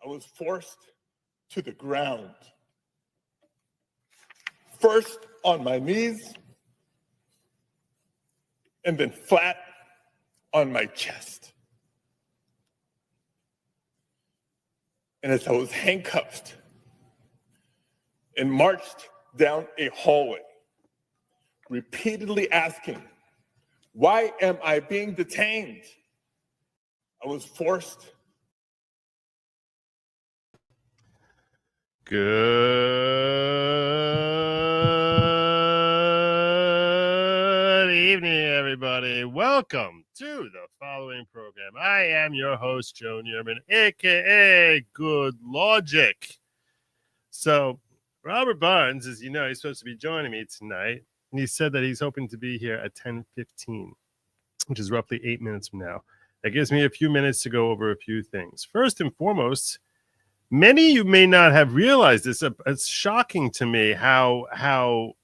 I was forced to the ground. First on my knees, and then flat on my chest. And as I was handcuffed and marched down a hallway, repeatedly asking, why am I being detained? I was forced. Good evening, everybody. Welcome to the following program. I am your host, Joe Nierman, a.k.a. Good Lawgic. So, Robert Barnes, as you know, he's supposed to be joining me tonight, and he said that he's hoping to be here at 10:15, which is roughly 8 minutes from now. That gives me a few minutes to go over a few things. First and foremost, many of you may not have realized this. It's shocking to me how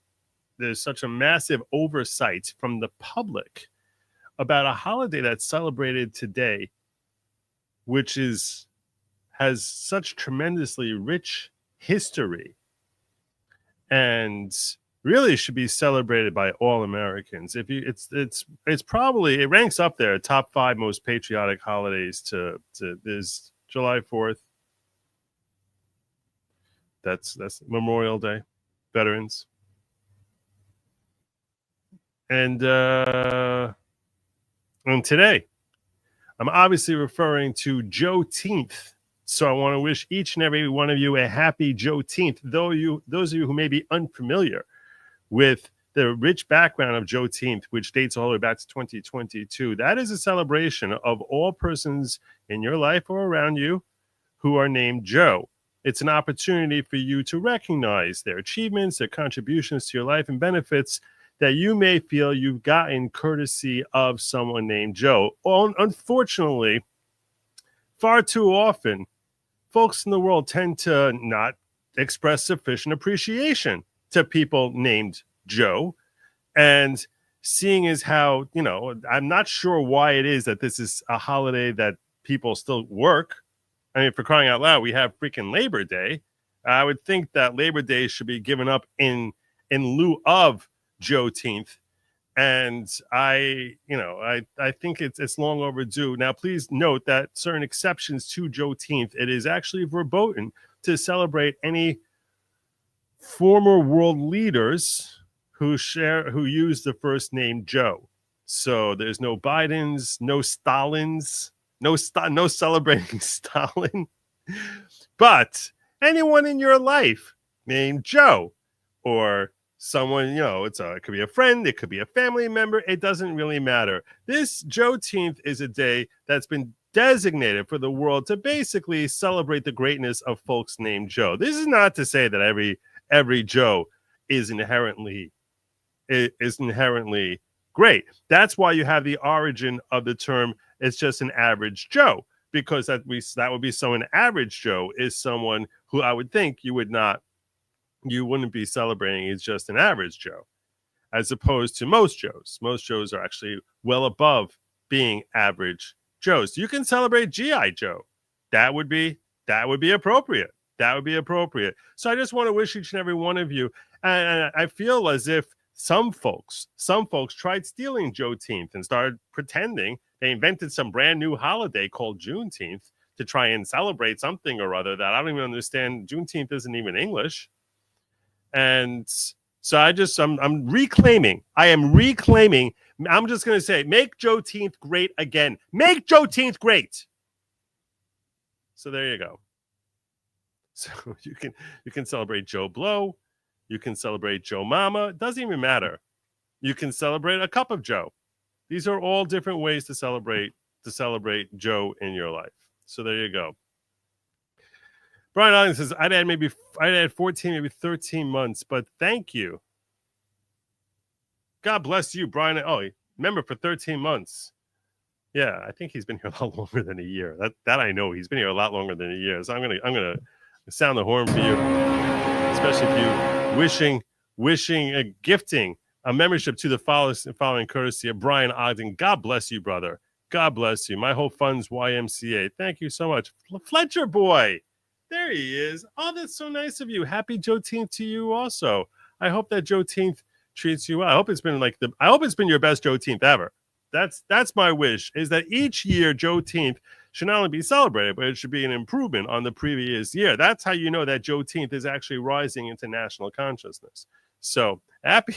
there's such a massive oversight from the public about a holiday that's celebrated today, which has such tremendously rich history and really should be celebrated by all Americans. It's probably, it ranks up there, top 5 most patriotic holidays to there's July 4th. That's Memorial Day, Veterans. And today, I'm obviously referring to Joeteenth. So I want to wish each and every one of you a happy Joeteenth. Those of you who may be unfamiliar with the rich background of Joeteenth, which dates all the way back to 2022, that is a celebration of all persons in your life or around you who are named Joe. It's an opportunity for you to recognize their achievements, their contributions to your life, and benefits that you may feel you've gotten courtesy of someone named Joe. Unfortunately, far too often, folks in the world tend to not express sufficient appreciation to people named Joe. And seeing as how, I'm not sure why it is that this is a holiday that people still work. I mean, for crying out loud, we have freaking Labor Day. I would think that Labor Day should be given up in lieu of Joeteenth. And I think it's long overdue. Now, please note that certain exceptions to Joeteenth, it is actually verboten to celebrate any former world leaders who use the first name Joe. So there's no Bidens, no Stalins, no celebrating Stalin, but anyone in your life named Joe, or someone, it could be a friend, it could be a family member, it doesn't really matter. This Joeteenth is a day that's been designated for the world to basically celebrate the greatness of folks named Joe. This is not to say that every Joe is inherently great. That's why you have the origin of the term, it's just an average Joe, because that would be someone. Average Joe is someone who I would think you wouldn't be celebrating as just an average Joe, as opposed to most Joes. Most Joes are actually well above being average Joes. You can celebrate G.I. Joe. That would be appropriate. That would be appropriate. So I just want to wish each and every one of you, and I feel as if some folks tried stealing Joeteenth and started pretending they invented some brand new holiday called Juneteenth to try and celebrate something or other that I don't even understand. Juneteenth isn't even English. And so I'm reclaiming. I'm just going to say, make Joeteenth great again. Make Joeteenth great. So there you go. So you can celebrate Joe Blow. You can celebrate Joe Mama. It doesn't even matter. You can celebrate a cup of Joe. These are all different ways to celebrate Joe in your life. So there you go. Brian Allen says, I'd add 14, maybe 13 months, but thank you. God bless you, Brian. Oh, remember, for 13 months. Yeah, I think he's been here a lot longer than a year. That I know. He's been here a lot longer than a year. So I'm gonna sound the horn for you, especially if you wishing gifting a membership to the following courtesy of Brian Ogden. God bless you, brother. God bless you. My whole funds YMCA. Thank you so much. Fletcher boy. There he is. Oh, that's so nice of you. Happy Joeteenth to you also. I hope that Joeteenth treats you well. I hope it's been your best Joeteenth ever. That's my wish, is that each year Joeteenth should not only be celebrated, but it should be an improvement on the previous year. That's how you know that Joeteenth is actually rising into national consciousness. So happy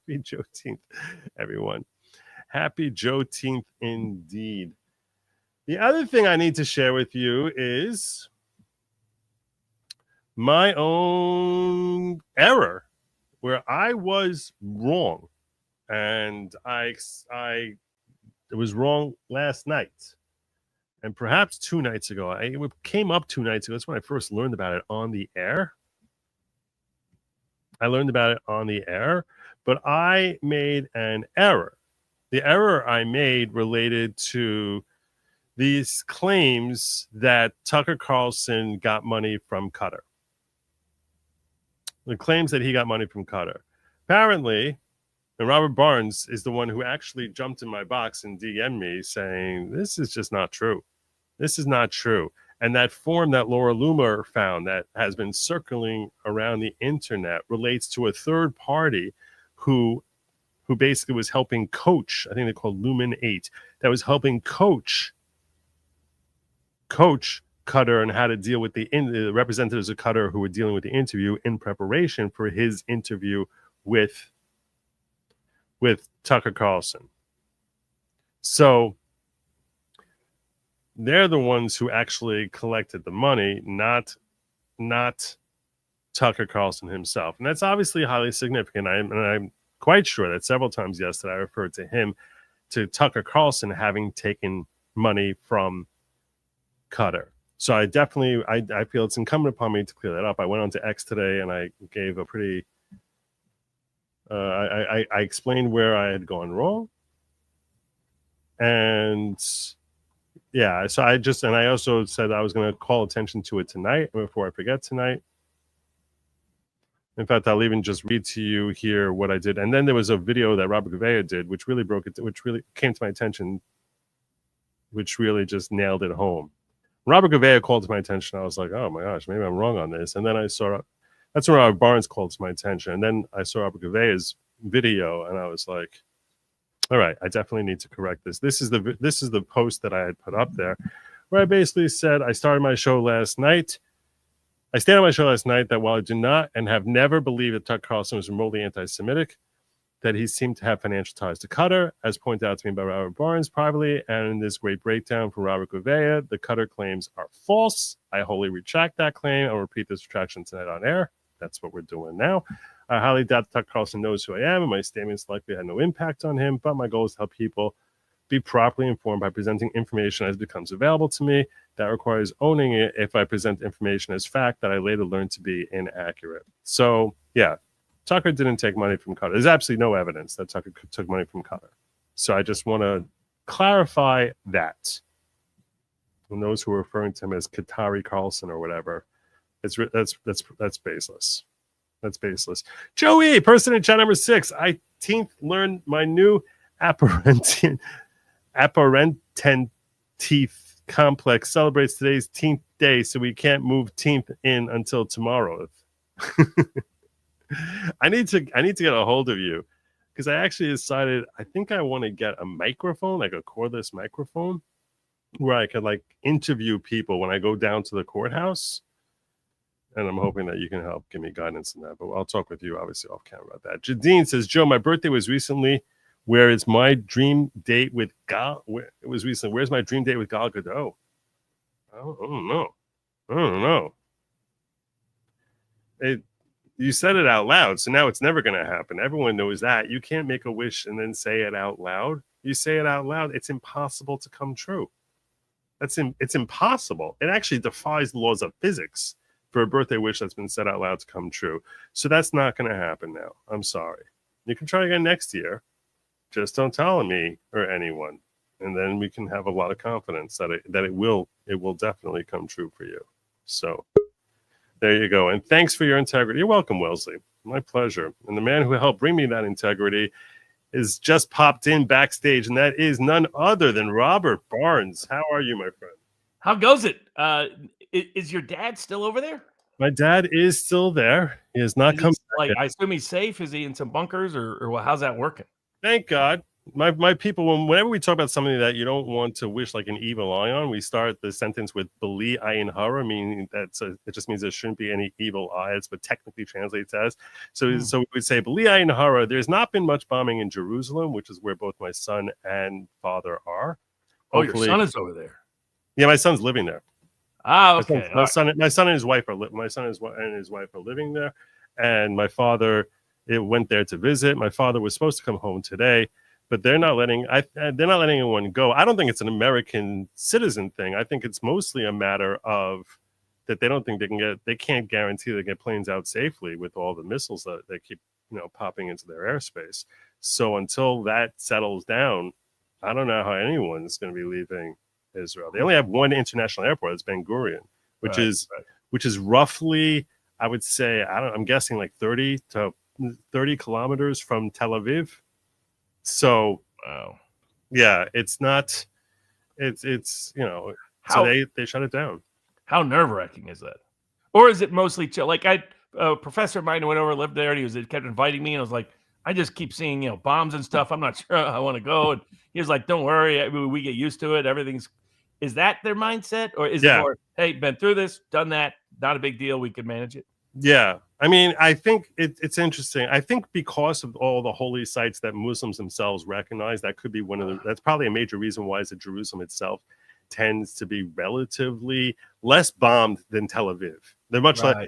Joeteenth, everyone. Happy Joeteenth indeed. The other thing I need to share with you is my own error where I was wrong. And I was wrong last night. And perhaps 2 nights ago. It came up 2 nights ago. That's when I first learned about it on the air. I learned about it on the air, but I made an error. The error I made related to these claims that Tucker Carlson got money from Qatar. The claims that he got money from Qatar. Apparently, and Robert Barnes is the one who actually jumped in my box and DM'd me saying, this is just not true. This is not true. And that form that Laura Loomer found that has been circling around the internet relates to a third party who basically was helping coach, I think they're called Lumen 8, that was helping coach Qatar and how to deal with the representatives of Qatar who were dealing with the interview in preparation for his interview with Tucker Carlson. So they're the ones who actually collected the money, not Tucker Carlson himself. And that's obviously highly significant. I'm quite sure that several times yesterday I referred to Tucker Carlson having taken money from Qatar. So I definitely, I feel it's incumbent upon me to clear that up. I went on to X today and I gave a pretty, I explained where I had gone wrong. And yeah, so I also said I was going to call attention to it tonight before I forget tonight. In fact, I'll even just read to you here what I did. And then there was a video that Robert Gouveia did, which really which really came to my attention, which really just nailed it home. Robert Gouveia called to my attention. I was like, oh my gosh, maybe I'm wrong on this. And then I saw, that's when Robert Barnes called to my attention. And then I saw Robert Gouveia's video and I was like, all right, I definitely need to correct this. This is the post that I had put up there where I basically said, I stated on my show last night that while I do not and have never believed that Tucker Carlson was remotely anti-Semitic, that he seemed to have financial ties to Qatar, as pointed out to me by Robert Barnes privately, and in this great breakdown from Robert Gouveia, the Qatar claims are false. I wholly retract that claim. I'll repeat this retraction tonight on air. That's what we're doing now. I highly doubt that Tucker Carlson knows who I am, and my statements likely had no impact on him, but my goal is to help people be properly informed by presenting information as it becomes available to me. That requires owning it if I present information as fact that I later learned to be inaccurate. So, yeah, Tucker didn't take money from Qatar. There's absolutely no evidence that Tucker took money from Qatar. So I just want to clarify that. And those who are referring to him as Qatari Carlson or whatever, that's baseless. That's baseless. Joey, person in chat number 6. I learned my new apparententeeth complex celebrates today's 10th day, so we can't move 10th in until tomorrow. I need to get a hold of you because I actually decided I think I want to get a microphone, like a cordless microphone, where I could like interview people when I go down to the courthouse. And I'm hoping that you can help give me guidance in that. But I'll talk with you, obviously, off camera about that. Joeteenth says, Joe, my birthday was recently. Where is my dream date with Gal? It was recently. Where's my dream date with Gal Gadot? I don't know. You said it out loud, so now it's never going to happen. Everyone knows that. You can't make a wish and then say it out loud. You say it out loud, it's impossible to come true. It's impossible. It actually defies the laws of physics for a birthday wish that's been said out loud to come true. So that's not going to happen now. I'm sorry. You can try again next year. Just don't tell me or anyone. And then we can have a lot of confidence that it will definitely come true for you. So there you go. And thanks for your integrity. You're welcome, Wellesley. My pleasure. And the man who helped bring me that integrity is just popped in backstage, and that is none other than Robert Barnes. How are you, my friend? How goes it? Is your dad still over there? My dad is still there. He has not come back Like, yet. I assume he's safe. Is he in some bunkers or how's that working? Thank God. My people, whenever we talk about something that you don't want to wish like an evil eye on, we start the sentence with Beli ayin hara, meaning it just means there shouldn't be any evil eye. It's what technically translates as. So we would say Beli ayin hara. There's not been much bombing in Jerusalem, which is where both my son and father are. Oh, your son is over there. Yeah, my son's living there. Ah, okay. My son and his wife are living there, and my father went there to visit. My father was supposed to come home today, but they're not letting anyone go. I don't think it's an American citizen thing. I think it's mostly a matter of that they don't think they can't guarantee they get planes out safely with all the missiles that they keep popping into their airspace. So until that settles down, I don't know how anyone's going to be leaving Israel. They only have one international airport. It's Ben Gurion, which is roughly, I would say, I'm guessing like 30 kilometers from Tel Aviv. So, wow. Yeah, it's not. It's so they shut it down. How nerve-wracking is that? Or is it mostly chill? Like a professor of mine who went over, lived there, and he kept inviting me, and I was like, I just keep seeing bombs and stuff. I'm not sure I want to go. And he was like, don't worry, we get used to it. Is that their mindset, or is it more, hey, been through this, done that, not a big deal, we could manage it? Yeah, I mean, I think it's interesting. I think because of all the holy sites that Muslims themselves recognize, that could be that's probably a major reason why is that Jerusalem itself tends to be relatively less bombed than Tel Aviv. They're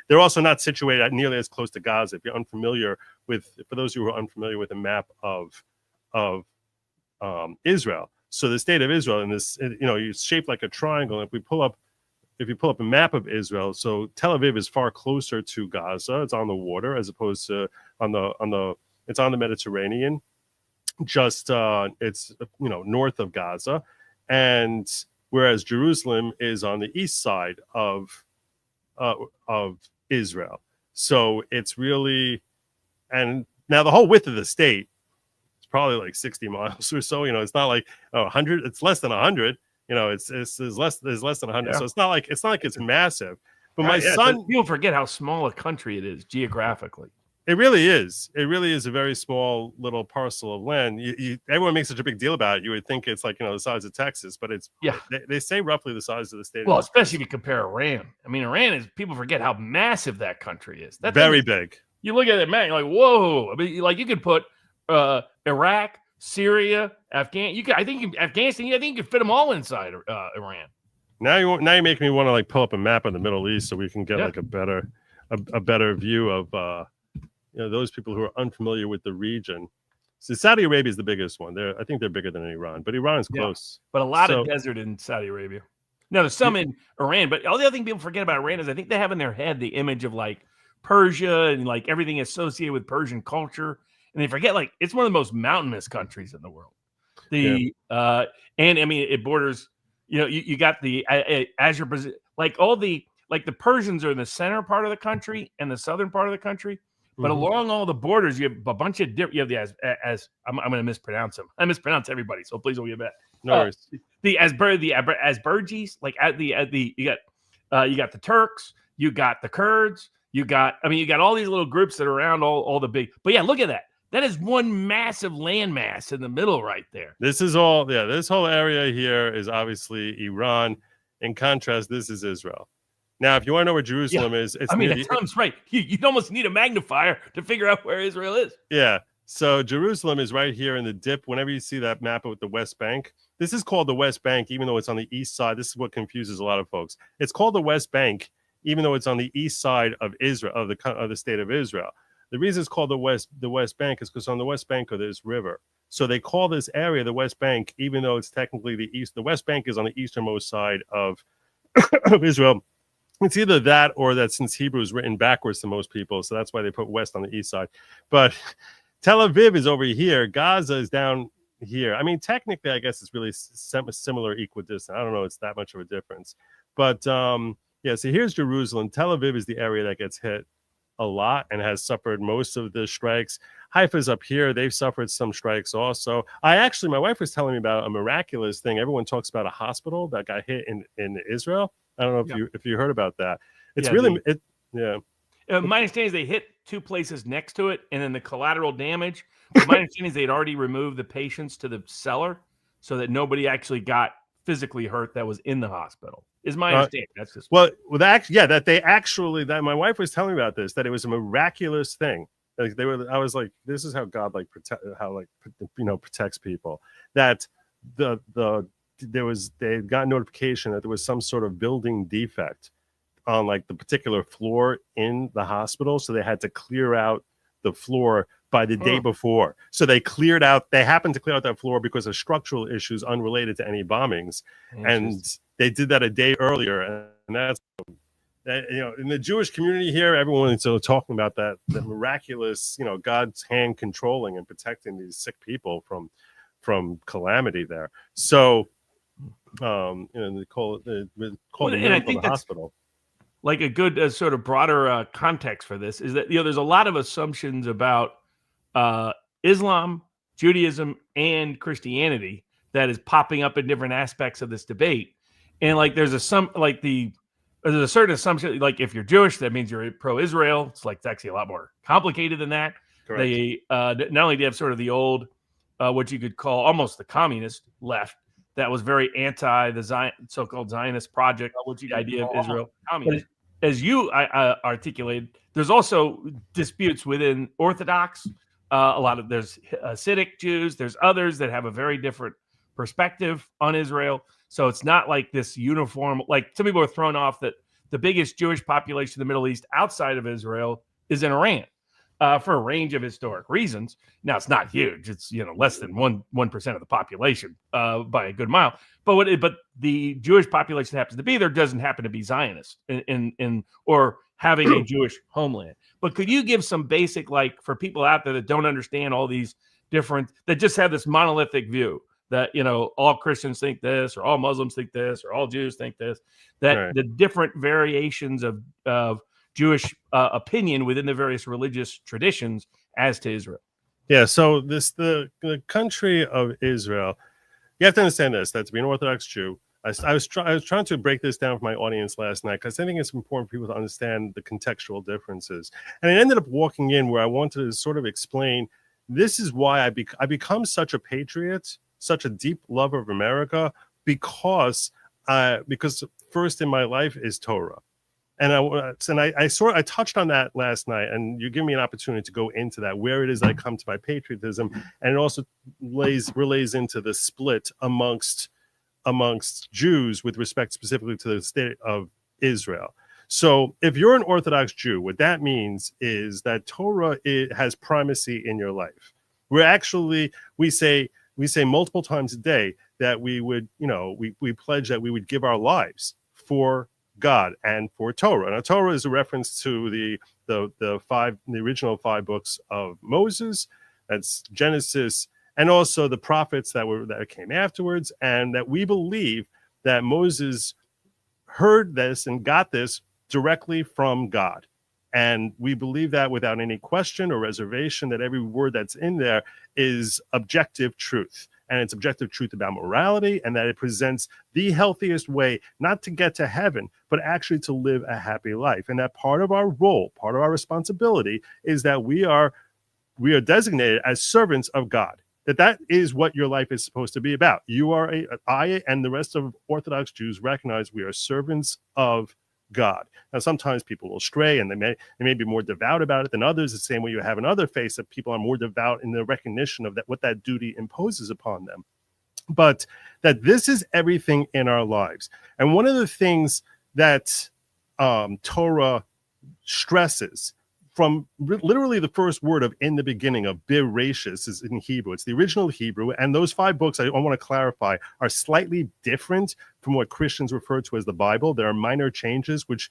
they're also not situated nearly as close to Gaza. If you're unfamiliar for those who are unfamiliar with a map of Israel, so the state of Israel in this, it's shaped like a triangle. If you pull up a map of Israel, so Tel Aviv is far closer to Gaza. It's on the water as opposed to it's on the Mediterranean. Just it's north of Gaza, and whereas Jerusalem is on the east side of Israel. So it's really, and now the whole width of the state is probably like 60 miles or so. It's not like 100. It's less than 100. It's less than 100. Yeah. So it's not like it's massive. But my son, people forget how small a country it is geographically. It really is. It really is a very small little parcel of land. Everyone makes such a big deal about it. You would think it's like the size of Texas, but it's They say roughly the size of the state. Well, especially if you compare Iran. I mean, Iran is. People forget how massive that country is. That's very big. You look at it, man. You're like, whoa. I mean, you could put Iraq, Syria, Afghanistan. I think you could fit them all inside Iran. Now you're making me want to pull up a map of the Middle East so we can get a better view of. Those people who are unfamiliar with the region. So Saudi Arabia is the biggest one. I think they're bigger than Iran, but Iran is close. But a lot of desert in Saudi Arabia. Now there's some in Iran, but all the other thing people forget about Iran is I think they have in their head the image of Persia and everything associated with Persian culture, and they forget it's one of the most mountainous countries in the world. And I mean it borders. You got the Azerbaijan, the Persians are in the center part of the country and the southern part of the country. But along all the borders, you have a bunch of different. You have I'm going to mispronounce them. I mispronounce everybody, so please don't get mad. No worries. The Asbergis, you got the Turks, you got the Kurds, you got all these little groups that are around all the big. But look at that. That is one massive landmass in the middle right there. This is all. Yeah, this whole area here is obviously Iran. In contrast, this is Israel. Now, if you want to know where Jerusalem is, it's that sounds right. You'd almost need a magnifier to figure out where Israel is. Yeah. So Jerusalem is right here in the dip. Whenever you see that map with the West Bank, this is called the West Bank, even though it's on the east side. This is what confuses a lot of folks. It's called the West Bank, even though it's on the east side of Israel, of the state of Israel. The reason it's called the West Bank is because on the West Bank of this river. So they call this area the West Bank, even though it's technically the east. The West Bank is on the easternmost side of Israel. It's either that or that since Hebrew is written backwards to most people, so that's why they put west on the east side. But Tel Aviv is over here. Gaza is down here. I mean, technically, I guess it's really similar equidistant. I don't know. It's that much of a difference. But, so here's Jerusalem. Tel Aviv is the area that gets hit a lot and has suffered most of the strikes. Haifa's up here. They've suffered some strikes also. My wife was telling me about a miraculous thing. Everyone talks about a hospital that got hit in Israel. I don't know Yeah. if you heard about that. It's Yeah, really yeah. my understanding is they hit two places next to it, and then the collateral damage. But my understanding is they'd already removed the patients to the cellar, so that nobody actually got physically hurt that was in the hospital. Is my understanding. That's just well, that they actually, that my wife was telling me about this, that it was a miraculous thing. Like I was like, this is how God protects people. That they got notification that there was some sort of building defect on like the particular floor in the hospital, so they had to clear out the floor by the day before. So they happened to clear out that floor because of structural issues unrelated to any bombings, and they did that a day earlier. And that's in the Jewish community here, everyone's talking about that miraculous, God's hand controlling and protecting these sick people from calamity there. So they call it the miracle of the hospital. Like a good sort of broader context for this is that there's a lot of assumptions about Islam, Judaism, and Christianity that is popping up in different aspects of this debate, and like there's a certain assumption, like if you're Jewish, that means you're pro-Israel. It's actually a lot more complicated than that. Correct. They not only do you have sort of the old, what you could call almost the communist left, that was very anti the so-called Zionist project, the idea of Israel. But as you articulated, there's also disputes within Orthodox. There's Hasidic Jews. There's others that have a very different perspective on Israel. So it's not like this uniform. Like some people are thrown off that the biggest Jewish population in the Middle East outside of Israel is in Iran. For a range of historic reasons. Now it's not huge; it's less than 1% of the population by a good mile. But the Jewish population that happens to be there doesn't happen to be Zionist or having a Jewish homeland. But could you give some basic, for people out there that don't understand all these different, that just have this monolithic view that all Christians think this, or all Muslims think this, or all Jews think this, that right. The different variations of Jewish opinion within the various religious traditions as to Israel. Yeah, so the country of Israel, you have to understand this, that to be an Orthodox Jew, I was trying to break this down for my audience last night because I think it's important for people to understand the contextual differences. And I ended up walking in where I wanted to sort of explain, this is why I become such a patriot, such a deep lover of America, because first in my life is Torah. And I touched on that last night, and you give me an opportunity to go into that, where it is I come to my patriotism, and it also relays into the split amongst Jews with respect specifically to the state of Israel. So if you're an Orthodox Jew, what that means is that Torah has primacy in your life. We say multiple times a day that we would, we pledge that we would give our lives for God and for Torah. Now, Torah is a reference to the original 5 books of Moses. That's Genesis, and also the prophets that came afterwards, and that we believe that Moses heard this and got this directly from God. And we believe that without any question or reservation, that every word that's in there is objective truth. And it's objective truth about morality, and that it presents the healthiest way, not to get to heaven, but actually to live a happy life. And that part of our role, part of our responsibility, is that we are designated as servants of God. That is what your life is supposed to be about. I and the rest of Orthodox Jews recognize we are servants of God. Now, sometimes people will stray, and they may be more devout about it than others. The same way you have in other faiths that people are more devout in the recognition of what that duty imposes upon them. But that this is everything in our lives. And one of the things that Torah stresses, from literally the first word of in the beginning of Bereshis is in Hebrew. It's the original Hebrew. And those 5 books, I want to clarify, are slightly different from what Christians refer to as the Bible. There are minor changes which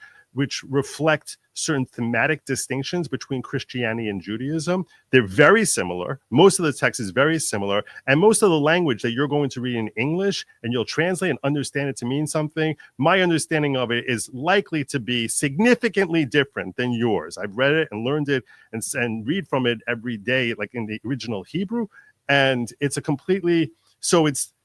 reflect certain thematic distinctions between Christianity and Judaism. They're very similar. Most of the text is very similar. And most of the language that you're going to read in English and you'll translate and understand it to mean something, my understanding of it is likely to be significantly different than yours. I've read it and learned it and read from it every day, like in the original Hebrew. And it's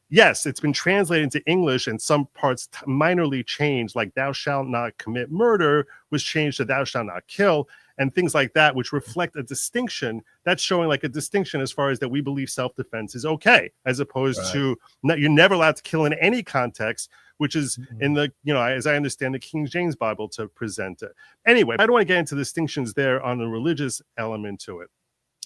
yes, it's been translated into English and some parts minorly changed, like thou shalt not commit murder was changed to thou shalt not kill, and things like that, which reflect a distinction. That's showing like a distinction as far as that we believe self-defense is okay, as opposed to you're never allowed to kill in any context, which is in the, as I understand the King James Bible to present it. Anyway, I don't want to get into distinctions there on the religious element to it.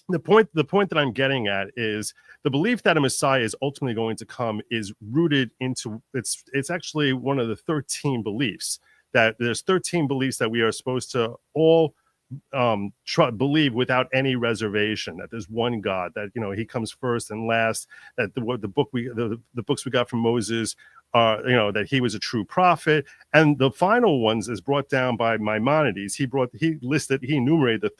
The point that I'm getting at is the belief that a Messiah is ultimately going to come is rooted into it's actually one of the 13 beliefs, that there's 13 beliefs that we are supposed to all believe without any reservation, that there's one God, that he comes first and last, that the books we got from Moses are, that he was a true prophet, and the final ones is brought down by Maimonides. He enumerated the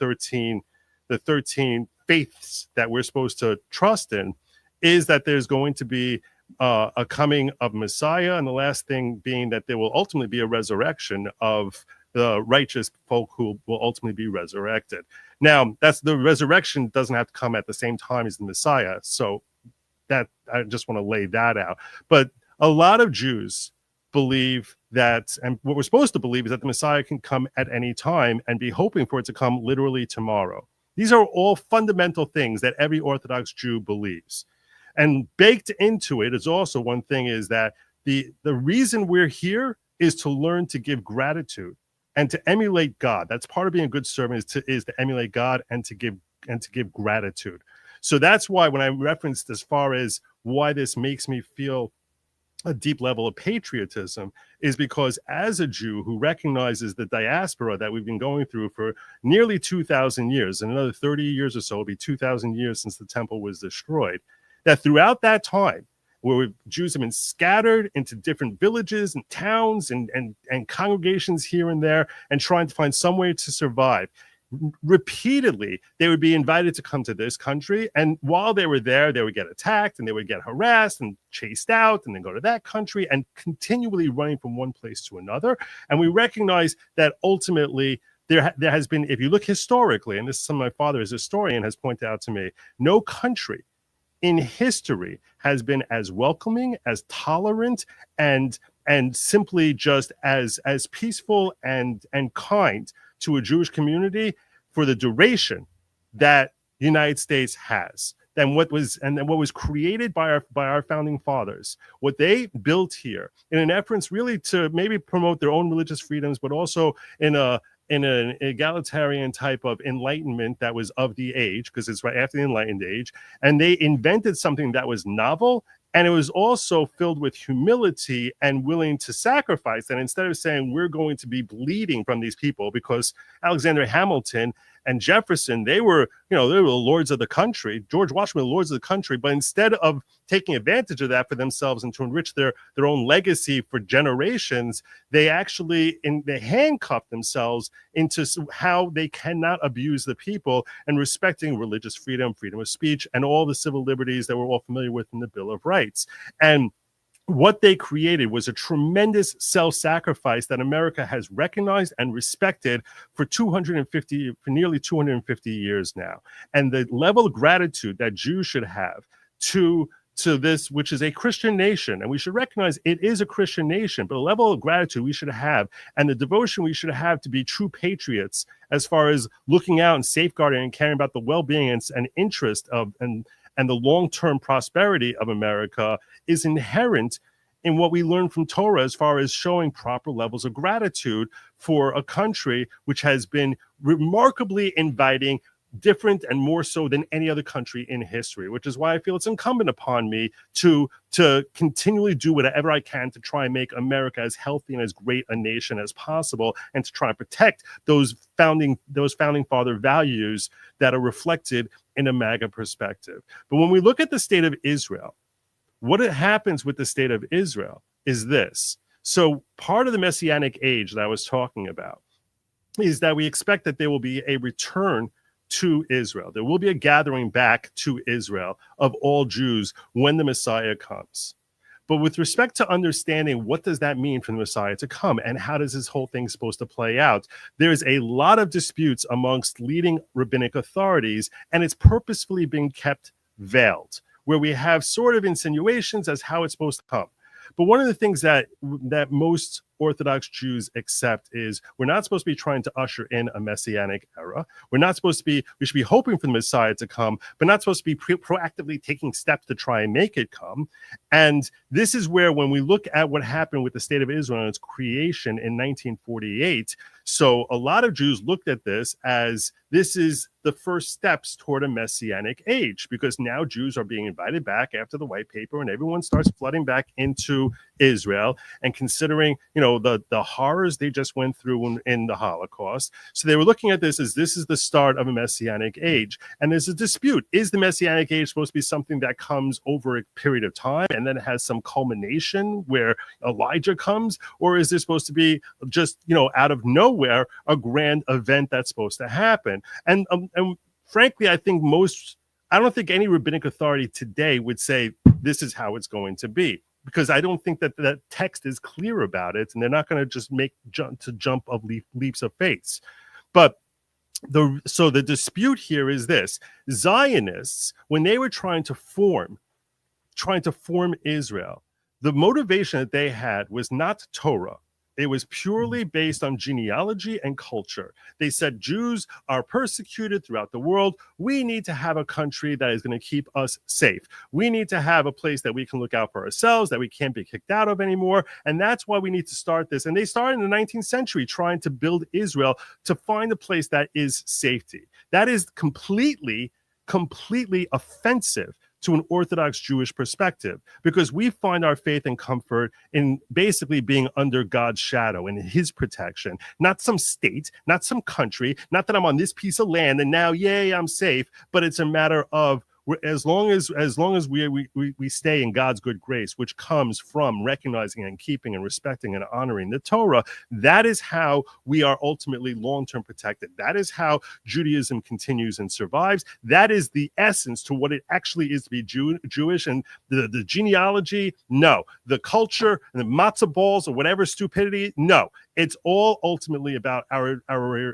13 faiths that we're supposed to trust in, is that there's going to be a coming of Messiah, and the last thing being that there will ultimately be a resurrection of the righteous folk who will ultimately be resurrected. Now, that's the resurrection doesn't have to come at the same time as the Messiah. So that I just want to lay that out. But a lot of Jews believe that, and what we're supposed to believe is that the Messiah can come at any time and be hoping for it to come literally tomorrow. These are all fundamental things that every Orthodox Jew believes. And baked into it is also one thing, is that the reason we're here is to learn to give gratitude and to emulate God. That's part of being a good servant, is to emulate God and to give gratitude. So that's why when I referenced as far as why this makes me feel a deep level of patriotism, is because as a Jew who recognizes the diaspora that we've been going through for nearly 2,000 years, and another 30 years or so will be 2,000 years since the temple was destroyed, that throughout that time, where Jews have been scattered into different villages and towns and congregations here and there, and trying to find some way to survive, repeatedly they would be invited to come to this country, and while they were there, they would get attacked and they would get harassed and chased out, and then go to that country, and continually running from one place to another. And we recognize that ultimately there has been, if you look historically, and this is something my father as a historian has pointed out to me, no country in history has been as welcoming, as tolerant, and simply just as peaceful and kind to a Jewish community for the duration that the United States has. Than what was created by our founding fathers, what they built here in an effort really to maybe promote their own religious freedoms, but also in an egalitarian type of enlightenment that was of the age, because it's right after the Enlightened Age. And they invented something that was novel, and it was also filled with humility and willing to sacrifice. And instead of saying we're going to be bleeding from these people, because Alexander Hamilton and Jefferson, they were the lords of the country. George Washington, the lords of the country. But instead of taking advantage of that for themselves and to enrich their own legacy for generations, they actually they handcuffed themselves into how they cannot abuse the people, and respecting religious freedom, freedom of speech, and all the civil liberties that we're all familiar with in the Bill of Rights. And what they created was a tremendous self-sacrifice that America has recognized and respected for nearly 250 years now. And the level of gratitude that Jews should have to this, which is a Christian nation, and we should recognize it is a Christian nation, but the level of gratitude we should have and the devotion we should have to be true patriots as far as looking out and safeguarding and caring about the well-being and interest of and the long-term prosperity of America is inherent in what we learn from Torah as far as showing proper levels of gratitude for a country which has been remarkably inviting, different and more so than any other country in history, which is why I feel it's incumbent upon me to continually do whatever I can to try and make America as healthy and as great a nation as possible, and to try and protect those founding father values that are reflected in a MAGA perspective. But when we look at the state of Israel, what happens with the state of Israel is this. So part of the Messianic age that I was talking about is that we expect that there will be a return to Israel. There will be a gathering back to Israel of all Jews when the Messiah comes. But with respect to understanding what does that mean for the Messiah to come and how does this whole thing supposed to play out, there's a lot of disputes amongst leading rabbinic authorities, and it's purposefully being kept veiled. where we have sort of insinuations as how it's supposed to come. But one of the things that most Orthodox Jews accept is we're not supposed to be trying to usher in a messianic era. We should be hoping for the Messiah to come, but not supposed to be proactively taking steps to try and make it come. And this is where, when we look at what happened with the state of Israel and its creation in 1948, so a lot of Jews looked at this as this is the first steps toward a messianic age, because now Jews are being invited back after the white paper and everyone starts flooding back into Israel, and considering, the horrors they just went through in the Holocaust. So they were looking at this as this is the start of a messianic age. And there's a dispute. Is the messianic age supposed to be something that comes over a period of time and then it has some culmination where Elijah comes? Or is this supposed to be just, out of nowhere, a grand event that's supposed to happen? And frankly, I don't think any rabbinic authority today would say this is how it's going to be, because I don't think that text is clear about it, and they're not going to just jump of leaps of faith. But the dispute here is this: Zionists, when they were trying to form Israel, the motivation that they had was not Torah. It was purely based on genealogy and culture. They said Jews are persecuted throughout the world. We need to have a country that is going to keep us safe. We need to have a place that we can look out for ourselves, that we can't be kicked out of anymore. And that's why we need to start this. And they started in the 19th century trying to build Israel to find a place that is safety. That is completely offensive to an Orthodox Jewish perspective, because we find our faith and comfort in basically being under God's shadow and his protection, not some state, not some country, not that I'm on this piece of land and now, yay, I'm safe, but it's a matter of as long as we stay in God's good grace, which comes from recognizing and keeping and respecting and honoring the Torah, that is how we are ultimately long-term protected. That is how Judaism continues and survives. That is the essence to what it actually is to be Jewish. And the genealogy, no. The culture and the matzah balls or whatever stupidity, no. It's all ultimately about our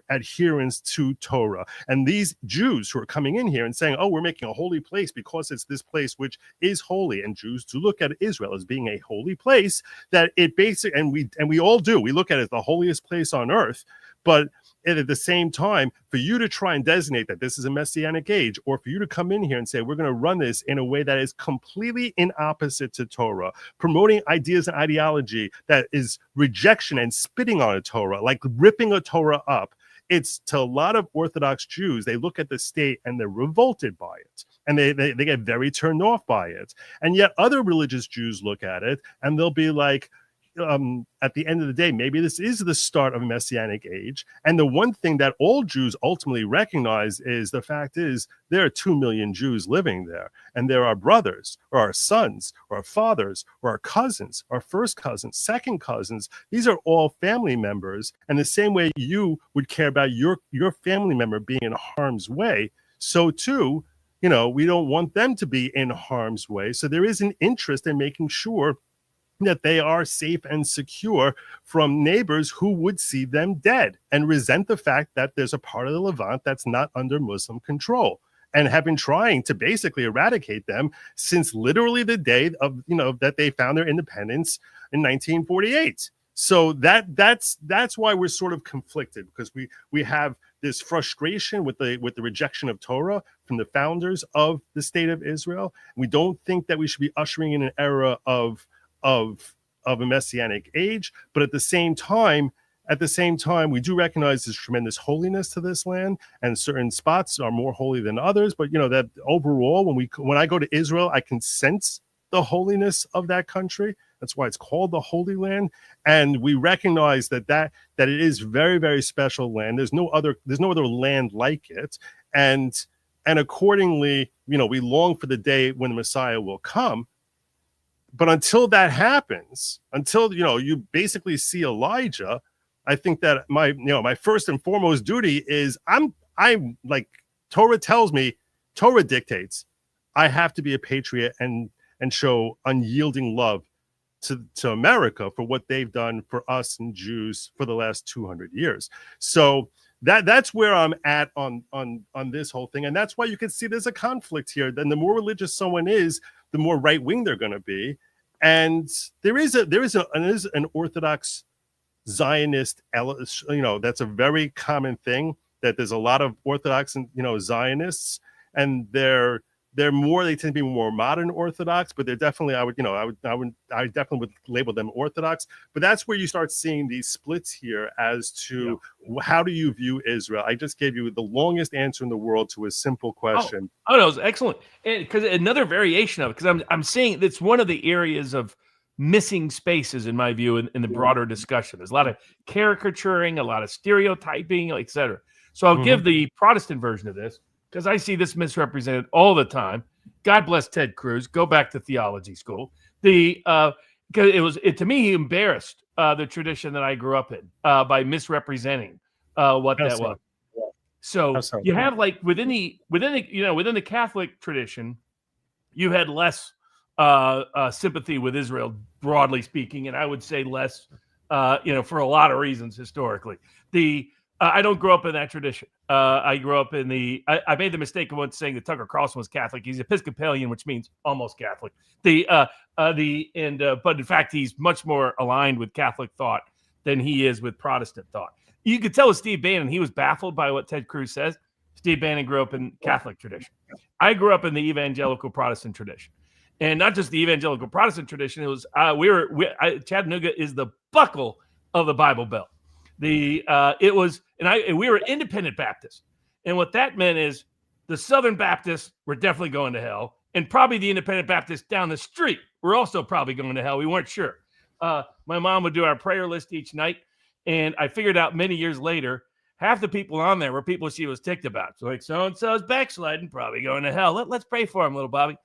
adherence to Torah. And these Jews who are coming in here and saying, oh, we're making a holy place because it's this place which is holy, and Jews to look at Israel as being a holy place, that it basically, and we all do, we look at it as the holiest place on earth, but at the same time, for you to try and designate that this is a messianic age, or for you to come in here and say, we're going to run this in a way that is completely in opposite to Torah, promoting ideas and ideology that is rejection and spitting on a Torah, like ripping a Torah up, it's to a lot of Orthodox Jews, they look at the state and they're revolted by it. And they get very turned off by it. And yet other religious Jews look at it and they'll be like, at the end of the day, maybe this is the start of a messianic age. And the one thing that all Jews ultimately recognize is the fact is there are 2 million Jews living there. And there are brothers or our sons or our fathers or our cousins, our first cousins, second cousins. These are all family members. And the same way you would care about your family member being in harm's way, so too, we don't want them to be in harm's way. So there is an interest in making sure that they are safe and secure from neighbors who would see them dead and resent the fact that there's a part of the Levant that's not under Muslim control, and have been trying to basically eradicate them since literally the day of, that they found their independence in 1948. So that's why we're sort of conflicted, because we have this frustration with the rejection of Torah from the founders of the state of Israel. We don't think that we should be ushering in an era of a messianic age, but at the same time, we do recognize there's tremendous holiness to this land, and certain spots are more holy than others. But that overall, when I go to Israel, I can sense the holiness of that country. That's why it's called the Holy Land, and we recognize that it is very, very special land. There's no other land like it, and accordingly, we long for the day when the Messiah will come. But until that happens, until you basically see Elijah, I think that my first and foremost duty is I'm like, Torah tells me, Torah dictates, I have to be a patriot and show unyielding love to America for what they've done for us and Jews for the last 200 years. So that's where I'm at on this whole thing, and that's why you can see there's a conflict here. Then the more religious someone is, the more right wing they're going to be, and there is an Orthodox Zionist, that's a very common thing, that there's a lot of Orthodox and Zionists, and they tend to be more modern Orthodox, but they're definitely, I definitely would label them Orthodox. But that's where you start seeing these splits here as to how do you view Israel? I just gave you the longest answer in the world to a simple question. Oh no, it was excellent. Because another variation of it, because I'm seeing that's one of the areas of missing spaces in my view in the broader discussion. There's a lot of caricaturing, a lot of stereotyping, etc. So I'll give the Protestant version of this, because I see this misrepresented all the time. God bless Ted Cruz. Go back to theology school. Because to me, he embarrassed the tradition that I grew up in by misrepresenting what that was. So you have like within the Catholic tradition, you had less sympathy with Israel, broadly speaking, and I would say less, for a lot of reasons historically. I don't grow up in that tradition. I grew up in I made the mistake of once saying that Tucker Carlson was Catholic. He's Episcopalian, which means almost Catholic. But in fact, he's much more aligned with Catholic thought than he is with Protestant thought. You could tell with Steve Bannon, he was baffled by what Ted Cruz says. Steve Bannon grew up in Catholic tradition. I grew up in the evangelical Protestant tradition. And not just the evangelical Protestant tradition. It was Chattanooga is the buckle of the Bible Belt. We were independent Baptists, and what that meant is the Southern Baptists were definitely going to hell, and probably the independent Baptists down the street were also probably going to hell. We weren't sure. My mom would do our prayer list each night, and I figured out many years later, half the people on there were people she was ticked about. So like so and so's backsliding, probably going to hell. Let's pray for him, little Bobby.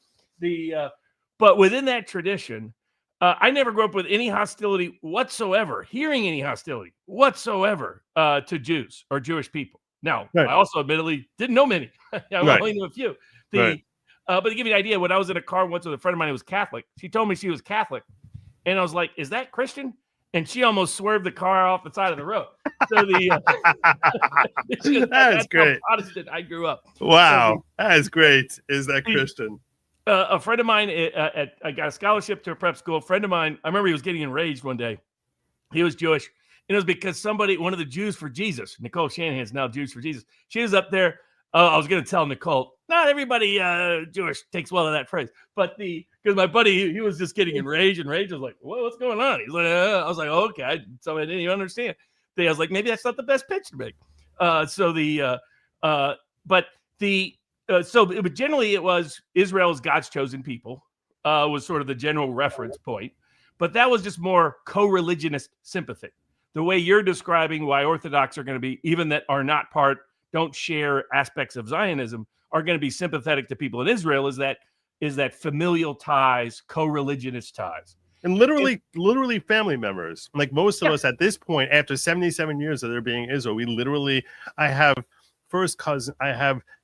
But within that tradition, I never grew up with any hostility whatsoever, hearing any hostility whatsoever to Jews or Jewish people. Now, I also admittedly didn't know many. I only knew a few. But to give you an idea, when I was in a car once with a friend of mine who was Catholic, she told me she was Catholic. And I was like, is that Christian? And she almost swerved the car off the side of the road. So that's great. Protestant I grew up. Wow, that is great. Is that Christian? A friend of mine, I got a scholarship to a prep school. A friend of mine, I remember he was getting enraged one day. He was Jewish. And it was because one of the Jews for Jesus, Nicole Shanahan's now Jews for Jesus. She was up there. I was going to tell Nicole, not everybody Jewish takes well to that phrase. But because my buddy, he was just getting enraged. I was like, what's going on? He's like, I was like, okay. I didn't even understand. I was like, maybe that's not the best pitch to make. But generally it was Israel is God's chosen people, was sort of the general reference point. But that was just more co-religionist sympathy. The way you're describing why Orthodox are going to be, even that are not don't share aspects of Zionism, are going to be sympathetic to people in Israel is that familial ties, co-religionist ties. And literally family members. Like most of us at this point, after 77 years of there being Israel, I have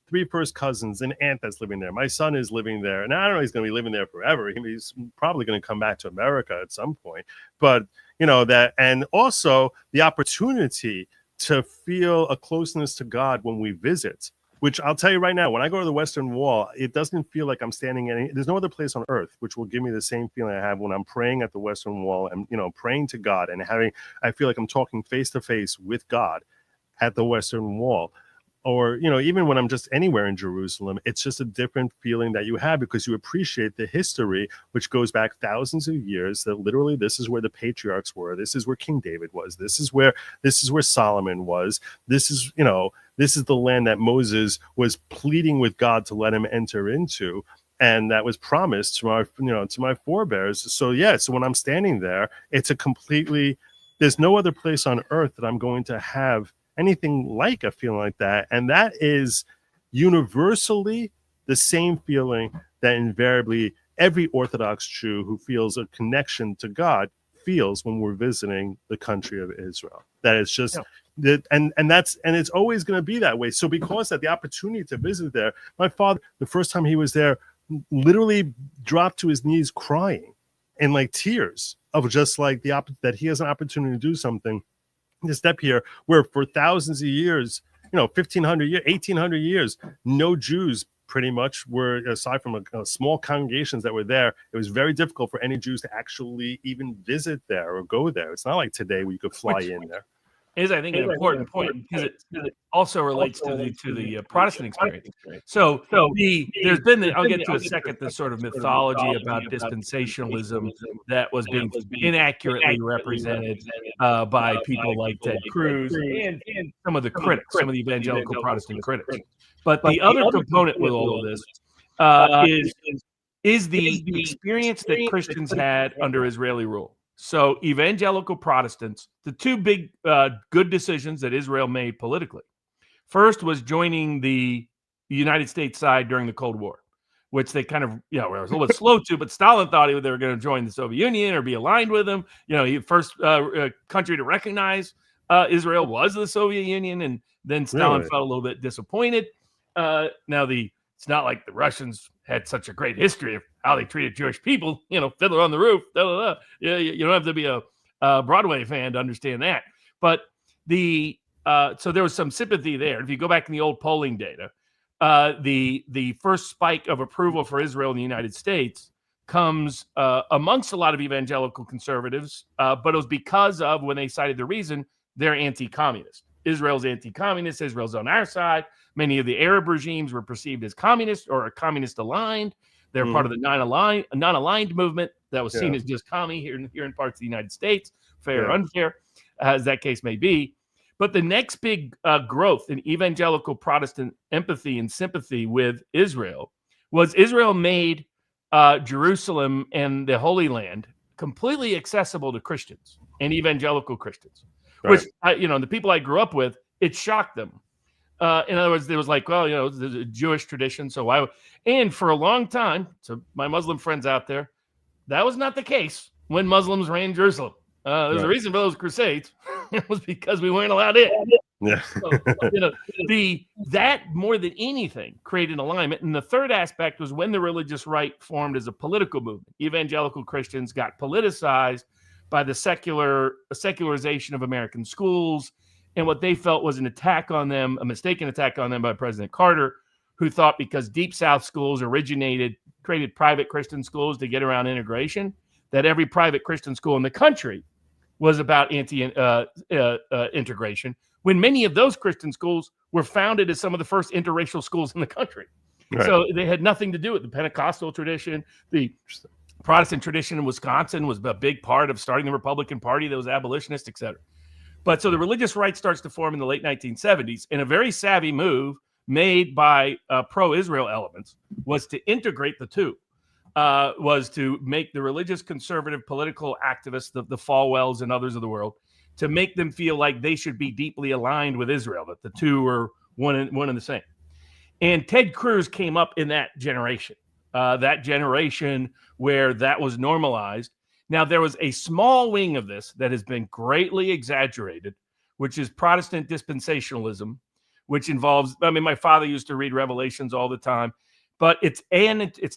3 first cousins, an aunt that's living there. My son is living there. And I don't know he's going to be living there forever. He's probably going to come back to America at some point. But, that, and also the opportunity to feel a closeness to God when we visit, which I'll tell you right now, when I go to the Western Wall, it doesn't feel like I'm standing there's no other place on earth which will give me the same feeling I have when I'm praying at the Western Wall and, praying to God and I feel like I'm talking face to face with God at the Western Wall. Or, even when I'm just anywhere in Jerusalem, it's just a different feeling that you have because you appreciate the history, which goes back thousands of years, that literally this is where the patriarchs were. This is where King David was. This is where Solomon was. This is the land that Moses was pleading with God to let him enter into. And that was promised to my forebears. So when I'm standing there, there's no other place on earth that I'm going to have anything like a feeling like that. And that is universally the same feeling that invariably every Orthodox Jew who feels a connection to God feels when we're visiting the country of Israel. That it's just that, and it's always going to be that way. So because of the opportunity to visit there, my father, the first time he was there, literally dropped to his knees crying in like tears of just like that he has an opportunity to do something step here where for thousands of years, 1,500 years, 1,800 years, no Jews pretty much were, aside from a small congregations that were there. It was very difficult for any Jews to actually even visit there or go there. It's not like today where you could fly in there. Is, I think, an important point because it also relates to the Protestant experience. So there's been I'll get to a second the sort of mythology about dispensationalism that was being inaccurately represented by people like Ted Cruz and some of the critics, some of the evangelical Protestant critics. But the other component with all of this is the experience that Christians had under Israeli rule. So evangelical Protestants, the two big good decisions that Israel made politically. First was joining the United States side during the Cold War, which they kind of, were a little bit slow to, but Stalin thought they were going to join the Soviet Union or be aligned with them. First country to recognize Israel was the Soviet Union, and then Stalin felt a little bit disappointed. It's not like the Russians had such a great history of how they treated Jewish people, Fiddler on the Roof, you don't have to be a Broadway fan to understand that. But so there was some sympathy there. If you go back in the old polling data, the first spike of approval for Israel in the United States comes amongst a lot of evangelical conservatives, but it was because of, when they cited the reason, they're anti-communist. Israel's anti-communist. Israel's on our side. Many of the Arab regimes were perceived as communist or communist aligned. They're part of the non-aligned movement that was seen as just commie here in parts of the United States, fair or unfair, as that case may be. But the next big growth in evangelical Protestant empathy and sympathy with Israel was Israel made Jerusalem and the Holy Land completely accessible to Christians and evangelical Christians, which, the people I grew up with, it shocked them. In other words, there was like, well, there's a Jewish tradition, so why? And for a long time, so my Muslim friends out there, that was not the case when Muslims ran Jerusalem. There's a reason for those crusades. It was because we weren't allowed in. Yeah. So, that more than anything created alignment. And the third aspect was when the religious right formed as a political movement. Evangelical Christians got politicized by the secularization of American schools, and what they felt was an attack on them, a mistaken attack on them by President Carter, who thought because Deep South schools created private Christian schools to get around integration, that every private Christian school in the country was about integration, when many of those Christian schools were founded as some of the first interracial schools in the country. Right. So they had nothing to do with the Pentecostal tradition. The Protestant tradition in Wisconsin was a big part of starting the Republican Party that was abolitionist, et cetera. But so the religious right starts to form in the late 1970s, and a very savvy move made by pro-Israel elements was to integrate the two, was to make the religious conservative political activists, the Falwells and others of the world, to make them feel like they should be deeply aligned with Israel, that the two are one and the same. And Ted Cruz came up in that generation where that was normalized. Now, there was a small wing of this that has been greatly exaggerated, which is Protestant dispensationalism, which involves, my father used to read Revelations all the time, but it's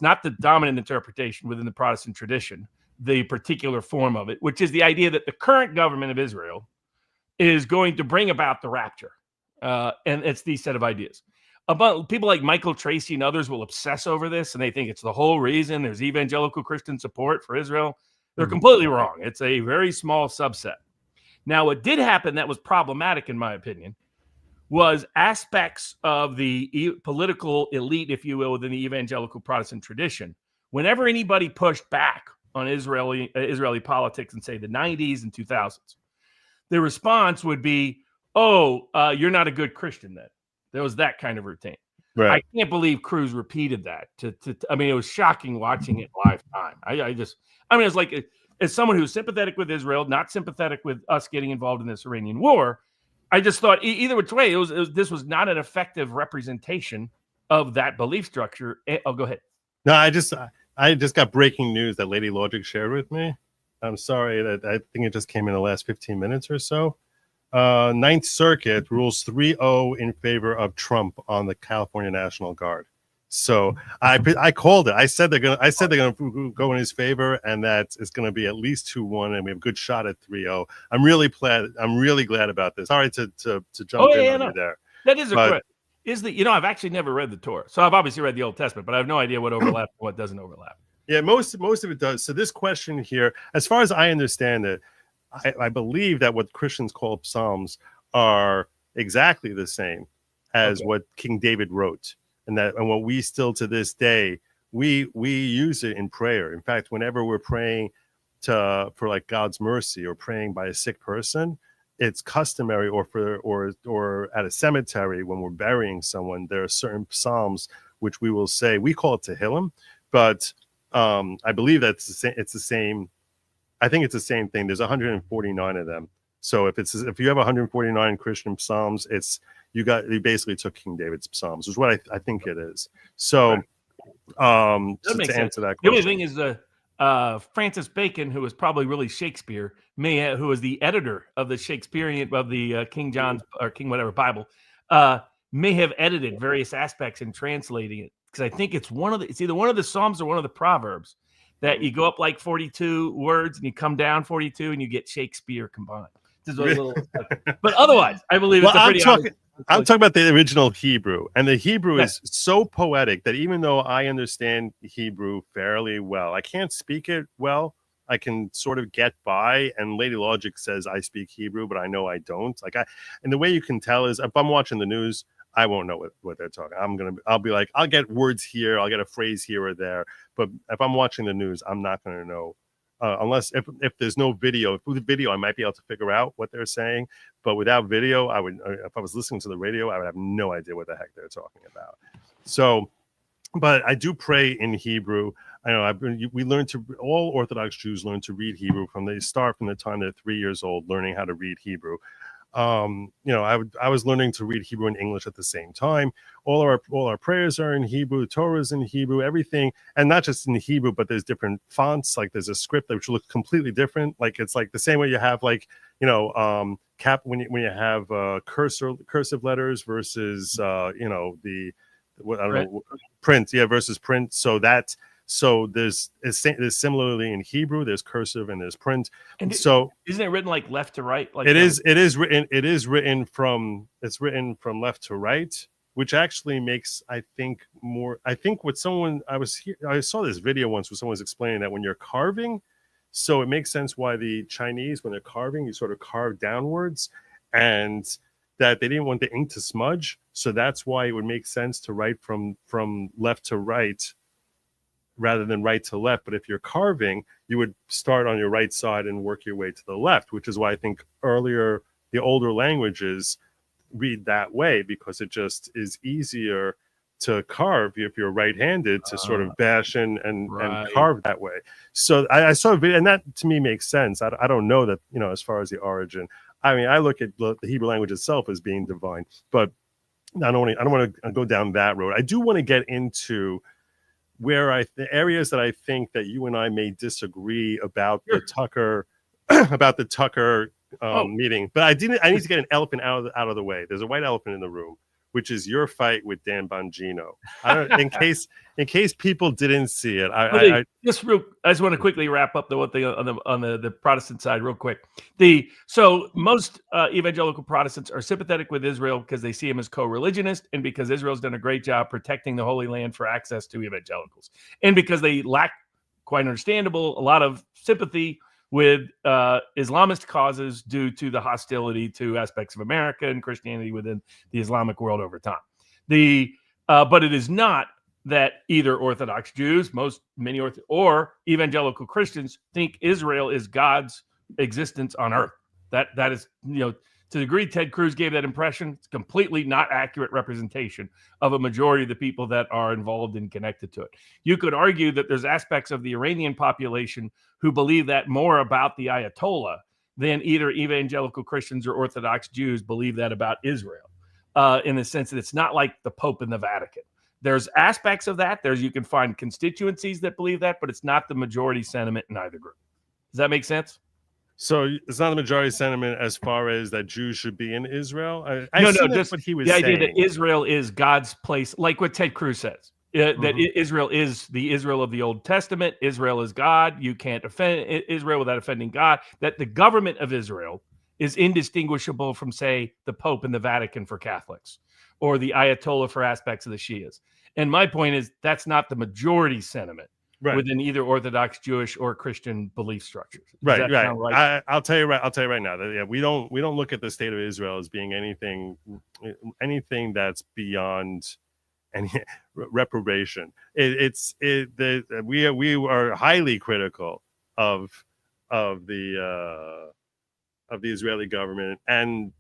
not the dominant interpretation within the Protestant tradition, the particular form of it, which is the idea that the current government of Israel is going to bring about the rapture. And it's these set of ideas. About people like Michael Tracy and others will obsess over this, and they think it's the whole reason there's evangelical Christian support for Israel. They're completely wrong. It's a very small subset. Now, what did happen that was problematic, in my opinion, was aspects of the political elite, if you will, within the evangelical Protestant tradition. Whenever anybody pushed back on Israeli politics in, say, the 90s and 2000s, the response would be, you're not a good Christian then. There was that kind of routine. Right. I can't believe Cruz repeated that. It was shocking watching it live time. It's like, as someone who's sympathetic with Israel, not sympathetic with us getting involved in this Iranian war, I just thought either which way, this was not an effective representation of that belief structure. Oh, go ahead. No, I just got breaking news that Lady Lawgic shared with me. I'm sorry that I think it just came in the last 15 minutes or so. Ninth Circuit rules 3-0 in favor of Trump on the California National Guard. So I called it. I said they're gonna go in his favor, and that it's gonna be at least 2-1, and we have a good shot at 3-0. I'm really glad about this. Sorry to jump in on you there. That is but, correct. I've actually never read the Torah, so I've obviously read the Old Testament, but I have no idea what overlaps and what doesn't overlap. Yeah, most of it does. So this question here, as far as I understand it, I believe that what Christians call Psalms are exactly the same as what King David wrote, and what we still to this day we use it in prayer. In fact, whenever we're praying for like God's mercy or praying by a sick person, it's customary, or at a cemetery when we're burying someone, there are certain psalms which we will say. We call it Tehillim, but I believe that's it's the same. I think it's the same thing. There's 149 of them. So if you have 149 Christian psalms, you basically took King David's psalms, is what I think it is. So to answer that question, the only thing is Francis Bacon, who was probably really Shakespeare, who was the editor of the Shakespearean of the King John's or King whatever Bible, may have edited various aspects in translating it, because I think it's either one of the Psalms or one of the Proverbs that you go up like 42 words and you come down 42 and you get Shakespeare combined. But otherwise, I believe it's I'm talking about the original Hebrew, and the Hebrew is so poetic that even though I understand Hebrew fairly well, I can't speak it well. I can sort of get by, and Lady Lawgic says I speak Hebrew, but I know I don't. And the way you can tell is if I'm watching the news, I won't know what they're talking. I'll be like, I'll get words here, I'll get a phrase here or there, but if I'm watching the news, I'm not going to know. Unless if there's no video. If with the video, I might be able to figure out what they're saying. But without video, if I was listening to the radio, I would have no idea what the heck they're talking about. So, but I do pray in Hebrew. I know all Orthodox Jews learn to read Hebrew from the time they're 3 years old, learning how to read Hebrew. I was learning to read Hebrew and English at the same time. All our prayers are in Hebrew, Torah is in Hebrew, everything, and not just in Hebrew, but there's different fonts. Like there's a script which looks completely different. Like it's like the same way you have when you have cursive letters versus print, versus print. So there's similarly in Hebrew, there's cursive and there's print. And so isn't it written like left to right? Like it is written from left to right, which actually makes I think what I saw this video once where someone was explaining that when you're carving, so it makes sense why the Chinese, when they're carving, you sort of carve downwards, and that they didn't want the ink to smudge, so that's why it would make sense to write from left to right rather than right to left. But if you're carving, you would start on your right side and work your way to the left, which is why I think the older languages read that way, because it just is easier to carve if you're right-handed to sort of bash and carve that way. So I saw a video, and that to me makes sense. I don't know that, as far as the origin. I mean, I look at the Hebrew language itself as being divine, but I don't want to go down that road. I do want to get into the areas that I think that you and I may disagree about the Tucker meeting, but I need to get an elephant out of the way. There's a white elephant in the room, which is your fight with Dan Bongino. In case people didn't see it, I just want to quickly wrap up on the Protestant side real quick. So most evangelical Protestants are sympathetic with Israel because they see him as co-religionist, and because Israel's done a great job protecting the Holy Land for access to evangelicals, and because they lack, quite understandable, a lot of sympathy with Islamist causes due to the hostility to aspects of America and Christianity within the Islamic world over time. But it is not that either Orthodox Jews, or evangelical Christians think Israel is God's existence on earth. That is, to the degree Ted Cruz gave that impression, it's completely not accurate representation of a majority of the people that are involved and connected to it. You could argue that there's aspects of the Iranian population who believe that more about the Ayatollah than either evangelical Christians or Orthodox Jews believe that about Israel, in the sense that it's not like the Pope and the Vatican. There's aspects of that. You can find constituencies that believe that, but it's not the majority sentiment in either group. Does that make sense? So it's not the majority sentiment as far as that Jews should be in Israel. No, just what he was saying. Idea that Israel is God's place, like what Ted Cruz says. Israel is the Israel of the Old Testament. Israel is God. You can't offend Israel without offending God. That the government of Israel is indistinguishable from, say, the Pope and the Vatican for Catholics, or the Ayatollah for aspects of the Shias. And my point is that's not the majority sentiment within either Orthodox Jewish or Christian belief structures. Does that sound right? I'll tell you right now that we don't look at the state of Israel as being anything that's beyond any reprobation. We are highly critical of the Israeli government, and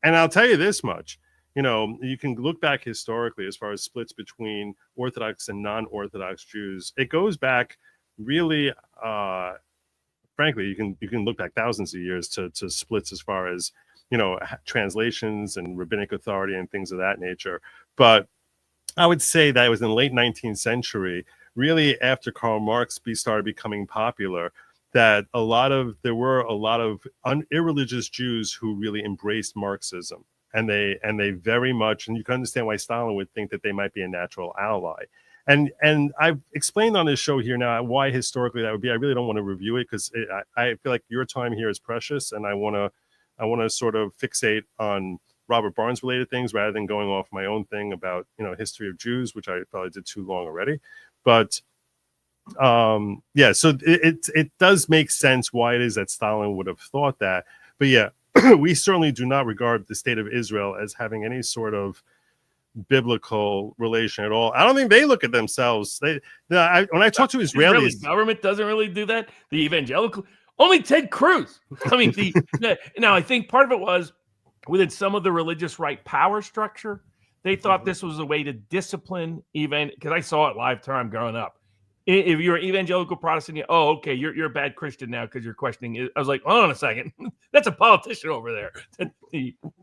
I'll tell you this much. You can look back historically as far as splits between Orthodox and non-Orthodox Jews. It goes back really, frankly, you can look back thousands of years to splits as far as, translations and rabbinic authority and things of that nature. But I would say that it was in the late 19th century, really after Karl Marx started becoming popular, that there were a lot of irreligious Jews who really embraced Marxism. And they very much, and you can understand why Stalin would think that they might be a natural ally. And I've explained on this show here now why historically that would be. I really don't want to review it because I feel like your time here is precious, and I want to sort of fixate on Robert Barnes related things rather than going off my own thing about history of Jews, which I probably did too long already. But so it does make sense why it is that Stalin would have thought that. But yeah. We certainly do not regard the state of Israel as having any sort of biblical relation at all. I don't think they look at themselves. When I talk to Israelis, the government doesn't really do that. The evangelical, only Ted Cruz. I mean, now I think part of it was within some of the religious right power structure. They thought this was a way to discipline because I saw it live time growing up. If you're an evangelical Protestant, you're a bad Christian now because you're questioning it. I was like, hold on a second, that's a politician over there.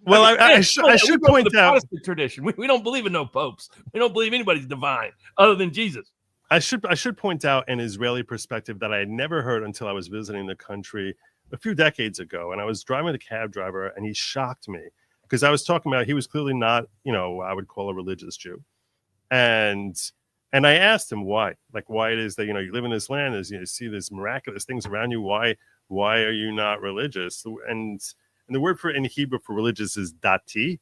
Well, I should point out Protestant tradition. We don't believe in no popes. We don't believe anybody's divine other than Jesus. I should point out an Israeli perspective that I had never heard until I was visiting the country a few decades ago, and I was driving with a cab driver, and he shocked me because I was talking about he was clearly not, I would call a religious Jew, and I asked him why it is that, you live in this land, as you see these miraculous things around you. Why are you not religious? And the word in Hebrew for religious is dati.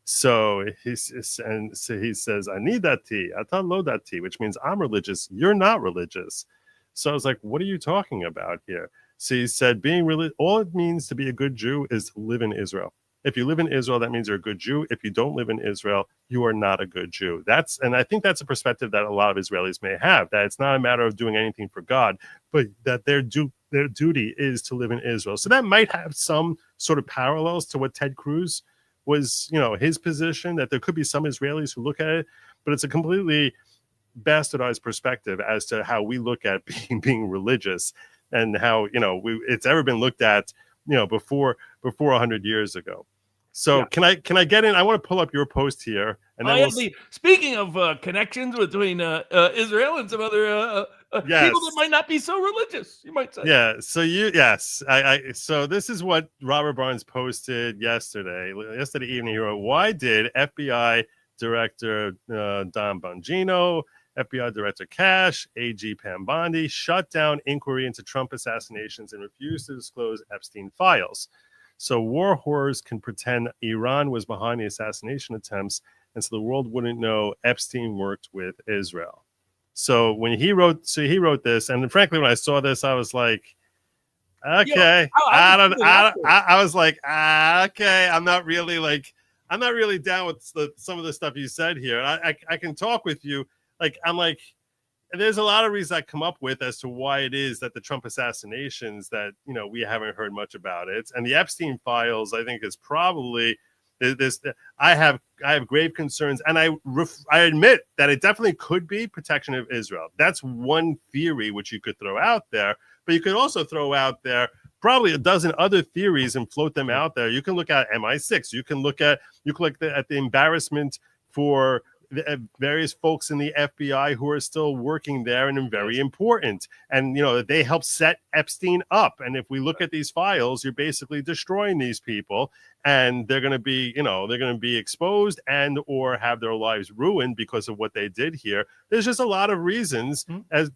So he says, "Ani dati, ata lo dati," which means I'm religious. You're not religious. So I was like, what are you talking about here? So he said, being religious, all it means to be a good Jew is to live in Israel. If you live in Israel, that means you're a good Jew. If you don't live in Israel, you are not a good Jew. And I think that's a perspective that a lot of Israelis may have, that it's not a matter of doing anything for God, but that their duty is to live in Israel. So that might have some sort of parallels to what Ted Cruz was, his position, that there could be some Israelis who look at it, but it's a completely bastardized perspective as to how we look at being religious and how, it's ever been looked at, before 100 years ago. So can I get in? I want to pull up your post here, and then speaking of connections between Israel and some other people that might not be so religious, you might say. Yeah. So so this is what Robert Barnes posted yesterday evening. He wrote, "Why did FBI Director Don Bongino, FBI Director Cash, AG Pam Bondi shut down inquiry into Trump assassinations and refused to disclose Epstein files? So war horrors can pretend Iran was behind the assassination attempts, and so the world wouldn't know Epstein worked with Israel." So when he wrote this, and frankly, when I saw this, I was like, okay, I was like, okay, I'm not really down with some of the stuff you said here. I can talk with you. There's a lot of reasons I come up with as to why it is that the Trump assassinations that, we haven't heard much about it. And the Epstein files, I think, is probably this. I have grave concerns, and I admit that it definitely could be protection of Israel. That's one theory which you could throw out there, but you could also throw out there probably a dozen other theories and float them out there. You can look at MI6. You can look at the embarrassment for various folks in the FBI who are still working there and very important. And, they helped set Epstein up. And if we look at these files, you're basically destroying these people. and they're going to be, they're going to be exposed and or have their lives ruined because of what they did here. There's just a lot of reasons as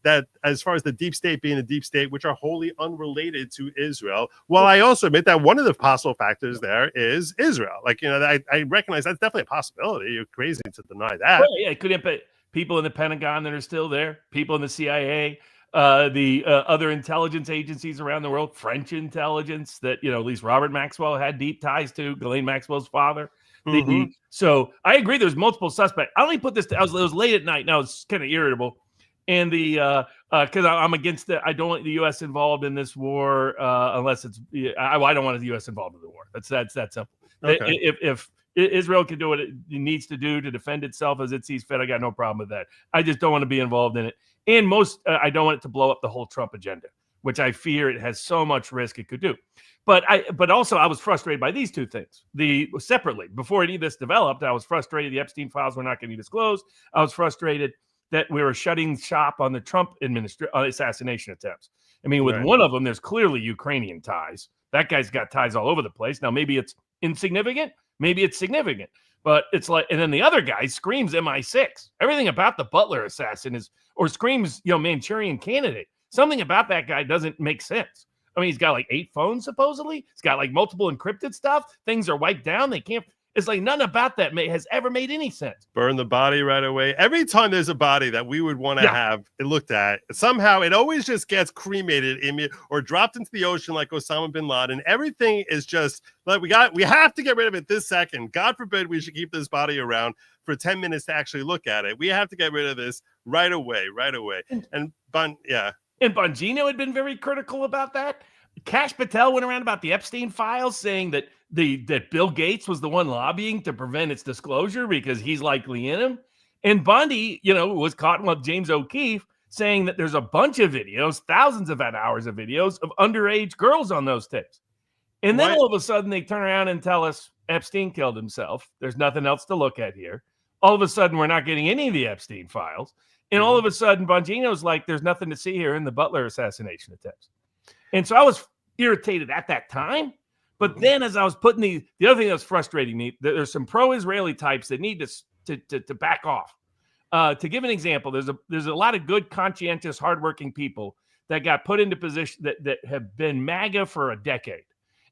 far as the deep state being a deep state, which are wholly unrelated to Israel. Well, I also admit that one of the possible factors there is Israel. Like, I recognize that's definitely a possibility. You're crazy to deny that. Well, yeah, it could impact people in the Pentagon that are still there, people in the CIA, the other intelligence agencies around the world, French intelligence that, at least Robert Maxwell had deep ties to, Ghislaine Maxwell's father. So I agree there's multiple suspects. I only put this, it was late at night, and I was kind of irritable. And because I'm against I don't want the U.S. involved in this war unless it's, I don't want the U.S. involved in the war. That's that simple. Okay. If Israel can do what it needs to do to defend itself as it sees fit, I got no problem with that. I just don't want to be involved in it. And I don't want it to blow up the whole Trump agenda, which I fear it has so much risk it could do. But also I was frustrated by these two things. Separately, before any of this developed, I was frustrated the Epstein files were not going to be disclosed. I was frustrated that we were shutting shop on the Trump assassination attempts. I mean, with one of them, there's clearly Ukrainian ties. That guy's got ties all over the place. Now, maybe it's insignificant. Maybe it's significant. But it's like, and then the other guy screams MI6. Everything about the Butler assassin screams, Manchurian Candidate. Something about that guy doesn't make sense. I mean, he's got like 8 phones, supposedly. He's got like multiple encrypted stuff. Things are wiped down. They can't. It's like none about that has ever made any sense. Burn the body right away. Every time there's a body that we would want to have it looked at, somehow it always just gets cremated or dropped into the ocean like Osama bin Laden. Everything is just like we have to get rid of it this second. God forbid we should keep this body around for 10 minutes to actually look at it. We have to get rid of this right away. And Bongino had been very critical about that. Kash Patel went around about the Epstein files saying that Bill Gates was the one lobbying to prevent its disclosure because he's likely in him. And Bundy, was caught with James O'Keefe saying that there's a bunch of videos, thousands of hours of videos of underage girls on those tapes. And then all of a sudden they turn around and tell us Epstein killed himself. There's nothing else to look at here. All of a sudden we're not getting any of the Epstein files. And all of a sudden Bongino's like, there's nothing to see here in the Butler assassination attempts. And so I was irritated at that time. But then as I was putting the other thing that was frustrating me, there's some pro-Israeli types that need to back off. To give an example, there's a lot of good, conscientious, hardworking people that got put into position that have been MAGA for a decade.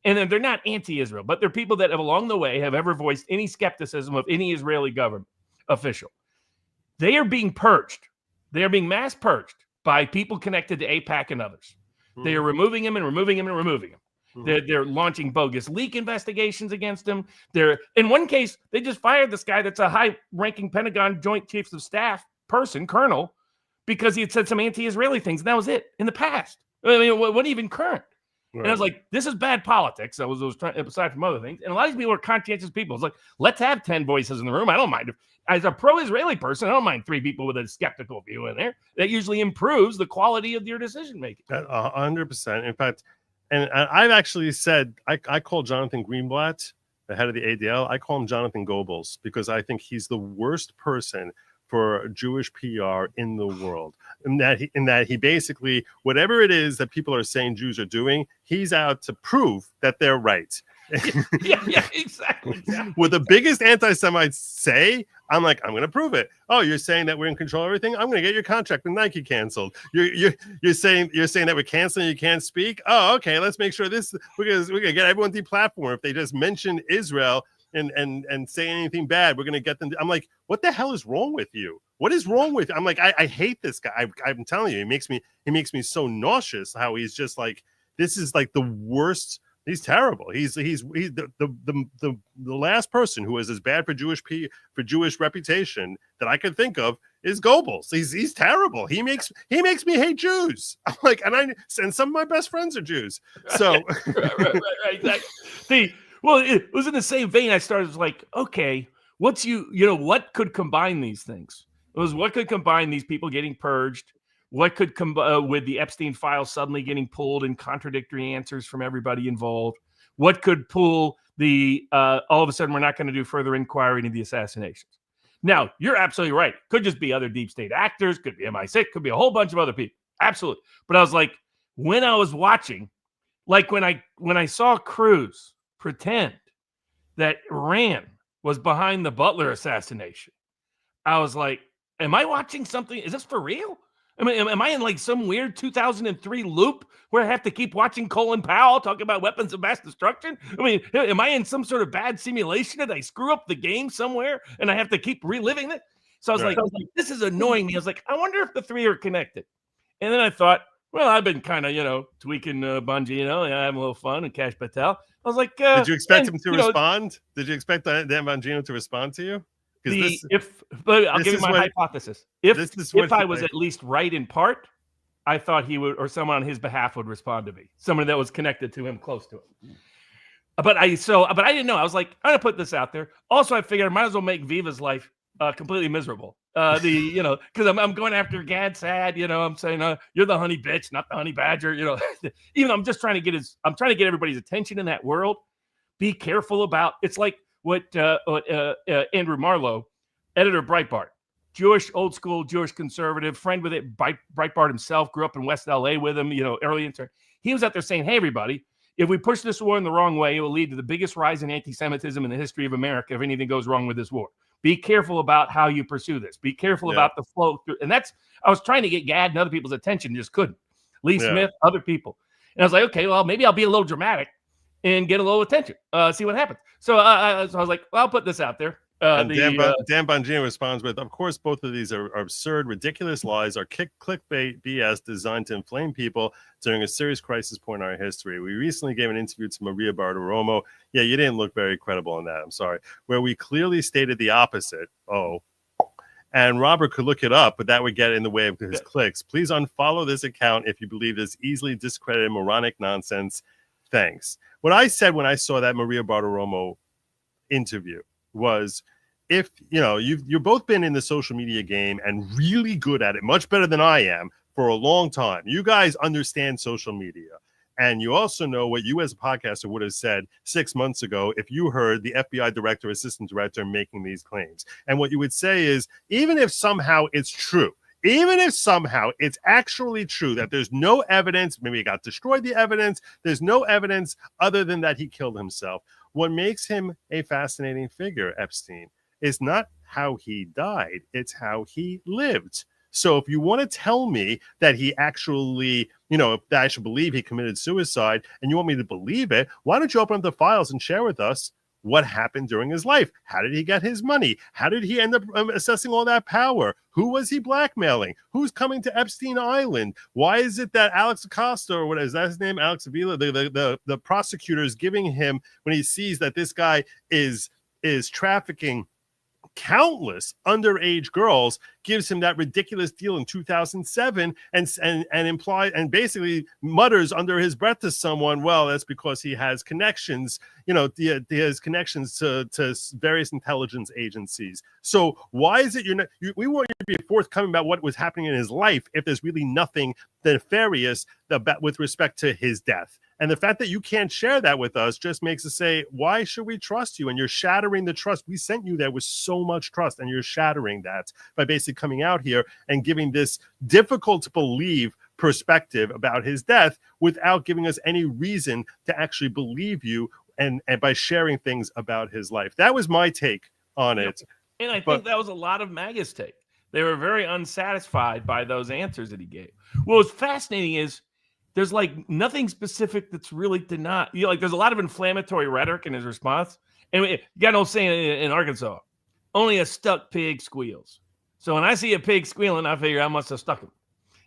And then they're not anti-Israel, but they're people that have along the way have ever voiced any skepticism of any Israeli government official. They are being purged. They are being mass purged by people connected to AIPAC and others. They are removing him and removing him and removing him. They're launching bogus leak investigations against him. In one case, they just fired this guy that's a high-ranking Pentagon Joint Chiefs of Staff person, colonel, because he had said some anti-Israeli things, and that was it in the past. I mean, it wasn't even current. Right. And I was like, this is bad politics. I was trying, aside from other things. And a lot of these people are conscientious people. It's like, let's have 10 voices in the room. I don't mind. As a pro-Israeli person, I don't mind 3 people with a skeptical view in there. That usually improves the quality of your decision-making. 100%. In fact, and I've actually said, I call Jonathan Greenblatt, the head of the ADL, I call him Jonathan Goebbels because I think he's the worst person for Jewish PR in the world. In that he basically, whatever it is that people are saying Jews are doing, he's out to prove that they're right. yeah, exactly. What the biggest anti-Semites say, I'm like, I'm going to prove it. Oh, you're saying that we're in control of everything? I'm going to get your contract with Nike canceled. You're saying that we're canceling, you can't speak? Oh, okay, let's make sure we're going to get everyone deplatformed. If they just mention Israel and say anything bad, we're going to get them. I'm like, what the hell is wrong with you? What is wrong with you? I'm like, I hate this guy. I'm telling you, he makes me so nauseous how he's just like, this is like the worst. He's terrible. He's the last person who is as bad for Jewish reputation that I could think of is Goebbels. He's terrible. He makes me hate Jews. I'm like, and some of my best friends are Jews. So right, exactly. Well, it was in the same vein. I started like, okay, what could combine these things? It was what could combine these people getting purged. What could come with the Epstein files suddenly getting pulled and contradictory answers from everybody involved? What could pull all of a sudden we're not going to do further inquiry into the assassinations? Now, you're absolutely right. Could just be other deep state actors, could be MI6, could be a whole bunch of other people. Absolutely. But I was like, when I was watching, like when I saw Cruz pretend that Iran was behind the Butler assassination, I was like, am I watching something? Is this for real? I mean, am I in like some weird 2003 loop where I have to keep watching Colin Powell talk about weapons of mass destruction? I mean, am I in some sort of bad simulation? Did I screw up the game somewhere and I have to keep reliving it? So I was like, this is annoying me. I was like, I wonder if the three are connected. And then I thought, well, I've been kind of, tweaking Bongino, having a little fun, and Cash Patel. I was like, did you expect him to respond? Did you expect Dan Bongino to respond to you? I'll give you my hypothesis. If I was at least right in part, I thought he would, or someone on his behalf would respond to me. Someone that was connected to him, close to him. But I didn't know. I was like, I'm gonna put this out there. Also, I figured I might as well make Viva's life completely miserable. Because I'm going after Gad Sad. I'm saying you're the honey bitch, not the honey badger. Even though I'm just trying to get everybody's attention in that world. Be careful about. It's like what Andrew Marlowe, editor of Breitbart, Jewish, old school Jewish conservative, friend with it. Breitbart himself grew up in West LA with him. Early intern. He was out there saying, "Hey, everybody. If we push this war in the wrong way, it will lead to the biggest rise in anti-Semitism in the history of America if anything goes wrong with this war. Be careful about how you pursue this. Be careful about the flow through." And I was trying to get Gad and other people's attention, just couldn't. Lee Smith, other people. And I was like, okay, well, maybe I'll be a little dramatic and get a little attention, see what happens. So I was like, well, I'll put this out there. Dan Bongino responds with, of course, both of these are absurd, ridiculous lies, are clickbait BS designed to inflame people during a serious crisis point in our history. We recently gave an interview to Maria Bartiromo. Yeah, you didn't look very credible in that. I'm sorry. Where we clearly stated the opposite. And Robert could look it up, but that would get in the way of his clicks. Please unfollow this account if you believe this easily discredited moronic nonsense. Thanks. What I said when I saw that Maria Bartiromo interview was, if you've both been in the social media game and really good at it, much better than I am, for a long time. You guys understand social media, and you also know what you as a podcaster would have said 6 months ago if you heard the FBI director, assistant director making these claims. And what you would say is, even if somehow it's true, even if somehow it's actually true that there's no evidence, maybe he got destroyed, the evidence, there's no evidence other than that he killed himself. What makes him a fascinating figure, Epstein, is not how he died, it's how he lived. So if you want to tell me that he actually, that I should believe he committed suicide, and you want me to believe it, why don't you open up the files and share with us what happened during his life? How did he get his money? How did he end up assessing all that power? Who was he blackmailing? Who's coming to Epstein Island? Why is it that Alex Acosta, or what is that his name? Alex Avila, the prosecutor is giving him, when he sees that this guy is trafficking countless underage girls, gives him that ridiculous deal in 2007 and basically mutters under his breath to someone, well, that's because he has connections, he has connections to various intelligence agencies. So why is it we want you to be forthcoming about what was happening in his life if there's really nothing nefarious with respect to his death? And the fact that you can't share that with us just makes us say, why should we trust you? And you're shattering the trust. We sent you there with so much trust, and you're shattering that by basically coming out here and giving this difficult to believe perspective about his death without giving us any reason to actually believe you, and by sharing things about his life. That was my take on it. And I think that was a lot of MAGA's take. They were very unsatisfied by those answers that he gave. What was fascinating is, there's like nothing specific that's really denied. There's a lot of inflammatory rhetoric in his response. And you got an old saying in Arkansas, only a stuck pig squeals. So when I see a pig squealing, I figure I must have stuck him.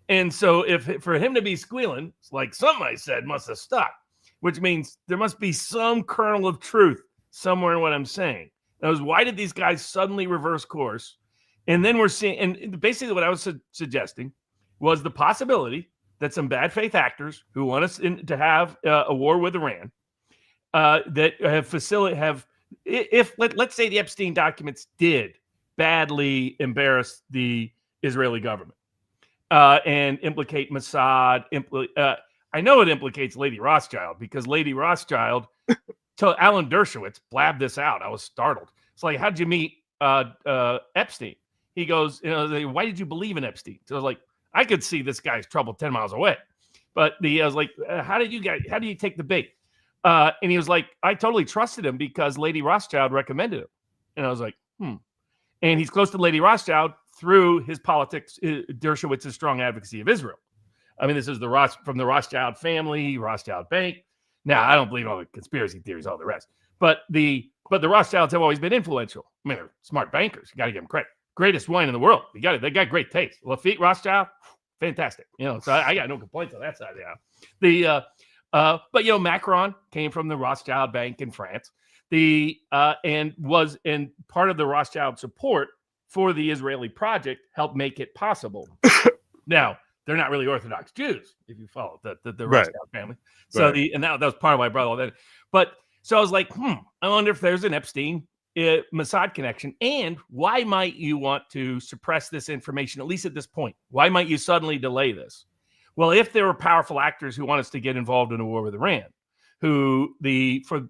And so for him to be squealing, it's like something I said must have stuck, which means there must be some kernel of truth somewhere in what I'm saying. That was, why did these guys suddenly reverse course? And then we're seeing, and basically what I was suggesting was the possibility that some bad faith actors who want us to have a war with Iran, that let's say the Epstein documents did badly embarrass the Israeli government and implicate Mossad. I know it implicates Lady Rothschild, because Lady Rothschild, till Alan Dershowitz blabbed this out. I was startled. It's like, how'd you meet Epstein? He goes, why did you believe in Epstein? So I was like, I could see this guy's trouble 10 miles away. But I was like, how do you take the bait? And he was like, I totally trusted him because Lady Rothschild recommended him. And I was like, And he's close to Lady Rothschild through his politics, Dershowitz's strong advocacy of Israel. I mean, this is from the Rothschild family, Rothschild Bank. Now, I don't believe in all the conspiracy theories, all the rest. But the Rothschilds have always been influential. I mean, they're smart bankers. You got to give them credit. Greatest wine in the world. You got it. They got great taste. Lafite Rothschild, fantastic. So I got no complaints on that side. Yeah. But Macron came from the Rothschild Bank in France. And part of the Rothschild support for the Israeli project helped make it possible. Now, they're not really Orthodox Jews, if you follow the Rothschild family. So that was part of why I brought all that. But so I was like, I wonder if there's an Epstein Mossad connection, and why might you want to suppress this information, at least at this point? Why might you suddenly delay this? Well, if there were powerful actors who want us to get involved in a war with Iran, for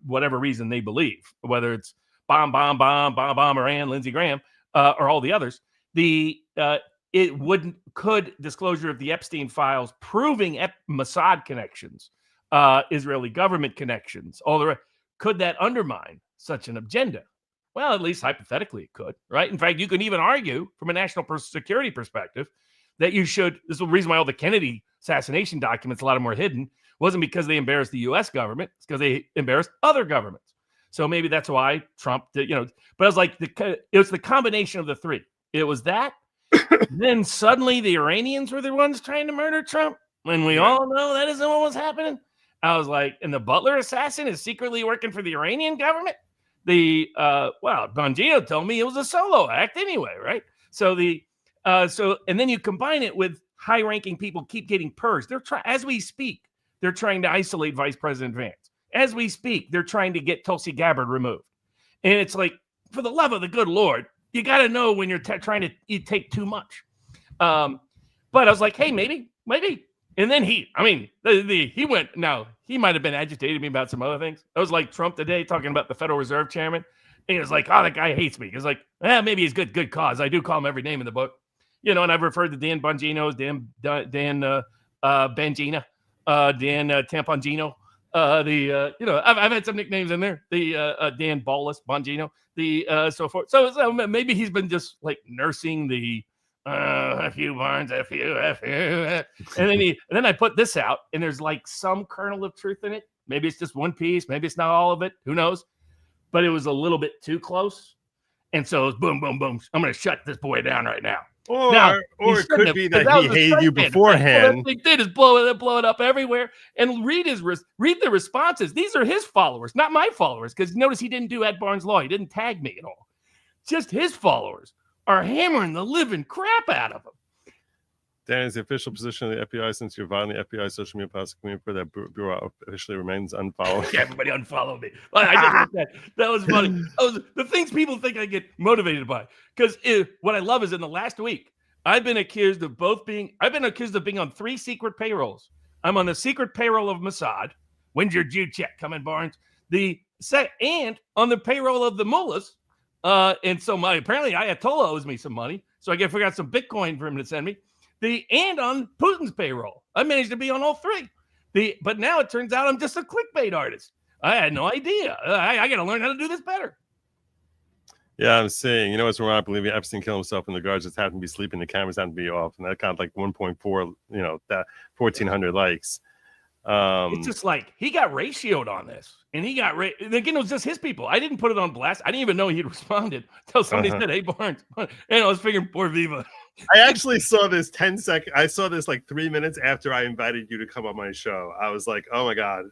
whatever reason they believe, whether it's bomb Iran, Lindsey Graham, or all the others, could disclosure of the Epstein files proving Mossad connections, Israeli government connections, could that undermine such an agenda? Well, at least hypothetically it could, right? In fact, you can even argue from a national security perspective that you should. This is the reason why all the Kennedy assassination documents, a lot of them were hidden, wasn't because they embarrassed the U.S. government. It's because they embarrassed other governments. So maybe that's why Trump did, But I was like, it was the combination of the three. It was that. Then suddenly the Iranians were the ones trying to murder Trump, when we all know that isn't what was happening. I was like, and the Butler assassin is secretly working for the Iranian government. Bongino told me it was a solo act anyway, right? So and then you combine it with high-ranking people keep getting purged. As we speak, they're trying to isolate Vice President Vance. As we speak, they're trying to get Tulsi Gabbard removed. And it's like, for the love of the good Lord, you got to know when you're trying to take too much. But I was like, hey, maybe. And then he went, now he might have been agitating me about some other things. I was like Trump today talking about the Federal Reserve chairman. And he was like, oh, that guy hates me. He's like, maybe he's good cause. I do call him every name in the book. And I've referred to Dan Bongino, Dan Bangina, Dan Tampongino. I've had some nicknames in there. Dan Bolus, Bongino, so forth. So maybe he's been just like nursing the F you Barnes, F you. And then I put this out, and there's like some kernel of truth in it. Maybe it's just one piece. Maybe it's not all of it. Who knows? But it was a little bit too close. And so it was boom, boom, boom. I'm going to shut this boy down right now. Or it could be that he hated you beforehand. What they did is blow it up everywhere. And read the responses. These are his followers, not my followers. Because notice he didn't do Ed Barnes Law. He didn't tag me at all. Just his followers are hammering the living crap out of him. Dan, is the official position of the FBI since you're violating the FBI social media policy community for that bureau officially remains unfollowed? Everybody unfollow me. I did that. That was funny. The things people think I get motivated by. Because what I love is in the last week, I've been accused of being on 3 secret payrolls. I'm on the secret payroll of Mossad. When's your Jew check coming, Barnes? And on the payroll of the mullahs. And so apparently Ayatollah owes me some money. So I got to figure out some Bitcoin for him to send me. And on Putin's payroll. I managed to be on all 3. But now it turns out I'm just a clickbait artist. I had no idea. I got to learn how to do this better. Yeah, I'm saying, what's wrong? I believe Epstein killed himself and the guards just happened to be sleeping. The cameras happened to be off. And that got like 1.4, that 1,400 likes. It's just like he got ratioed on this. And he got again, it was just his people. I didn't put it on blast. I didn't even know he'd responded until somebody said, hey, Barnes. And I was figuring, poor Viva. I actually saw this 10 seconds. I saw this like 3 minutes after I invited you to come on my show. I was like, oh my God,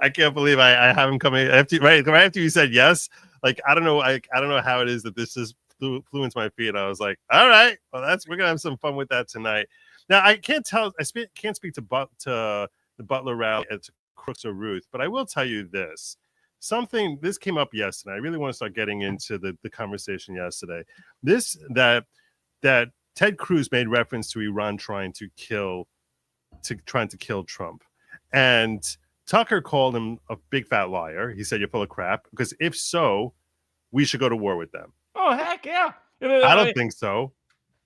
I can't believe I haven't come in. Right after you said yes, like, I don't know how it is that this just flew into my feed. I was like, all right, well, we're going to have some fun with that tonight. Now, I can't speak to the Butler rally at Crooks or Ruth, but I will tell you this. This came up yesterday. I really want to start getting into the conversation yesterday. That Ted Cruz made reference to Iran trying to kill Trump, and Tucker called him a big fat liar. He said, "You're full of crap." Because if so, we should go to war with them. Oh heck yeah! I don't think so.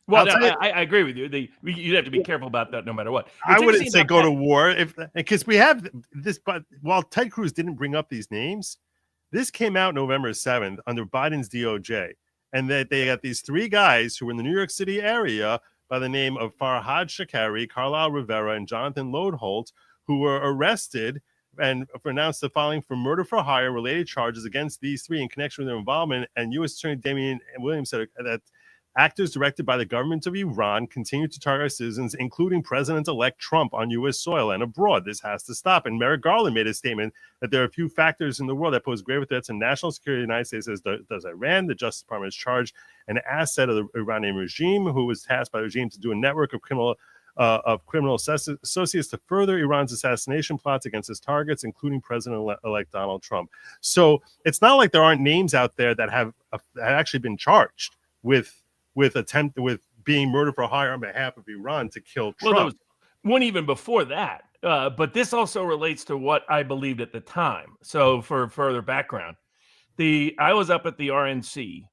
Well, I'll tell you- I agree with you. You'd have to be careful about that no matter what. I What's wouldn't interesting say about go that- to war because we have this. But while Ted Cruz didn't bring up these names, this came out November 7th under Biden's DOJ, and that they got these three guys who were in the New York City area by the name of Farhad Shakari, Carlisle Rivera, and Jonathan Lodeholt, who were arrested and pronounced the following for murder for hire related charges against these three in connection with their involvement. And U.S. Attorney Damian Williams said that actors directed by the government of Iran continue to target citizens, including President-elect Trump, on U.S. soil and abroad. This has to stop. And Merrick Garland made a statement that there are a few factors in the world that pose grave threats to national security of the United States. Says, does Iran? The Justice Department has charged an asset of the Iranian regime who was tasked by the regime to do a network of criminal associates to further Iran's assassination plots against its targets, including President-elect Donald Trump. So it's not like there aren't names out there that have actually been charged with being murder for hire on behalf of Iran to kill Trump. Well, there was one even before that. But this also relates to what I believed at the time. So for further background, I was up at the RNC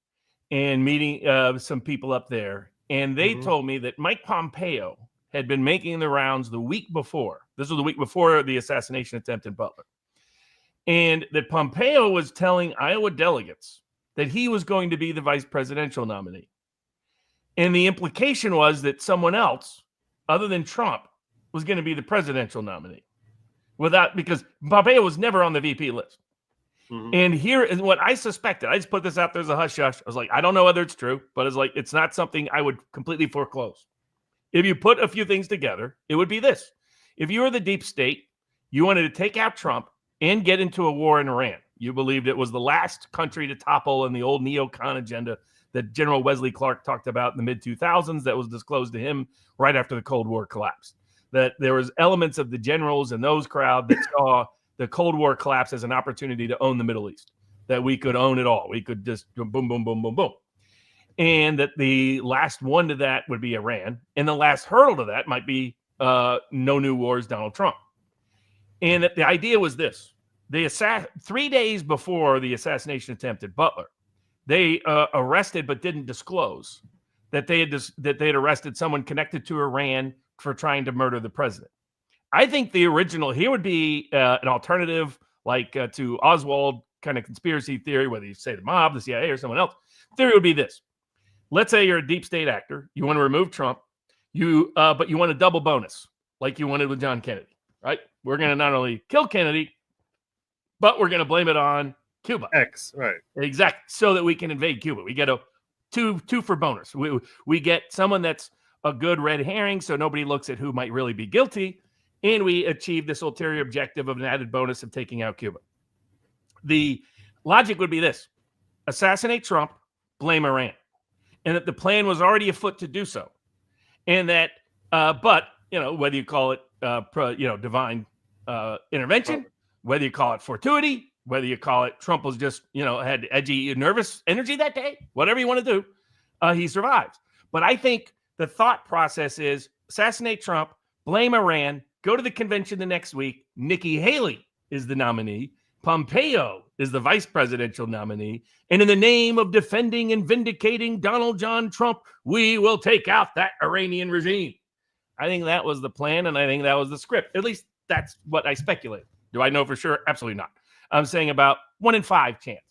and meeting some people up there, and they told me that Mike Pompeo had been making the rounds the week before. This was the week before the assassination attempt in Butler. And that Pompeo was telling Iowa delegates that he was going to be the vice presidential nominee. And the implication was that someone else, other than Trump, was going to be the presidential nominee. Because Pompeo was never on the VP list. And here is what I suspected. I just put this out there as a hush-hush. I was like, I don't know whether it's true, but it's like, it's not something I would completely foreclose. If you put a few things together, it would be this. If you were the deep state, you wanted to take out Trump and get into a war in Iran. You believed it was the last country to topple in the old neocon agenda that General Wesley Clark talked about in the mid-2000s that was disclosed to him right after the Cold War collapsed. That there was elements of the generals and those crowd that saw the Cold War collapse as an opportunity to own the Middle East, that we could own it all. We could just boom, boom, boom, boom, boom. And that the last one to that would be Iran. And the last hurdle to that might be no new wars, Donald Trump. And that the idea was this. 3 days before the assassination attempt at Butler, they arrested but didn't disclose that they had arrested someone connected to Iran for trying to murder the president. I think the original here would be an alternative like to Oswald kind of conspiracy theory, whether you say the mob, the CIA, or someone else. Theory would be this. Let's say you're a deep state actor. You want to remove Trump, but you want a double bonus like you wanted with John Kennedy, right? We're going to not only kill Kennedy, but we're going to blame it on Cuba. Right. Exactly. So that we can invade Cuba. We get a two for bonus. We get someone that's a good red herring so nobody looks at who might really be guilty. And we achieve this ulterior objective of an added bonus of taking out Cuba. The logic would be this. Assassinate Trump, blame Iran. And that the plan was already afoot to do so. And that, but, whether you call it, divine intervention, whether you call it fortuity, whether you call it Trump was just, had edgy, nervous energy that day, whatever you want to do, he survives. But I think the thought process is assassinate Trump, blame Iran, go to the convention the next week. Nikki Haley is the nominee. Pompeo is the vice presidential nominee. And in the name of defending and vindicating Donald John Trump, we will take out that Iranian regime. I think that was the plan, and I think that was the script. At least that's what I speculate. Do I know for sure? Absolutely not. I'm saying about 1 in 5 chance.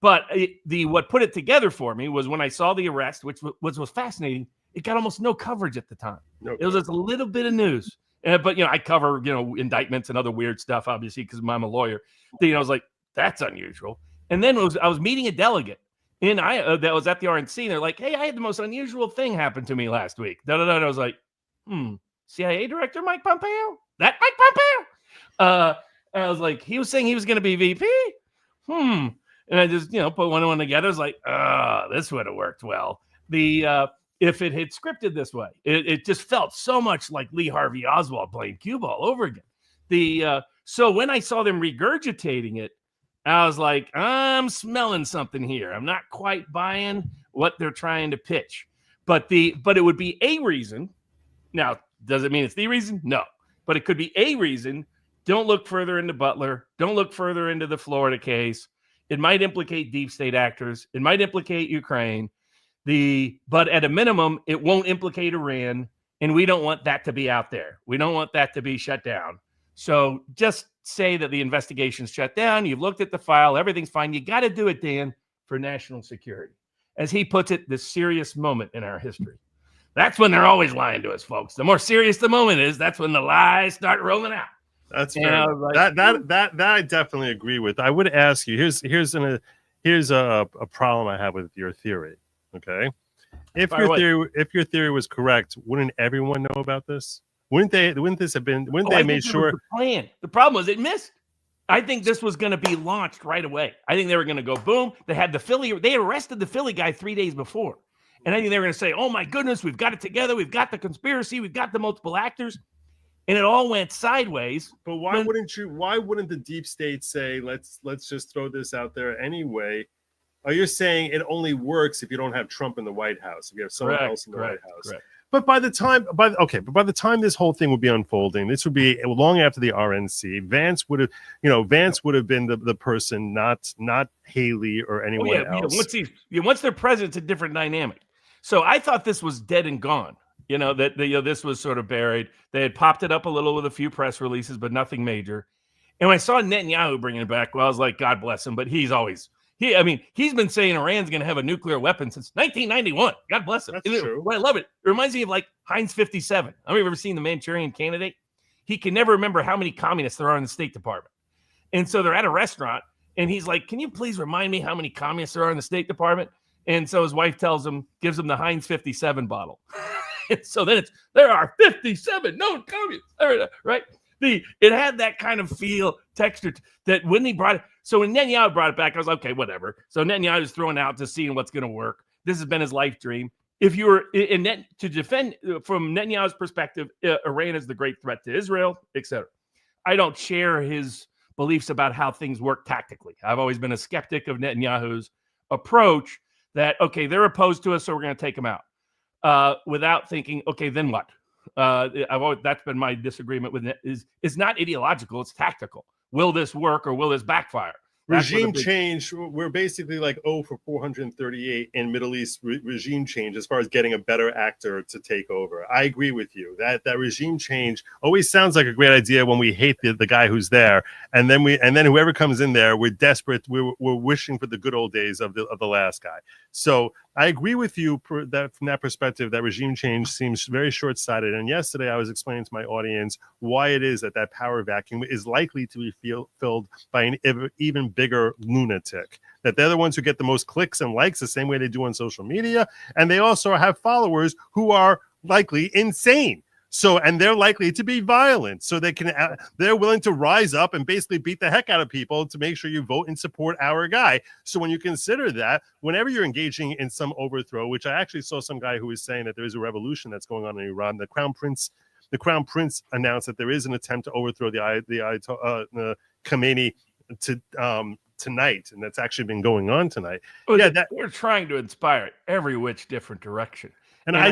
But what put it together for me was when I saw the arrest, which was fascinating. It got almost no coverage at the time. It was just a little bit of news. But, I cover, indictments and other weird stuff, obviously, because I'm a lawyer. I was like, that's unusual. And then I was meeting a delegate that was at the RNC. And they're like, hey, I had the most unusual thing happen to me last week. And I was like, CIA Director Mike Pompeo? That Mike Pompeo? And I was like, he was saying he was going to be VP? And I just, put one and one together. I was like, this would have worked well. If it had scripted this way, it just felt so much like Lee Harvey Oswald playing Cuba all over again. So when I saw them regurgitating it, I was like, I'm smelling something here. I'm not quite buying what they're trying to pitch. But it would be a reason. Now, does it mean it's the reason? No. But it could be a reason. Don't look further into Butler. Don't look further into the Florida case. It might implicate deep state actors. It might implicate Ukraine. But at a minimum, it won't implicate Iran, and we don't want that to be out there. We don't want that to be shut down. So just say that the investigation's shut down. You've looked at the file. Everything's fine. You got to do it, Dan, for national security. As he puts it, this serious moment in our history. That's when they're always lying to us, folks. The more serious the moment is, that's when the lies start rolling out. That's fair. That I definitely agree with. I would ask you, here's a problem I have with your theory. Okay. If your theory was correct, wouldn't everyone know about this? Wouldn't they made sure the plan? The problem was it missed. I think this was going to be launched right away. I think they were going to go boom. They had they arrested the Philly guy 3 days before. And I think they were going to say, oh my goodness, we've got it together. We've got the conspiracy. We've got the multiple actors. And it all went sideways. But why wouldn't the deep state say, let's just throw this out there anyway? Are you saying it only works if you don't have Trump in the White House, if you have someone else in the White House? Correct. But by the time this whole thing would be unfolding, this would be long after the RNC. Vance would have been the person, not Haley or anyone else. Once they're president, it's a different dynamic. So I thought this was dead and gone. This was sort of buried. They had popped it up a little with a few press releases, but nothing major. And when I saw Netanyahu bringing it back, well, I was like, God bless him. But he's been saying Iran's going to have a nuclear weapon since 1991. God bless him. That's true. I love it. It reminds me of like Heinz 57. I don't know if you've ever seen The Manchurian Candidate. He can never remember how many communists there are in the State Department. And so they're at a restaurant, and he's like, can you please remind me how many communists there are in the State Department? And so his wife gives him the Heinz 57 bottle. And so then there are 57 known communists, right? It had that kind of texture that when he brought it. So when Netanyahu brought it back, I was like, okay, whatever. So Netanyahu is throwing out to seeing what's going to work. This has been his life dream. If you were to defend from Netanyahu's perspective, Iran is the great threat to Israel, etc. I don't share his beliefs about how things work tactically. I've always been a skeptic of Netanyahu's approach that, okay, they're opposed to us, so we're going to take them out without thinking, okay, then what? That's been my disagreement with it. Is not ideological, it's tactical. Will this work or will this backfire? Regime change, we're basically like 0 for 438 in Middle East regime change as far as getting a better actor to take over. I agree with you. That regime change always sounds like a great idea when we hate the guy who's there, and then whoever comes in there, we're desperate. We're wishing for the good old days of the last guy. So I agree with you that from that perspective, that regime change seems very short-sighted. And yesterday I was explaining to my audience why it is that power vacuum is likely to be filled by an even bigger lunatic. That they're the ones who get the most clicks and likes the same way they do on social media. And they also have followers who are likely insane. So, and they're likely to be violent. So they're willing to rise up and basically beat the heck out of people to make sure you vote and support our guy. So when you consider that, whenever you're engaging in some overthrow, which I actually saw some guy who was saying that there is a revolution that's going on in Iran, the Crown Prince announced that there is an attempt to overthrow the Khamenei tonight, and that's actually been going on tonight. Well, we're trying to inspire every which different direction. And I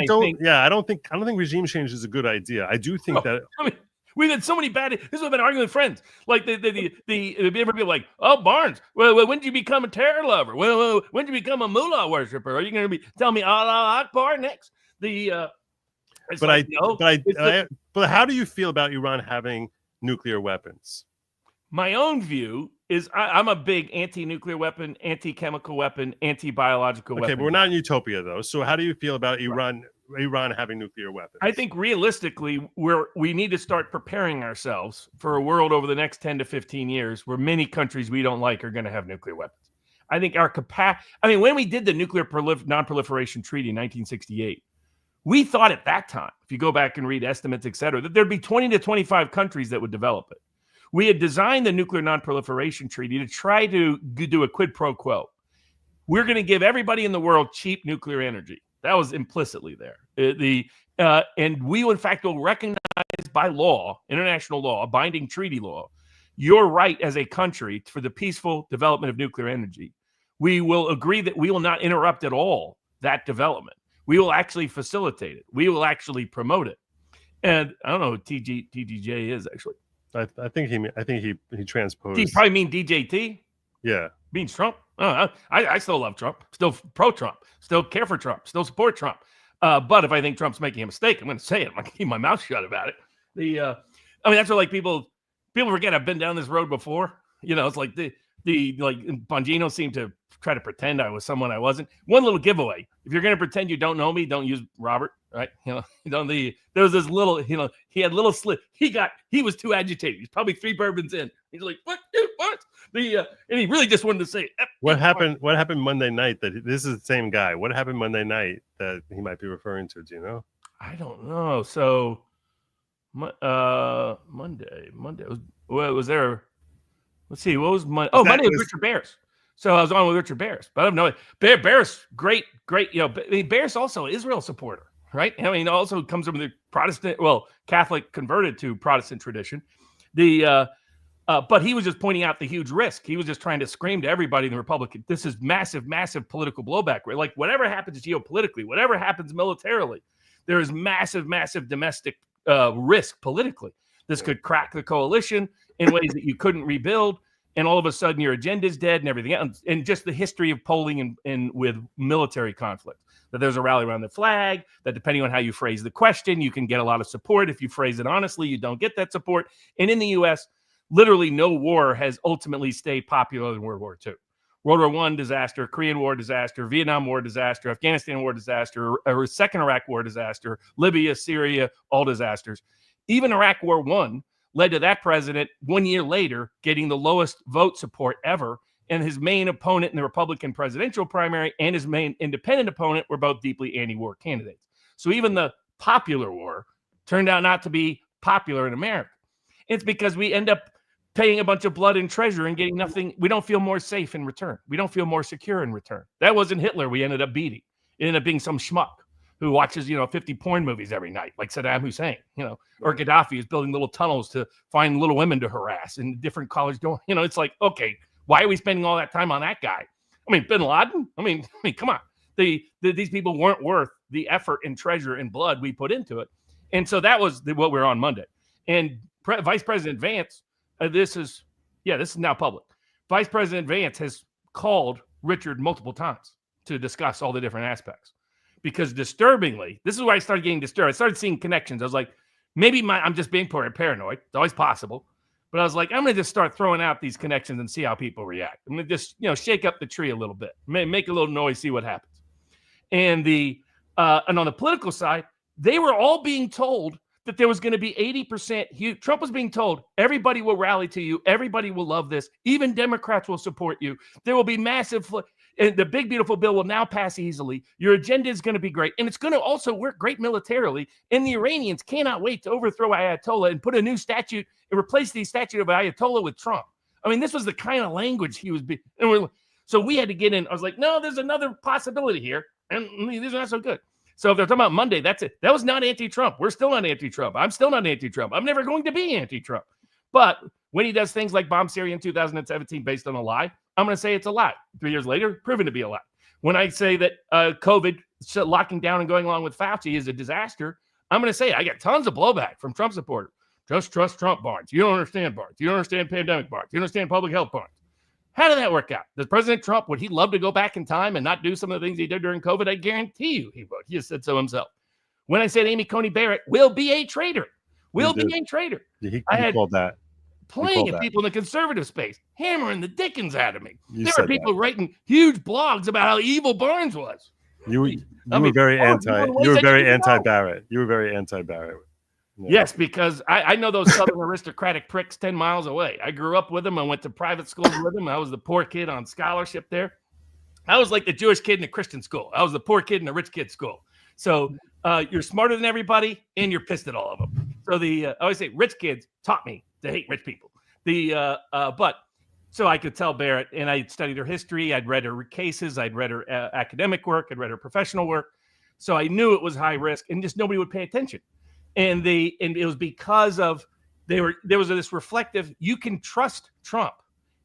don't think regime change is a good idea. I do think that. I mean, we've had so many bad. This is what I've been arguing with friends. Like the people like, oh, Barnes, well, when did you become a terror lover? Well, when did you become a mullah worshiper? Are you going to be tell me Allah Akbar next? But how do you feel about Iran having nuclear weapons? My own view is I'm a big anti-nuclear weapon, anti-chemical weapon, anti-biological weapon. Okay, but we're not in utopia, though. So how do you feel about Iran having nuclear weapons? I think realistically, we need to start preparing ourselves for a world over the next 10 to 15 years where many countries we don't like are going to have nuclear weapons. I think our capacity. I mean, when we did the Nuclear Non-Proliferation Treaty in 1968, we thought at that time, if you go back and read estimates, et cetera, that there'd be 20 to 25 countries that would develop it. We had designed the Nuclear Non-Proliferation Treaty to try to do a quid pro quo. We're going to give everybody in the world cheap nuclear energy. That was implicitly there. And we, in fact, will recognize by law, international law, a binding treaty law, your right as a country for the peaceful development of nuclear energy. We will agree that we will not interrupt at all that development. We will actually facilitate it. We will actually promote it. And I don't know who TDJ is actually. I think he transposed. Do you probably mean DJT? Yeah. Means Trump. I still love Trump, still pro-Trump, still care for Trump, still support Trump. But if I think Trump's making a mistake, I'm going to say it. I'm going to keep my mouth shut about it. That's what like people forget. I've been down this road before. It's like the Bongino seemed to try to pretend I was someone I wasn't. One little giveaway: if you're going to pretend you don't know me, don't use Robert. Right? There was this little. He had little slip. He was too agitated. He's probably 3 bourbons in. He's like, what? And he really just wanted to say, what happened Monday night that this is the same guy? What happened Monday night that he might be referring to? Do you know? I don't know. So Monday was there. Let's see. What was Monday? Oh, Monday was Richard Bears. So I was on with Richard Bears, but I have no idea. Bears, great. Bears also Israel supporter, right? Also comes from the Protestant, Catholic converted to Protestant tradition. But he was just pointing out the huge risk. He was just trying to scream to everybody in the Republican, this is massive, massive political blowback. Right? Like whatever happens geopolitically, whatever happens militarily, there is massive, massive domestic risk politically. This could crack the coalition in ways that you couldn't rebuild. And all of a sudden your agenda is dead and everything else. And just the history of polling and with military conflict, that there's a rally around the flag, that depending on how you phrase the question, you can get a lot of support. If you phrase it honestly, you don't get that support. And in the U.S., literally no war has ultimately stayed popular in World War II. World War I, disaster. Korean War, disaster. Vietnam War, disaster. Afghanistan War, disaster. Second Iraq War, disaster. Libya, Syria, all disasters. Even Iraq War I led to that president 1 year later getting the lowest vote support ever. And his main opponent in the Republican presidential primary and his main independent opponent were both deeply anti-war candidates. So even the popular war turned out not to be popular in America. It's because we end up paying a bunch of blood and treasure and getting nothing. We don't feel more safe in return. We don't feel more secure in return. That wasn't Hitler we ended up beating. It ended up being some schmuck who watches, 50 porn movies every night, like Saddam Hussein, or Gaddafi is building little tunnels to find little women to harass in different college dorms. It's like, okay, why are we spending all that time on that guy? Bin Laden? Come on. These people weren't worth the effort and treasure and blood we put into it. And so that was what we were on Monday. And Vice President Vance, this is now public. Vice President Vance has called Richard multiple times to discuss all the different aspects. Because disturbingly, this is where I started getting disturbed. I started seeing connections. I was like, maybe I'm just being paranoid. It's always possible. But I was like, I'm going to just start throwing out these connections and see how people react. I'm going to just, shake up the tree a little bit, make a little noise, see what happens. And and on the political side, they were all being told that there was going to be 80%. Trump was being told, everybody will rally to you. Everybody will love this. Even Democrats will support you. There will be massive, and the big, beautiful bill will now pass easily. Your agenda is going to be great. And it's going to also work great militarily. And the Iranians cannot wait to overthrow Ayatollah and put a new statute and replace the statute of Ayatollah with Trump. This was the kind of language he was being. So we had to get in. I was like, no, there's another possibility here. And these are not so good. So if they're talking about Monday, that's it. That was not anti-Trump. We're still not anti-Trump. I'm still not anti-Trump. I'm never going to be anti-Trump. But when he does things like bomb Syria in 2017 based on a lie, I'm going to say it's a lie. 3 years later, proven to be a lie. When I say that COVID locking down and going along with Fauci is a disaster, I'm going to say I get tons of blowback from Trump supporters. Just trust Trump, Barnes. You don't understand, Barnes. You don't understand pandemic, Barnes. You don't understand public health, Barnes. How did that work out? Does President Trump, would he love to go back in time and not do some of the things he did during COVID? I guarantee you he would. He just said so himself. When I said Amy Coney Barrett will be a traitor, He called that. Playing at people in the conservative space, hammering the dickens out of me. There were people writing huge blogs about how evil Barnes was. You were very anti-Barrett. You were very anti-Barrett. Yeah. Yes, because I know those Southern aristocratic pricks 10 miles away. I grew up with them. I went to private schools with them. I was the poor kid on scholarship there. I was like the Jewish kid in a Christian school. I was the poor kid in a rich kid school. So you're smarter than everybody, and you're pissed at all of them. So I always say rich kids taught me to hate rich people. So I could tell Barrett, and I studied her history. I'd read her cases. I'd read her academic work. I'd read her professional work. So I knew it was high risk, and just nobody would pay attention. And it was because of there was this reflective, you can trust Trump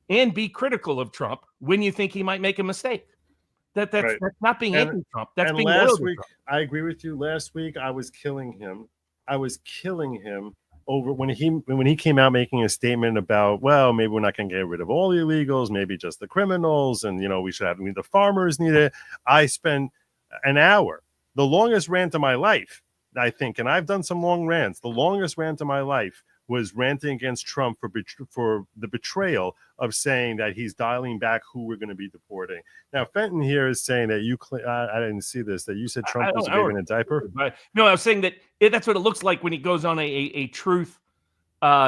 and be critical of Trump when you think he might make a mistake. That's not being anti-Trump. That's being last week. I agree with you. Last week I was killing him. over when he came out making a statement about, well, maybe we're not going to get rid of all the illegals, maybe just the criminals, and we should have the farmers need it. I spent an hour, the longest rant of my life, I think, and I've done some long rants. The longest rant of my life was ranting against Trump for the betrayal of saying that he's dialing back who we're going to be deporting. Now, Fenton here is saying that I didn't see this, that you said Trump was a baby in a diaper. But no, I was saying that that's what it looks like when he goes on a truth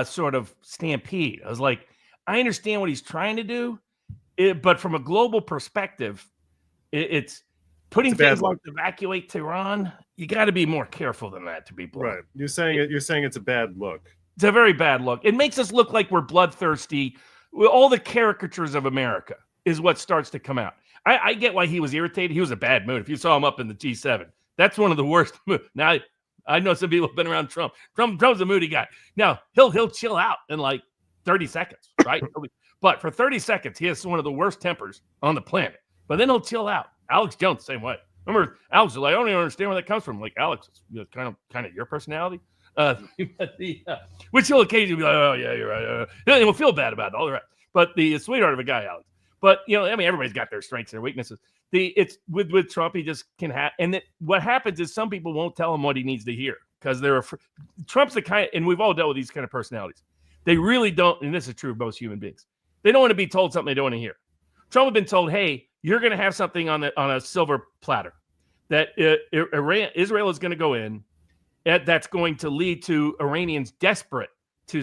sort of stampede. I was like, I understand what he's trying to do, but from a global perspective, it's putting things like evacuate Tehran. You got to be more careful than that, to be blunt. Right. You're saying it's a bad look. It's a very bad look. It makes us look like we're bloodthirsty. All the caricatures of America is what starts to come out. I get why he was irritated. He was a bad mood. If you saw him up in the G7, that's one of the worst moods. Now, I know some people have been around Trump. Trump's a moody guy. Now, he'll chill out in like 30 seconds, right? But for 30 seconds, he has one of the worst tempers on the planet. But then he'll chill out. Alex Jones, same way. Remember, Alex was like, I don't even understand where that comes from. Like, Alex, it's kind of your personality. Which he'll occasionally be like, oh yeah, you're right. And we'll feel bad about it, all right. But the sweetheart of a guy, Alex. But everybody's got their strengths and their weaknesses. It's with Trump, he just can have. And what happens is some people won't tell him what he needs to hear because Trump's the kind, and we've all dealt with these kind of personalities. They really don't, and this is true of most human beings. They don't want to be told something they don't want to hear. Trump had been told, hey, you're going to have something on a silver platter that Israel is going to go in. That's going to lead to Iranians desperate to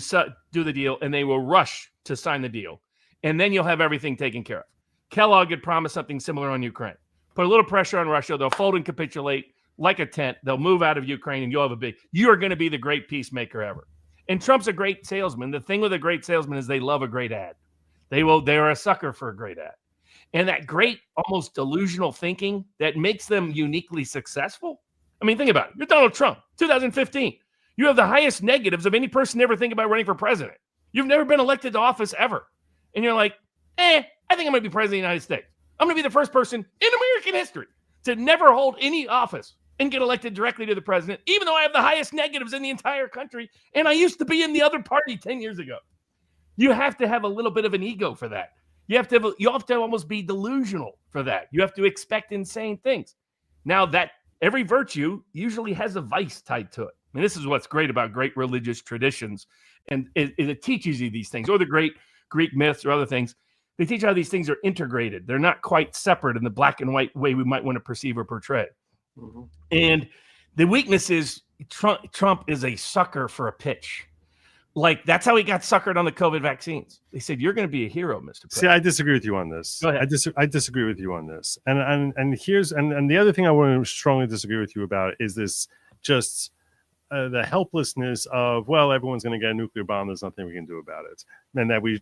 do the deal, and they will rush to sign the deal. And then you'll have everything taken care of. Kellogg had promised something similar on Ukraine. Put a little pressure on Russia. They'll fold and capitulate like a tent. They'll move out of Ukraine, and you'll have you are going to be the great peacemaker ever. And Trump's a great salesman. The thing with a great salesman is they love a great ad. They are a sucker for a great ad. And that great, almost delusional thinking that makes them uniquely successful. I mean, think about it. You're Donald Trump, 2015. You have the highest negatives of any person ever think about running for president. You've never been elected to office ever. And you're like, I think I'm going to be president of the United States. I'm going to be the first person in American history to never hold any office and get elected directly to the president, even though I have the highest negatives in the entire country. And I used to be in the other party 10 years ago. You have to have a little bit of an ego for that. You have to almost be delusional for that. You have to expect insane things. Now, that every virtue usually has a vice tied to it. I mean, this is what's great about great religious traditions. And it teaches you these things, or the great Greek myths or other things. They teach how these things are integrated. They're not quite separate in the black and white way we might want to perceive or portray. Mm-hmm. And the weakness is Trump is a sucker for a pitch. Like, that's how he got suckered on the COVID vaccines. They said, you're going to be a hero, Mr. President. See, I disagree with you on this. Go ahead. I disagree with you on this. And here's the other thing I want to strongly disagree with you about is this just the helplessness of, well, everyone's going to get a nuclear bomb. There's nothing we can do about it. And that we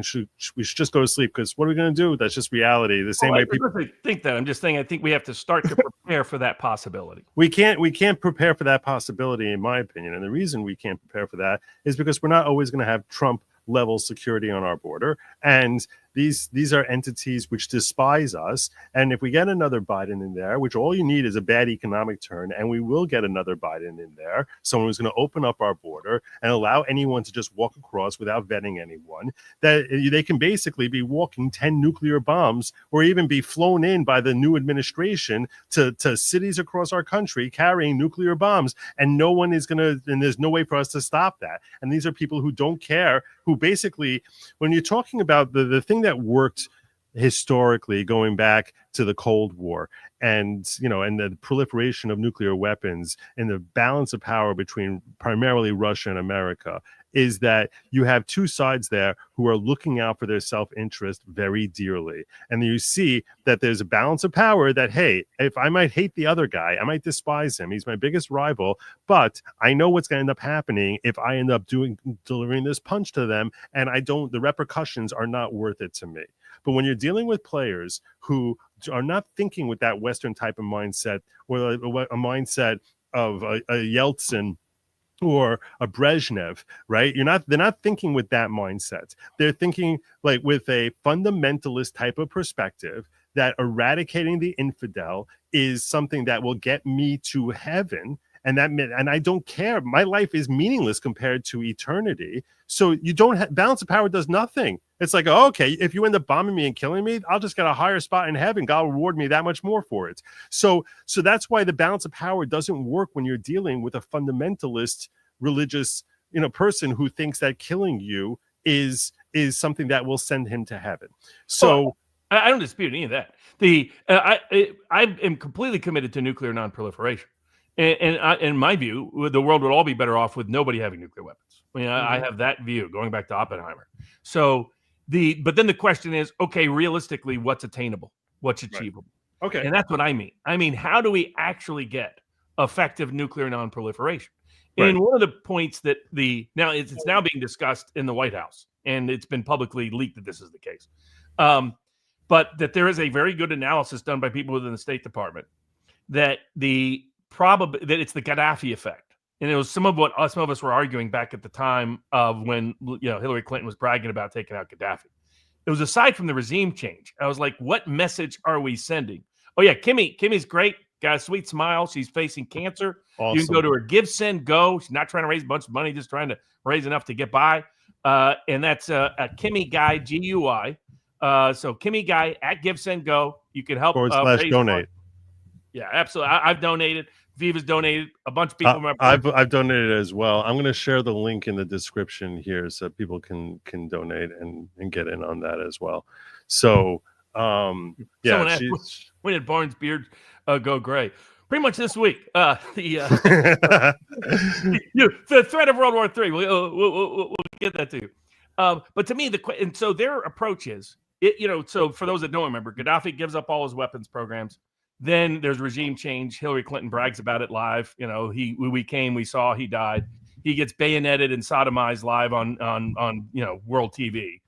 should just go to sleep because what are we going to do? That's just reality. The same way people think that. I'm just saying, I think we have to start to prepare for that possibility. We can't prepare for that possibility, in my opinion. And the reason we can't prepare for that is because we're not always going to have Trump level security on our border. And these are entities which despise us. And if we get another Biden in there, which all you need is a bad economic turn, and we will get another Biden in there, someone who's going to open up our border and allow anyone to just walk across without vetting anyone, that they can basically be walking 10 nuclear bombs or even be flown in by the new administration to cities across our country carrying nuclear bombs. And no one is going to, and there's no way for us to stop that. And these are people who don't care, who basically, when you're talking about the thing that worked historically going back to the Cold War and the proliferation of nuclear weapons and the balance of power between primarily Russia and America, is that you have two sides there who are looking out for their self-interest very dearly. And you see that there's a balance of power that, hey, if I might hate the other guy, I might despise him, he's my biggest rival, but I know what's going to end up happening if I end up delivering this punch to them, and the repercussions are not worth it to me. But when you're dealing with players who are not thinking with that Western type of mindset, or a mindset of a Yeltsin or a Brezhnev, right? They're not thinking with that mindset. They're thinking like with a fundamentalist type of perspective that eradicating the infidel is something that will get me to heaven. and I don't care. My life is meaningless compared to eternity. So you don't balance of power does nothing. It's like, oh, okay, if you end up bombing me and killing me, I'll just get a higher spot in heaven. God will reward me that much more for it. So that's why the balance of power doesn't work when you're dealing with a fundamentalist religious, person who thinks that killing you is something that will send him to heaven. So I don't dispute any of that. I am completely committed to nuclear nonproliferation. And in my view, the world would all be better off with nobody having nuclear weapons. I mean, I have that view going back to Oppenheimer. So but then the question is, okay, realistically, what's attainable? What's achievable? Right. Okay. And that's what I mean. I mean, how do we actually get effective nuclear nonproliferation? Right. And one of the points that it's now being discussed in the White House, and it's been publicly leaked that this is the case. But that there is a very good analysis done by people within the State Department that that it's the Gaddafi effect. And it was some of us were arguing back at the time of when Hillary Clinton was bragging about taking out Gaddafi. It was aside from the regime change. I was like, what message are we sending? Oh yeah, Kimmy's great. Got a sweet smile. She's facing cancer. Awesome. You can go to her Give, Send, Go. She's not trying to raise a bunch of money, just trying to raise enough to get by. And that's a Kimmy Guy, GUI. So Kimmy Guy at Give, Send, Go. You can help /donate. Money. Yeah, absolutely. I've donated. Viva's donated. A bunch of people. I've donated as well. I'm going to share the link in the description here so people can donate and get in on that as well. So yeah, when did Barnes' beard go gray? Pretty much this week. The threat of World War III. We'll get that to you. But to me, and so their approach is, so for those that don't remember, Gaddafi gives up all his weapons programs. Then there's regime change. Hillary Clinton brags about it live. We came, we saw, he died. He gets bayoneted and sodomized live on world TV.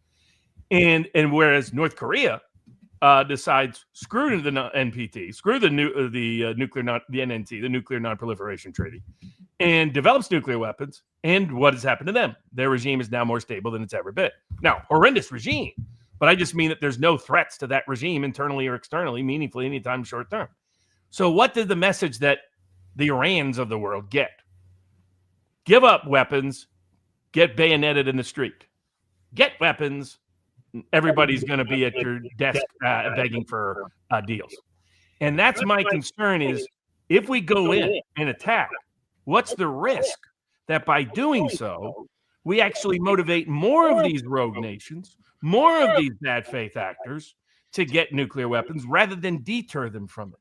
And whereas North Korea decides screw the NPT, screw the NNT, the Nuclear Non-Proliferation Treaty, and develops nuclear weapons. And what has happened to them? Their regime is now more stable than it's ever been. Now, horrendous regime, but I just mean that there's no threats to that regime internally or externally, meaningfully, anytime short term. So what did the message that the Irans of the world get? Give up weapons, get bayoneted in the street. Get weapons, everybody's going to be at your desk begging for deals. And that's my concern is if we go in and attack, what's the risk that by doing so, we actually motivate more of these rogue nations, more of these bad faith actors to get nuclear weapons rather than deter them from it?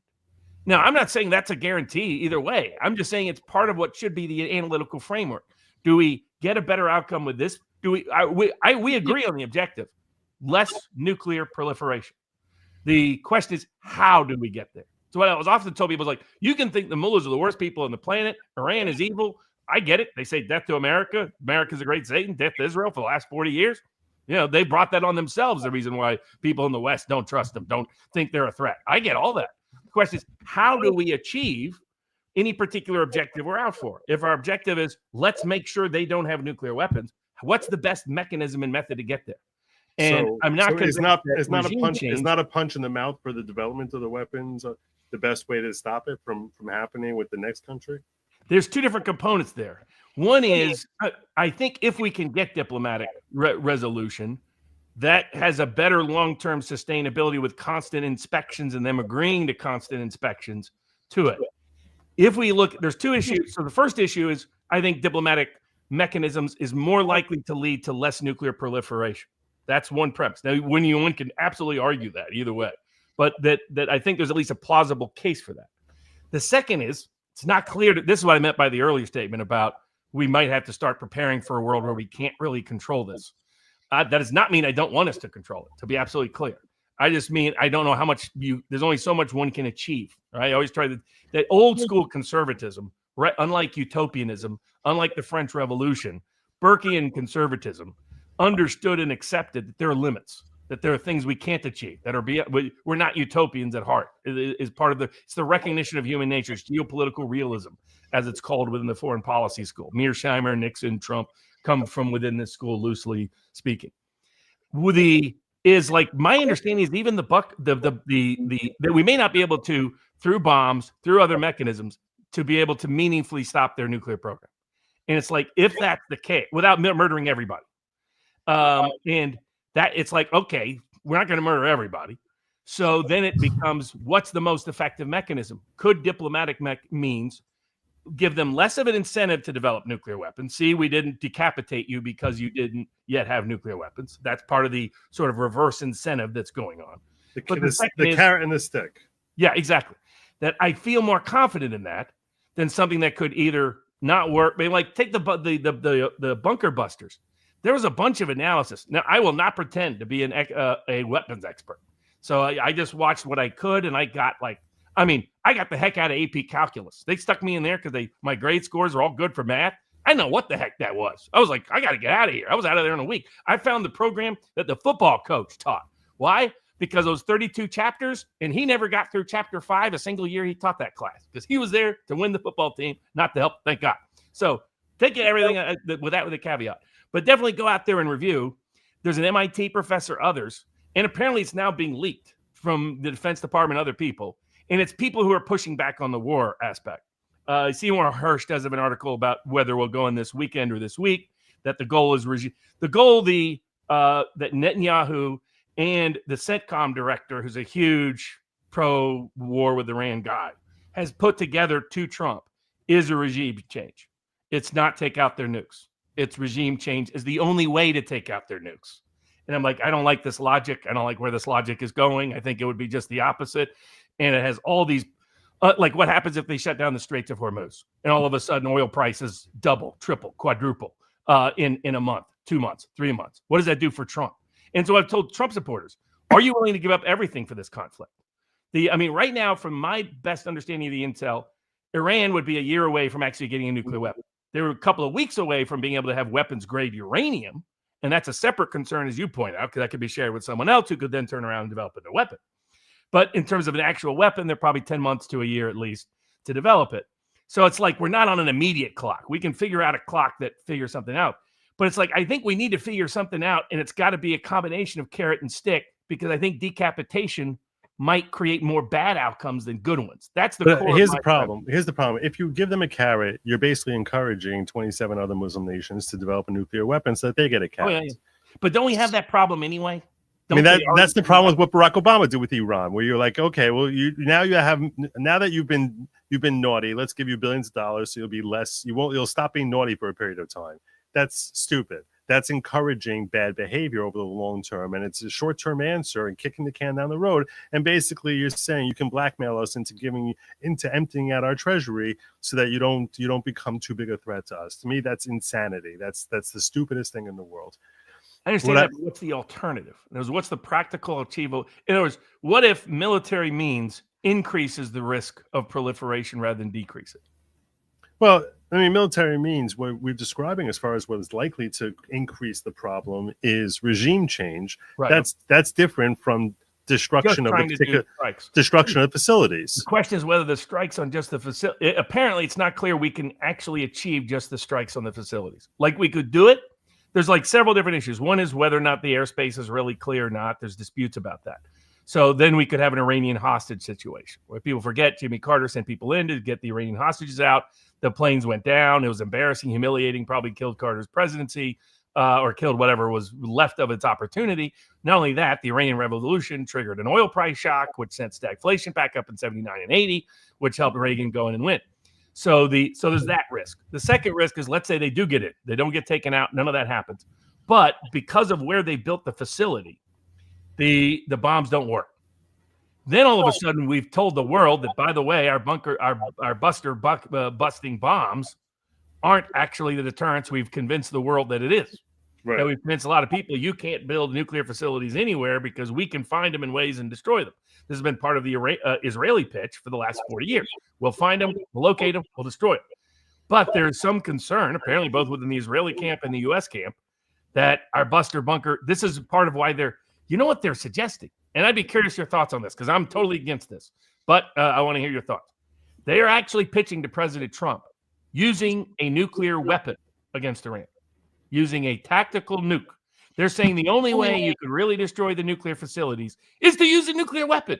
Now, I'm not saying that's a guarantee either way. I'm just saying it's part of what should be the analytical framework. Do we get a better outcome with this? We agree on the objective. Less nuclear proliferation. The question is, how do we get there? So what I was often told people is like, you can think the mullahs are the worst people on the planet. Iran is evil. I get it. They say death to America. America's a great Satan. Death to Israel for the last 40 years. They brought that on themselves. The reason why people in the West don't trust them, don't think they're a threat. I get all that. The question is, how do we achieve any particular objective we're out for? If our objective is, let's make sure they don't have nuclear weapons, what's the best mechanism and method to get there? And I'm not it's not a punch in the mouth for the development of the weapons the best way to stop it from happening with the next country? There's two different components there. One is, I think if we can get diplomatic resolution, that has a better long-term sustainability with constant inspections and them agreeing to constant inspections to it. If we look, there's two issues. So the first issue is, I think diplomatic mechanisms is more likely to lead to less nuclear proliferation. That's one premise. Now, one can absolutely argue that either way, but that I think there's at least a plausible case for that. The second is, it's not clear. This is what I meant by the earlier statement about we might have to start preparing for a world where we can't really control this. That does not mean I don't want us to control it, to be absolutely clear. I just mean I don't know how much there's only so much one can achieve. Right? I always try that old school conservatism, right? Unlike utopianism, unlike the French Revolution, Burkean conservatism understood and accepted that there are limits, that there are things we can't achieve, that are we're not utopians at heart. It is part of it's the recognition of human nature. It's geopolitical realism, as it's called within the foreign policy school. Mearsheimer, Nixon, Trump come from within this school, loosely speaking. My understanding is even that we may not be able to, through bombs, through other mechanisms, to be able to meaningfully stop their nuclear program. And it's like, if that's the case, without murdering everybody, and that it's like, okay, we're not going to murder everybody. So then it becomes, what's the most effective mechanism? Could diplomatic means give them less of an incentive to develop nuclear weapons? See, we didn't decapitate you because you didn't yet have nuclear weapons. That's part of the sort of reverse incentive that's going on. The carrot and the stick. Yeah, exactly. That I feel more confident in that than something that could either not work. Maybe like take the bunker busters. There was a bunch of analysis. Now, I will not pretend to be a weapons expert. So I just watched what I could, and I got I got the heck out of AP Calculus. They stuck me in there because my grade scores are all good for math. I know what the heck that was. I was like, I got to get out of here. I was out of there in a week. I found the program that the football coach taught. Why? Because those 32 chapters, and he never got through chapter 5 a single year he taught that class because he was there to win the football team, not to help, thank God. So take everything with a caveat. But definitely go out there and review. There's an MIT professor, others, and apparently it's now being leaked from the Defense Department and other people. And it's people who are pushing back on the war aspect. Seymour Hersh does have an article about whether we'll go in this weekend or this week, that the goal is that Netanyahu and the CENTCOM director, who's a huge pro-war with Iran guy, has put together to Trump is a regime change. It's not take out their nukes. It's regime change is the only way to take out their nukes. And I'm like, I don't like this logic. I don't like where this logic is going. I think it would be just the opposite. And it has all these, like what happens if they shut down the Straits of Hormuz and all of a sudden oil prices double, triple, quadruple in a month, 2 months, 3 months. What does that do for Trump? And so I've told Trump supporters, are you willing to give up everything for this conflict? Right now, from my best understanding of the intel, Iran would be a year away from actually getting a nuclear weapon. They were a couple of weeks away from being able to have weapons-grade uranium. And that's a separate concern, as you point out, because that could be shared with someone else who could then turn around and develop a weapon. But in terms of an actual weapon, they're probably 10 months to a year at least to develop it. So it's like we're not on an immediate clock. We can figure out a clock that figures something out. But it's like, I think we need to figure something out, and it's got to be a combination of carrot and stick, because I think decapitation might create more bad outcomes than good ones. That's the core. Here's the problem. Here's the problem. If you give them a carrot, you're basically encouraging 27 other Muslim nations to develop a nuclear weapon so that they get a carrot. Oh, yeah. But don't we have that problem anyway? That's the problem with what Barack Obama did with Iran, where you're like, okay, well, now that you've been naughty, let's give you billions of dollars, so you'll stop being naughty for a period of time. That's stupid. That's encouraging bad behavior over the long term, and it's a short-term answer and kicking the can down the road. And basically, you're saying you can blackmail us into emptying out our treasury so that you don't become too big a threat to us. To me, that's insanity. That's the stupidest thing in the world. I understand that, but what's the alternative? What's the practical achievable? In other words, what if military means increases the risk of proliferation rather than decrease it? Well, military means what we're describing as far as what is likely to increase the problem is regime change. Right. That's different from destruction of facilities. The question is whether the strikes on just the facility. Apparently, it's not clear we can actually achieve just the strikes on the facilities. Like we could do it. There's like several different issues. One is whether or not the airspace is really clear or not. There's disputes about that. So then we could have an Iranian hostage situation where people forget Jimmy Carter sent people in to get the Iranian hostages out. The planes went down. It was embarrassing, humiliating, probably killed Carter's presidency or killed whatever was left of its opportunity. Not only that, the Iranian Revolution triggered an oil price shock, which sent stagflation back up in 79 and 80, which helped Reagan go in and win. So there's that risk. The second risk is, let's say they do get it. They don't get taken out. None of that happens. But because of where they built the facility, the bombs don't work. Then all of a sudden, we've told the world that, by the way, our busting bombs aren't actually the deterrence. We've convinced the world that it is. Right. And we've convinced a lot of people you can't build nuclear facilities anywhere because we can find them in ways and destroy them. This has been part of the Israeli pitch for the last 40 years. We'll find them, we'll locate them, we'll destroy them. But there's some concern, apparently both within the Israeli camp and the U.S. camp, that our Buster bunker, this is part of why you know what they're suggesting? And I'd be curious your thoughts on this because I'm totally against this. But I want to hear your thoughts. They are actually pitching to President Trump using a nuclear weapon against Iran, using a tactical nuke. They're saying the only way you could really destroy the nuclear facilities is to use a nuclear weapon.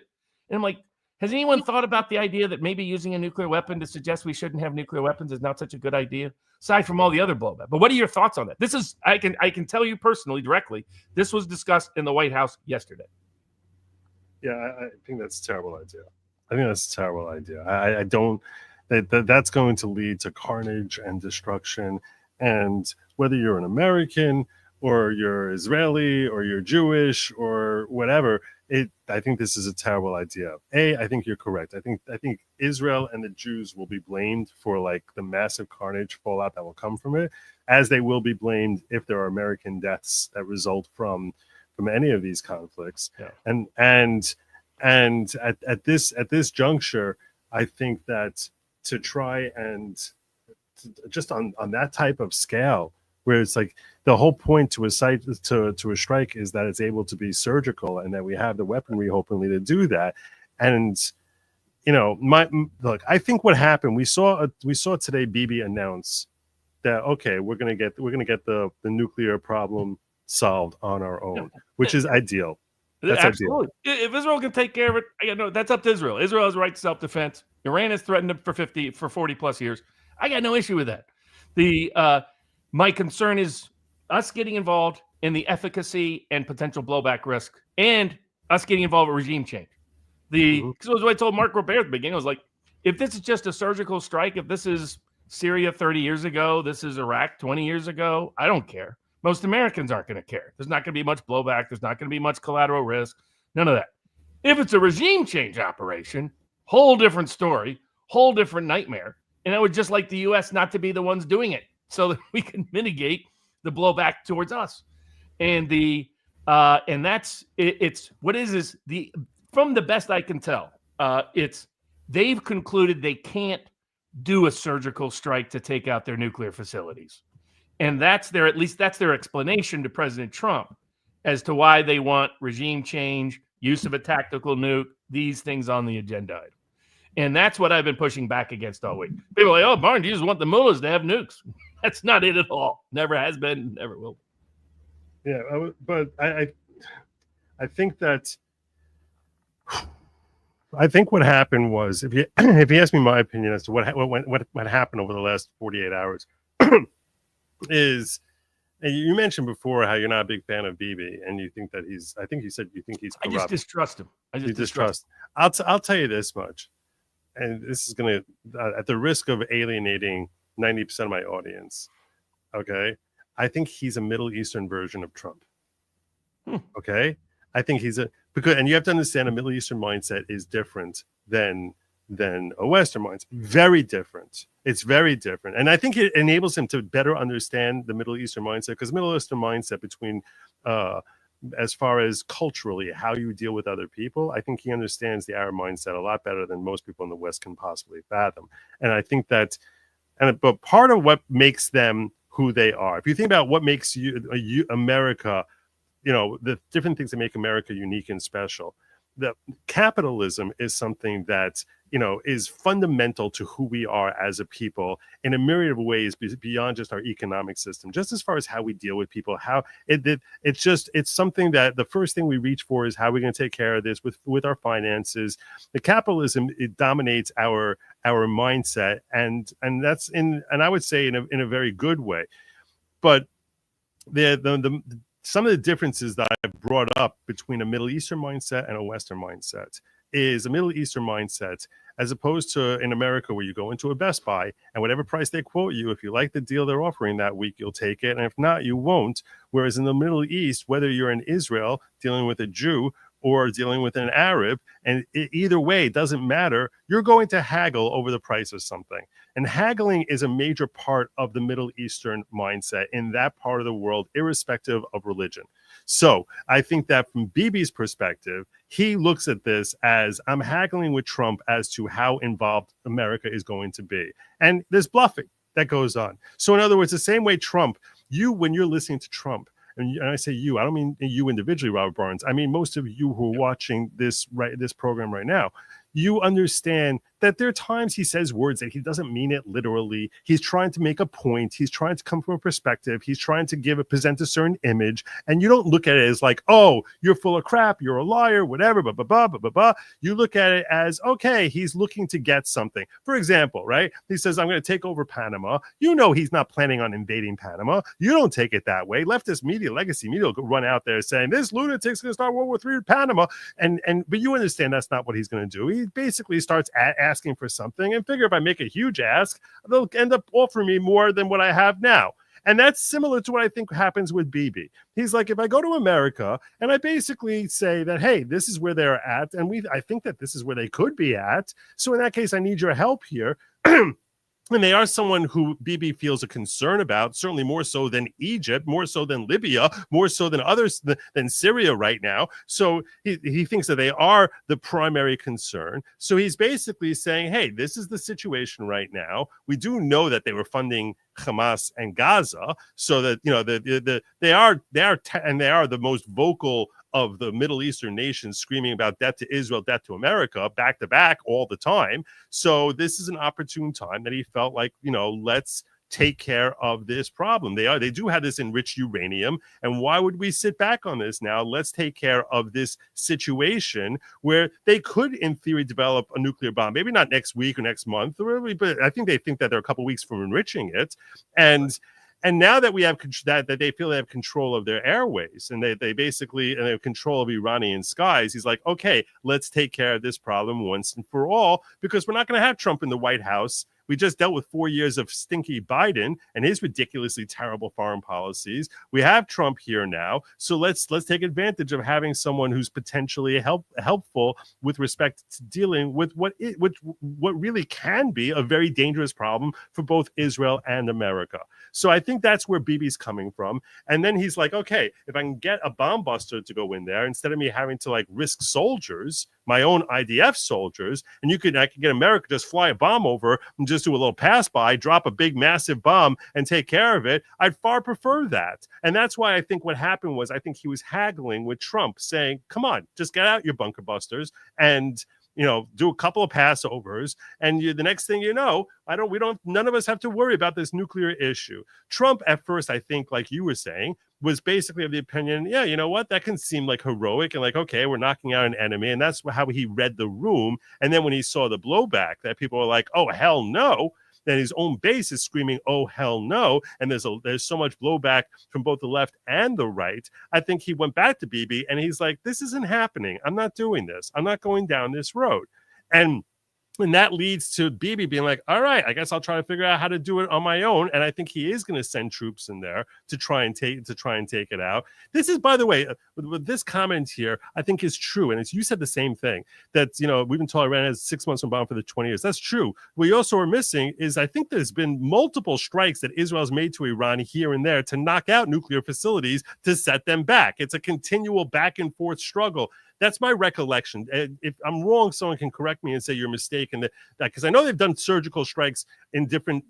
And I'm like, Has anyone thought about the idea that maybe using a nuclear weapon to suggest we shouldn't have nuclear weapons is not such a good idea, aside from all the other blowback? But what are your thoughts on that? This is, I can tell you personally, directly, this was discussed in the White House yesterday. Yeah, I think that's a terrible idea. I think that's a terrible idea. I don't. That's going to lead to carnage and destruction. And whether you're an American or you're Israeli or you're Jewish or whatever, I think this is a terrible idea. I think you're correct. I think Israel and the Jews will be blamed for like the massive carnage fallout that will come from it, as they will be blamed if there are American deaths that result from any of these conflicts. Yeah. And at this juncture, I think that to try and just on that type of scale, where it's like the whole point to a site to a strike is that it's able to be surgical and that we have the weaponry hopefully to do that. And look, I think what happened, we saw today Bibi announce that okay, we're gonna get the nuclear problem solved on our own, which is ideal. That's absolutely ideal. If Israel can take care of it, that's up to Israel. Israel has a right to self-defense. Iran has threatened it for 40 plus years. I got no issue with that. My concern is us getting involved in the efficacy and potential blowback risk, and us getting involved with regime change. Because it was what I told Mark Robert at the beginning. I was like, if this is just a surgical strike, if this is Syria 30 years ago, this is Iraq 20 years ago, I don't care. Most Americans aren't going to care. There's not going to be much blowback. There's not going to be much collateral risk. None of that. If it's a regime change operation, whole different story, whole different nightmare. And I would just like the U.S. not to be the ones doing it so that we can mitigate the blowback towards us. And from the best I can tell, they've concluded they can't do a surgical strike to take out their nuclear facilities. And that's their explanation to President Trump as to why they want regime change, use of a tactical nuke, these things on the agenda item. And that's what I've been pushing back against all week. People are like, oh, Barnes, you just want the mullahs to have nukes. That's not it at all. Never has been, never will be. Yeah, but I think that what happened was, if you ask me my opinion as to what happened over the last 48 hours, is, and you mentioned before how you're not a big fan of Bibi, and you think that I think you said you think he's corrupt. I just distrust him. You distrust. I'll tell you this much, and this is going to, at the risk of alienating 90% of my audience, okay, I think he's a Middle Eastern version of Trump. Okay, I think and you have to understand, a Middle Eastern mindset is different than a Western mindset. Very different. It's very different, and I think it enables him to better understand the Middle Eastern mindset, because Middle Eastern mindset, between as far as culturally how you deal with other people, I think he understands the Arab mindset a lot better than most people in the West can possibly fathom. And I think that, but part of what makes them who they are, if you think about what makes America, the different things that make America unique and special, the capitalism is something that is fundamental to who we are as a people in a myriad of ways beyond just our economic system. Just as far as how we deal with people, how it's something that the first thing we reach for is how we're going to take care of this with our finances. The capitalism, it dominates our mindset, and that's and I would say in a very good way. But some of the differences that I've brought up between a Middle Eastern mindset and a Western mindset is a Middle Eastern mindset, as opposed to in America, where you go into a Best Buy and whatever price they quote you, if you like the deal they're offering that week, you'll take it. And if not, you won't. Whereas in the Middle East, whether you're in Israel dealing with a Jew or dealing with an Arab, and either way, it doesn't matter, you're going to haggle over the price of something. And haggling is a major part of the Middle Eastern mindset in that part of the world, irrespective of religion. So I think that from Bibi's perspective, he looks at this as, I'm haggling with Trump as to how involved America is going to be. And there's bluffing that goes on. So in other words, the same way Trump, when you're listening to Trump, and I say you, I don't mean you individually, Robert Barnes. I mean most of you who are watching this program right now. You understand that there are times he says words that he doesn't mean it literally. He's trying to make a point. He's trying to come from a perspective. He's trying to present a certain image. And you don't look at it as like, oh, you're full of crap, you're a liar, whatever, blah, blah, blah, blah, blah, blah. You look at it as, okay, he's looking to get something. For example, right? He says, I'm going to take over Panama. You know he's not planning on invading Panama. You don't take it that way. Leftist media, legacy media will run out there saying, this lunatic's going to start World War III with Panama. But you understand that's not what he's going to do. He basically starts asking for something and figure if I make a huge ask, they'll end up offering me more than what I have now. And that's similar to what I think happens with Bibi. He's like, if I go to America and I basically say that, hey, this is where they're at, and I think that this is where they could be at. So in that case, I need your help here. And they are someone who Bibi feels a concern about, certainly more so than Egypt, more so than Libya, more so than others, than Syria right now. So he thinks that they are the primary concern. So he's basically saying, hey, this is the situation right now. We do know that they were funding Hamas and Gaza, so that, you know, they are the most vocal of the Middle Eastern nations, screaming about death to Israel, death to America, back to back all the time. So this is an opportune time that he felt like, you know, let's take care of this problem. They do have this enriched uranium, and why would we sit back on this now? Let's take care of this situation where they could, in theory, develop a nuclear bomb. Maybe not next week or next month, but I think they think that they're a couple of weeks from enriching it, and now that we have that they feel they have control of their airways, and they basically have control of Iranian skies, he's like, okay, let's take care of this problem once and for all, because we're not going to have Trump in the White House. We just dealt with 4 years of stinky Biden and his ridiculously terrible foreign policies. We have Trump here now, so let's take advantage of having someone who's potentially helpful with respect to dealing with what really can be a very dangerous problem for both Israel and America. So I think that's where Bibi's coming from. And then he's like, okay, if I can get a bomb buster to go in there instead of me having to like risk soldiers, my own IDF soldiers, and I could get America just fly a bomb over and just do a little pass by, drop a big massive bomb and take care of it. I'd far prefer that. And that's why I think what happened was I think he was haggling with Trump, saying, come on, just get out your bunker busters and, you know, do a couple of passovers, and the next thing you know, none of us have to worry about this nuclear issue. Trump, at first, I think, like you were saying, was basically of the opinion, yeah, you know what, that can seem like heroic and like, okay, we're knocking out an enemy, and that's how he read the room. And then when he saw the blowback, that people were like, oh, hell no, then his own base is screaming, oh, hell no, and there's so much blowback from both the left and the right. I think he went back to Bibi, and he's like, this isn't happening. I'm not doing this. I'm not going down this road. And that leads to Bibi being like, all right, I guess I'll try to figure out how to do it on my own. And I think he is going to send troops in there to try and take it out. This is, by the way, with this comment here, I think is true. And you said the same thing, that, you know, we've been told Iran has 6 months from bomb for the 20 years. That's true. What you also are missing is I think there's been multiple strikes that Israel's made to Iran here and there to knock out nuclear facilities to set them back. It's a continual back and forth struggle. That's my recollection. If I'm wrong, someone can correct me and say you're mistaken. That because I know they've done surgical strikes in different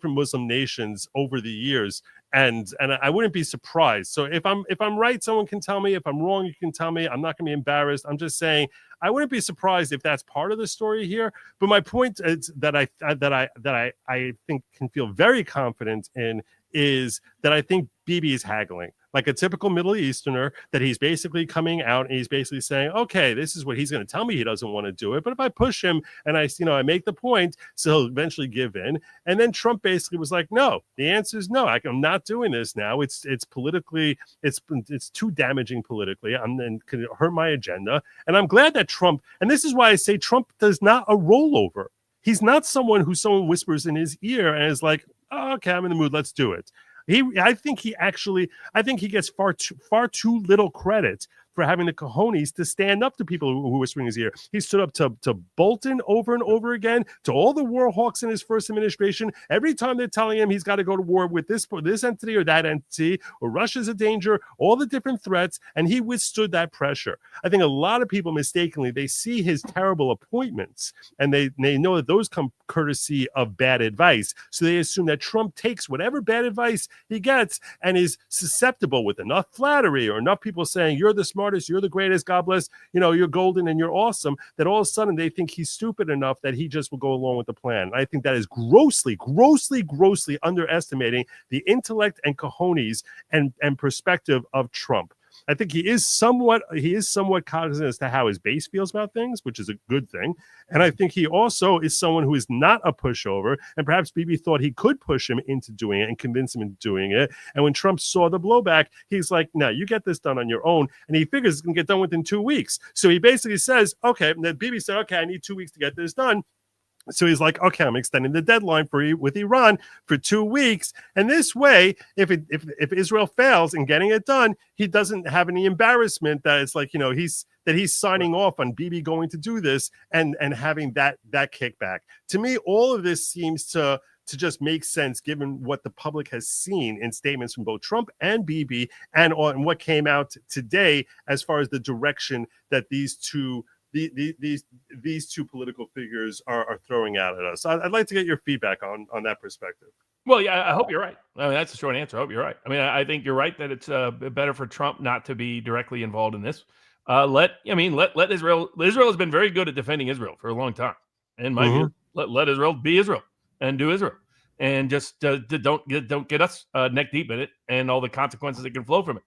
Muslim nations over the years, and I wouldn't be surprised. So if I'm right, someone can tell me. If I'm wrong, you can tell me. I'm not going to be embarrassed. I'm just saying I wouldn't be surprised if that's part of the story here. But my point is that I think can feel very confident in is that I think Bibi is haggling like a typical Middle Easterner, that he's basically coming out and he's basically saying, okay, this is what he's going to tell me he doesn't want to do it. But if I push him and I make the point, so he'll eventually give in. And then Trump basically was like, no, the answer is no, I'm not doing this now. It's politically, it's too damaging politically. And could hurt my agenda. And I'm glad that Trump, and this is why I say Trump does not a rollover. He's not someone who someone whispers in his ear and is like, oh, okay, I'm in the mood, let's do it. I think he gets far too little credit for having the cojones to stand up to people who were whispering in his ear. He stood up to Bolton over and over again, to all the war hawks in his first administration. Every time they're telling him he's got to go to war with this entity or that entity, or Russia's a danger, all the different threats, and he withstood that pressure. I think a lot of people mistakenly, they see his terrible appointments, and they know that those come courtesy of bad advice. So they assume that Trump takes whatever bad advice he gets and is susceptible with enough flattery or enough people saying, you're the smart smartest, you're the greatest, God bless, you're golden and you're awesome, that all of a sudden they think he's stupid enough that he just will go along with the plan. I think that is grossly underestimating the intellect and cojones and perspective of Trump. I think he is somewhat cognizant as to how his base feels about things, which is a good thing. And I think he also is someone who is not a pushover. And perhaps Bibi thought he could push him into doing it and convince him into doing it. And when Trump saw the blowback, he's like, no, you get this done on your own. And he figures it's going to get done within 2 weeks. So he basically says, okay, and then Bibi said, okay, I need 2 weeks to get this done. So he's like, okay, I'm extending the deadline with Iran for 2 weeks. And this way, if Israel fails in getting it done, he doesn't have any embarrassment that it's like, he's signing off on Bibi going to do this and having that kickback. To me, all of this seems to just make sense given what the public has seen in statements from both Trump and Bibi and on what came out today as far as the direction that these two political figures are throwing out at us. I'd like to get your feedback on that perspective. Well, yeah, I hope you're right. I mean, that's a short answer. I hope you're right. I mean, I think you're right that it's better for Trump not to be directly involved in this. Let Israel. Israel has been very good at defending Israel for a long time. In my view, let Israel be Israel and do Israel, and just don't get us neck deep in it and all the consequences that can flow from it.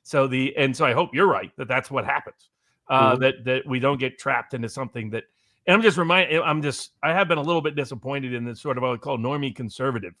So I hope you're right that that's what happens. That we don't get trapped into something that, and I have been a little bit disappointed in this sort of what I call normie conservative,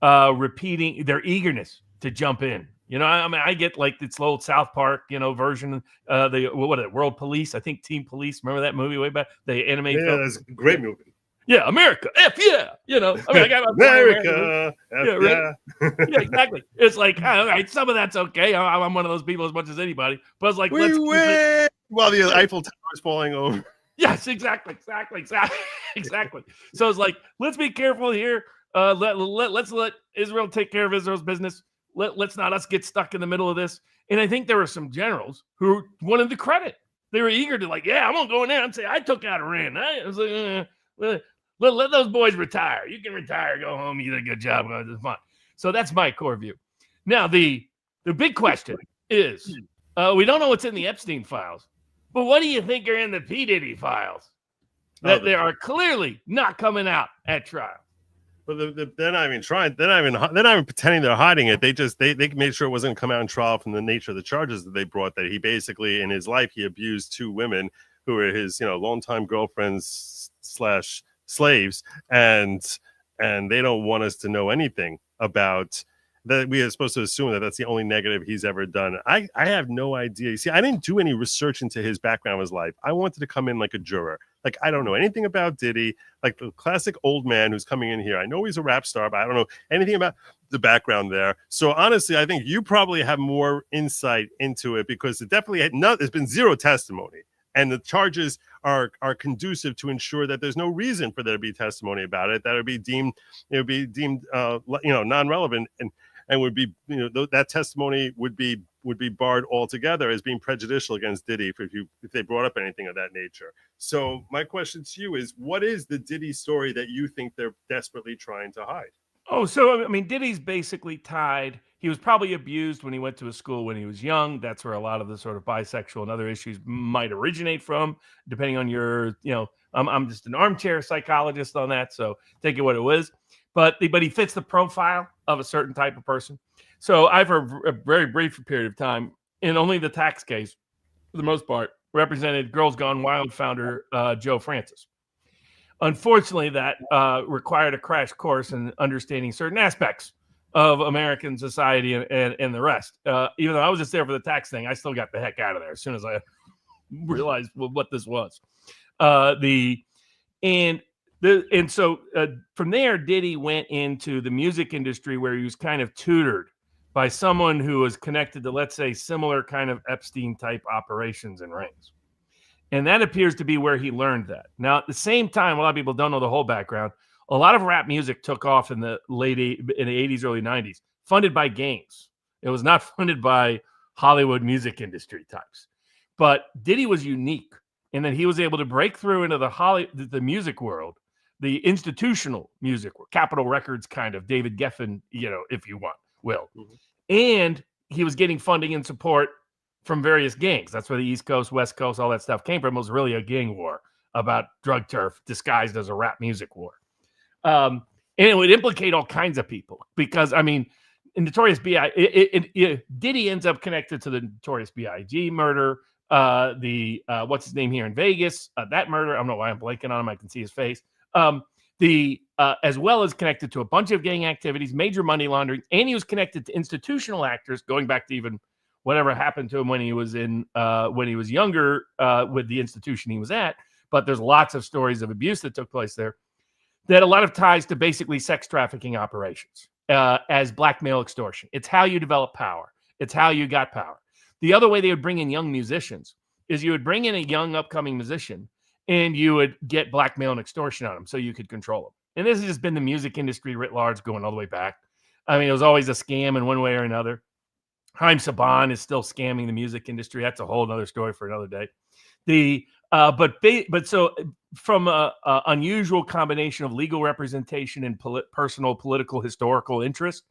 repeating their eagerness to jump in. I mean, I get like this old South Park, version, World Police, I think Team Police. Remember that movie way back? The animated film? That's a great movie. Yeah, America, F yeah. I mean, I got America, F yeah. Yeah, exactly. It's like, all right, some of that's okay. I'm one of those people as much as anybody. But it's like, we win while the Eiffel Tower is falling over. Yes, exactly. So it's like, let's be careful here. Let's let Israel take care of Israel's business. Let's not us get stuck in the middle of this. And I think there were some generals who wanted the credit. They were eager to I'm gonna go in there and say I took out Iran. I was like, let those boys retire. You can retire, go home, you did a good job. It's fine. So that's my core view. Now, the big question is, we don't know what's in the Epstein files, but what do you think are in the P. Diddy files that they are clearly not coming out at trial? But they're not even trying. They're not even pretending they're hiding it. They made sure it wasn't going to come out in trial from the nature of the charges that they brought. That he basically in his life he abused 2 women who were his longtime girlfriends / slaves, and they don't want us to know anything about that. We are supposed to assume that that's the only negative he's ever done. I have no idea. You see, I didn't do any research into his background, his life. I wanted to come in like a juror. Like, I don't know anything about Diddy, like the classic old man who's coming in here. I know he's a rap star, but I don't know anything about the background there. So honestly, I think you probably have more insight into it because it definitely there's been zero testimony. And the charges are conducive to ensure that there's no reason for there to be testimony about it, that it would be deemed non-relevant and would be that testimony would be barred altogether as being prejudicial against Diddy if they brought up anything of that nature. So my question to you is, what is the Diddy story that you think they're desperately trying to hide? Oh, so I mean, Diddy's basically tied. He was probably abused when he went to a school when he was young. That's where a lot of the sort of bisexual and other issues might originate from, depending on your, I'm just an armchair psychologist on that, so take it what it was. But he fits the profile of a certain type of person. So I've heard a very brief period of time, in only the tax case, for the most part, represented Girls Gone Wild founder Joe Francis. Unfortunately, that required a crash course in understanding certain aspects of American society and the rest. Even though I was just there for the tax thing, I still got the heck out of there as soon as I realized what this was. So from there, Diddy went into the music industry where he was kind of tutored by someone who was connected to, let's say, similar kind of Epstein-type operations and rings. And that appears to be where he learned that. Now, at the same time, a lot of people don't know the whole background. A lot of rap music took off in the late 80s, early 90s, funded by gangs. It was not funded by Hollywood music industry types. But Diddy was unique in that he was able to break through into the music world, the institutional music world, Capitol Records kind of, David Geffen, if you want, Will. Mm-hmm. And he was getting funding and support from various gangs. That's where the East Coast, West Coast, all that stuff came from. It was really a gang war about drug turf disguised as a rap music war. And it would implicate all kinds of people because, I mean, Notorious B.I. Diddy ends up connected to the Notorious B.I.G. murder. What's his name here in Vegas? That murder. I don't know why I'm blanking on him. I can see his face. As well as connected to a bunch of gang activities, major money laundering, and he was connected to institutional actors, going back to even whatever happened to him when he was younger with the institution he was at. But there's lots of stories of abuse that took place there. That a lot of ties to basically sex trafficking operations as blackmail extortion. It's how you develop power. It's how you got power. The other way they would bring in young musicians is you would bring in a young upcoming musician and you would get blackmail and extortion on them so you could control them. And this has just been the music industry writ large going all the way back. I mean, it was always a scam in one way or another. Haim Saban is still scamming the music industry. That's a whole other story for another day. So from a unusual combination of legal representation and personal, political, historical interest,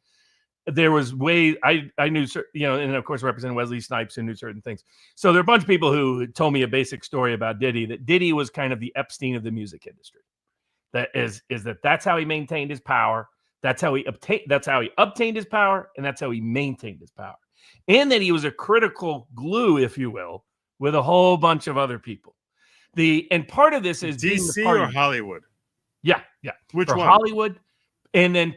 there was ways I knew, and of course Representative Wesley Snipes who knew certain things. So there are a bunch of people who told me a basic story about Diddy, that Diddy was kind of the Epstein of the music industry. That's how he maintained his power. That's how he obtained his power, and that's how he maintained his power. And that he was a critical glue, if you will, with a whole bunch of other people. And part of this is DC or Hollywood. Yeah. Which one? Hollywood, and then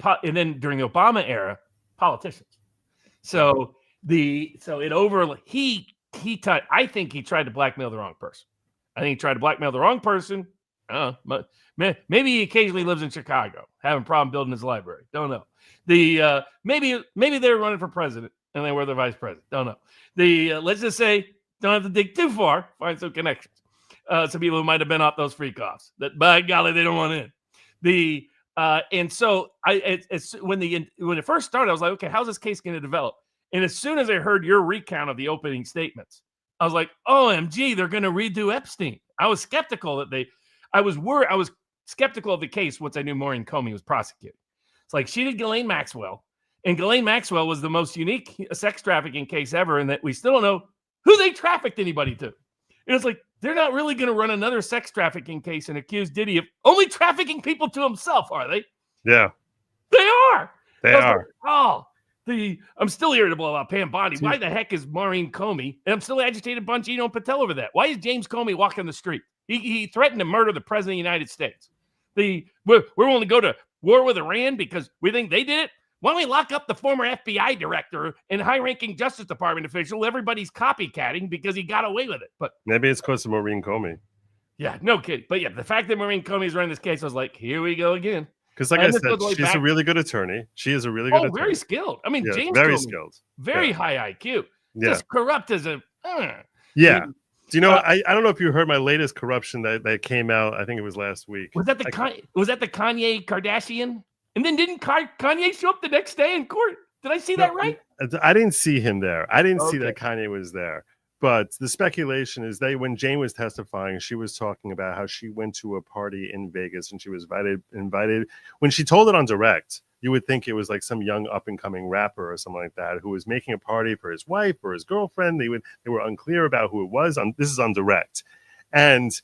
during the Obama era, politicians. So I think he tried to blackmail the wrong person. Maybe he occasionally lives in Chicago, having a problem building his library. Don't know. Maybe they were running for president and they were the vice president. Don't know. Let's just say, don't have to dig too far, find some connections. Some people who might have been off those freak offs that, by golly, they don't want in. And so when it first started, I was like, okay, how's this case going to develop? And as soon as I heard your recount of the opening statements, I was like, OMG, they're going to redo Epstein. I was skeptical I was skeptical of the case once I knew Maureen Comey was prosecuted. It's like she did Ghislaine Maxwell, and Ghislaine Maxwell was the most unique sex trafficking case ever, in that we still don't know who they trafficked anybody to. And it's like, they're not really going to run another sex trafficking case and accuse Diddy of only trafficking people to himself, are they? Yeah. They are. They are. I'm still irritable about Pam Bondi. Why the heck is Maureen Comey? And I'm still agitated Bongino and Patel over that. Why is James Comey walking the street? He threatened to murder the president of the United States. We're willing to go to war with Iran because we think they did it. Why don't we lock up the former FBI director and high-ranking Justice Department official everybody's copycatting because he got away with it? But maybe it's because of Maureen Comey. Yeah, no kidding. But yeah, the fact that Maureen Comey is running this case, I was like, here we go again. Because like I said, she's a really good attorney. She is a really good attorney. Very skilled. I mean, yeah, James very Comey, skilled. Very high IQ. Just corrupt as a... Yeah. Do you know? I don't know if you heard my latest corruption that came out. I think it was last week. Was that the Kanye Kardashian? And then didn't Kanye show up the next day in court? Did I see that right? I didn't see him there. I didn't see that Kanye was there. But the speculation is when Jane was testifying, she was talking about how she went to a party in Vegas and she was invited. When she told it on direct, you would think it was like some young up and coming rapper or something like that who was making a party for his wife or his girlfriend. They were unclear about who it was. This is on direct, and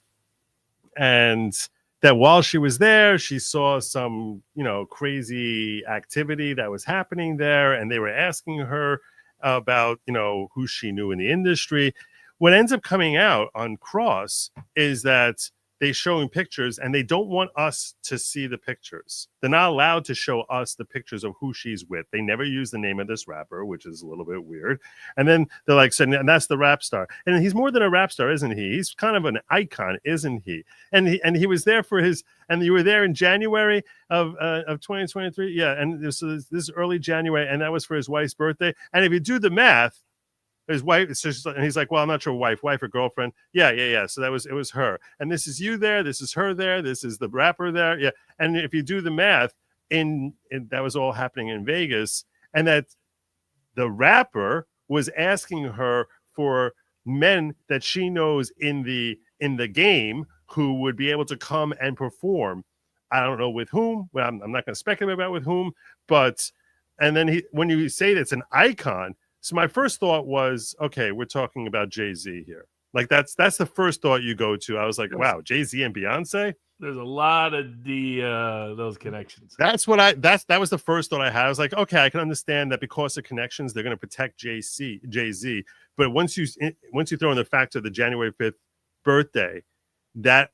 that while she was there, she saw some crazy activity that was happening there, and they were asking her about who she knew in the industry. What ends up coming out on cross is that they showing pictures and they don't want us to see the pictures. They're not allowed to show us the pictures of who she's with. They never use the name of this rapper, which is a little bit weird. And then they're like, and that's the rap star. And he's more than a rap star, isn't he? He's kind of an icon, isn't he? And he was there for and you were there in January of 2023. Yeah. And this is early January, and that was for his wife's birthday. And if you do the math, his wife, and he's like, well, I'm not sure wife or girlfriend. Yeah. So it was her. And this is you there. This is her there. This is the rapper there. Yeah. And if you do the math, that was all happening in Vegas, and that the rapper was asking her for men that she knows in the game who would be able to come and perform. I don't know with whom. Well, I'm not going to speculate about with whom, but, and then when you say that's an icon, So my first thought was, okay, we're talking about Jay-Z here. Like that's the first thought you go to. I was like, wow, Jay-Z and Beyonce? There's a lot of those connections. That was the first thought I had. I was like, okay, I can understand that because of connections, they're going to protect Jay-Z. But once you throw in the fact of the January 5th birthday, that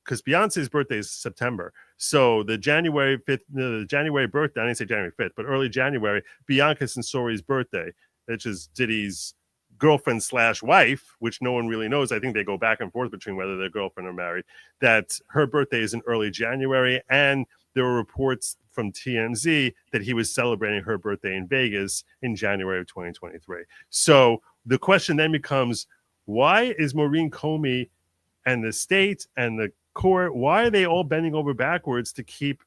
because Beyonce's birthday is September, so the January 5th, the January birthday, I didn't say January 5th, but early January, Bianca Censori's birthday, which is Diddy's girlfriend / wife, which no one really knows. I think they go back and forth between whether they're girlfriend or married. That her birthday is in early January, and there were reports from TMZ that he was celebrating her birthday in Vegas in January of 2023. So the question then becomes, why is Maureen Comey and the state and the court, why are they all bending over backwards to keep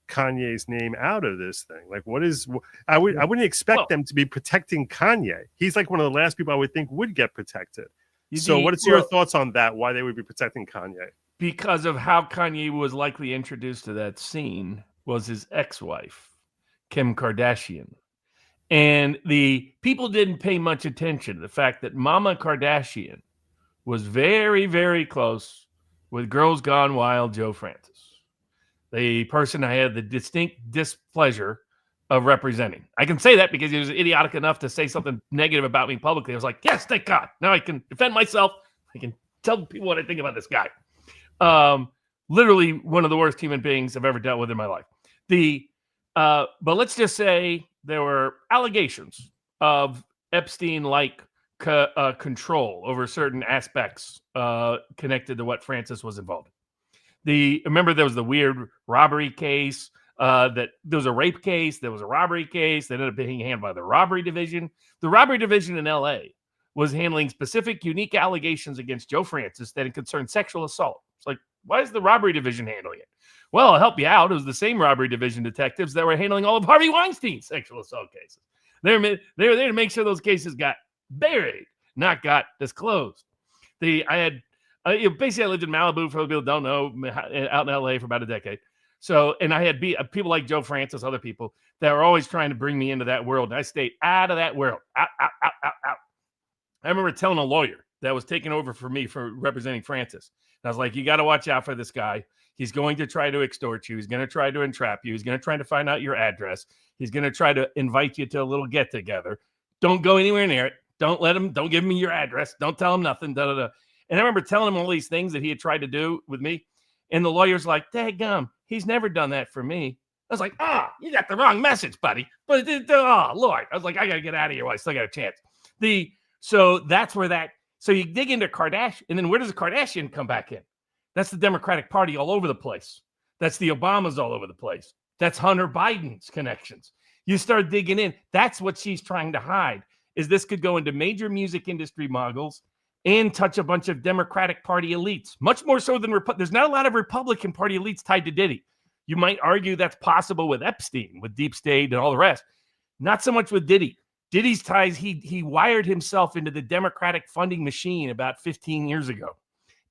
Kanye's name out of this thing? Like, what is, I wouldn't expect them to be protecting Kanye. He's like one of the last people I would think would get protected. So what is your thoughts on that? Why they would be protecting Kanye? Because of how Kanye was likely introduced to that scene was his ex-wife, Kim Kardashian. And the people didn't pay much attention to the fact that Mama Kardashian was very, very close with Girls Gone Wild Joe Francis, the person I had the distinct displeasure of representing. I can say that because he was idiotic enough to say something negative about me publicly. I was like, yes, thank God. Now I can defend myself. I can tell people what I think about this guy. Literally one of the worst human beings I've ever dealt with in my life. But let's just say there were allegations of Epstein-like control over certain aspects connected to what Francis was involved in. Remember there was the weird robbery case, that there was a rape case, there was a robbery case that ended up being handled by the robbery division. The robbery division in LA was handling specific, unique allegations against Joe Francis that concerned sexual assault. It's like, why is the robbery division handling it? Well, I'll help you out. It was the same robbery division detectives that were handling all of Harvey Weinstein's sexual assault cases. They were there to make sure those cases got buried, not got disclosed. Basically, I lived in Malibu, for those people who don't know, out in LA for about a decade. So, and I had people like Joe Francis, other people that were always trying to bring me into that world. And I stayed out of that world. Out. I remember telling a lawyer that was taking over for me for representing Francis. And I was like, you got to watch out for this guy. He's going to try to extort you. He's going to try to entrap you. He's going to try to find out your address. He's going to try to invite you to a little get together. Don't go anywhere near it. Don't give him your address. Don't tell him nothing. And I remember telling him all these things that he had tried to do with me. And the lawyer's like, daggum, he's never done that for me. I was like, you got the wrong message, buddy. But, Lord. I was like, I got to get out of here while I still got a chance. So that's where so you dig into Kardashian, and then where does the Kardashian come back in? That's the Democratic Party all over the place. That's the Obamas all over the place. That's Hunter Biden's connections. You start digging in. That's what she's trying to hide, is this could go into major music industry moguls and touch a bunch of Democratic Party elites, much more so than there's not a lot of Republican Party elites tied to Diddy. You might argue that's possible with Epstein, with Deep State and all the rest. Not so much with Diddy. Diddy's ties, he wired himself into the Democratic funding machine about 15 years ago.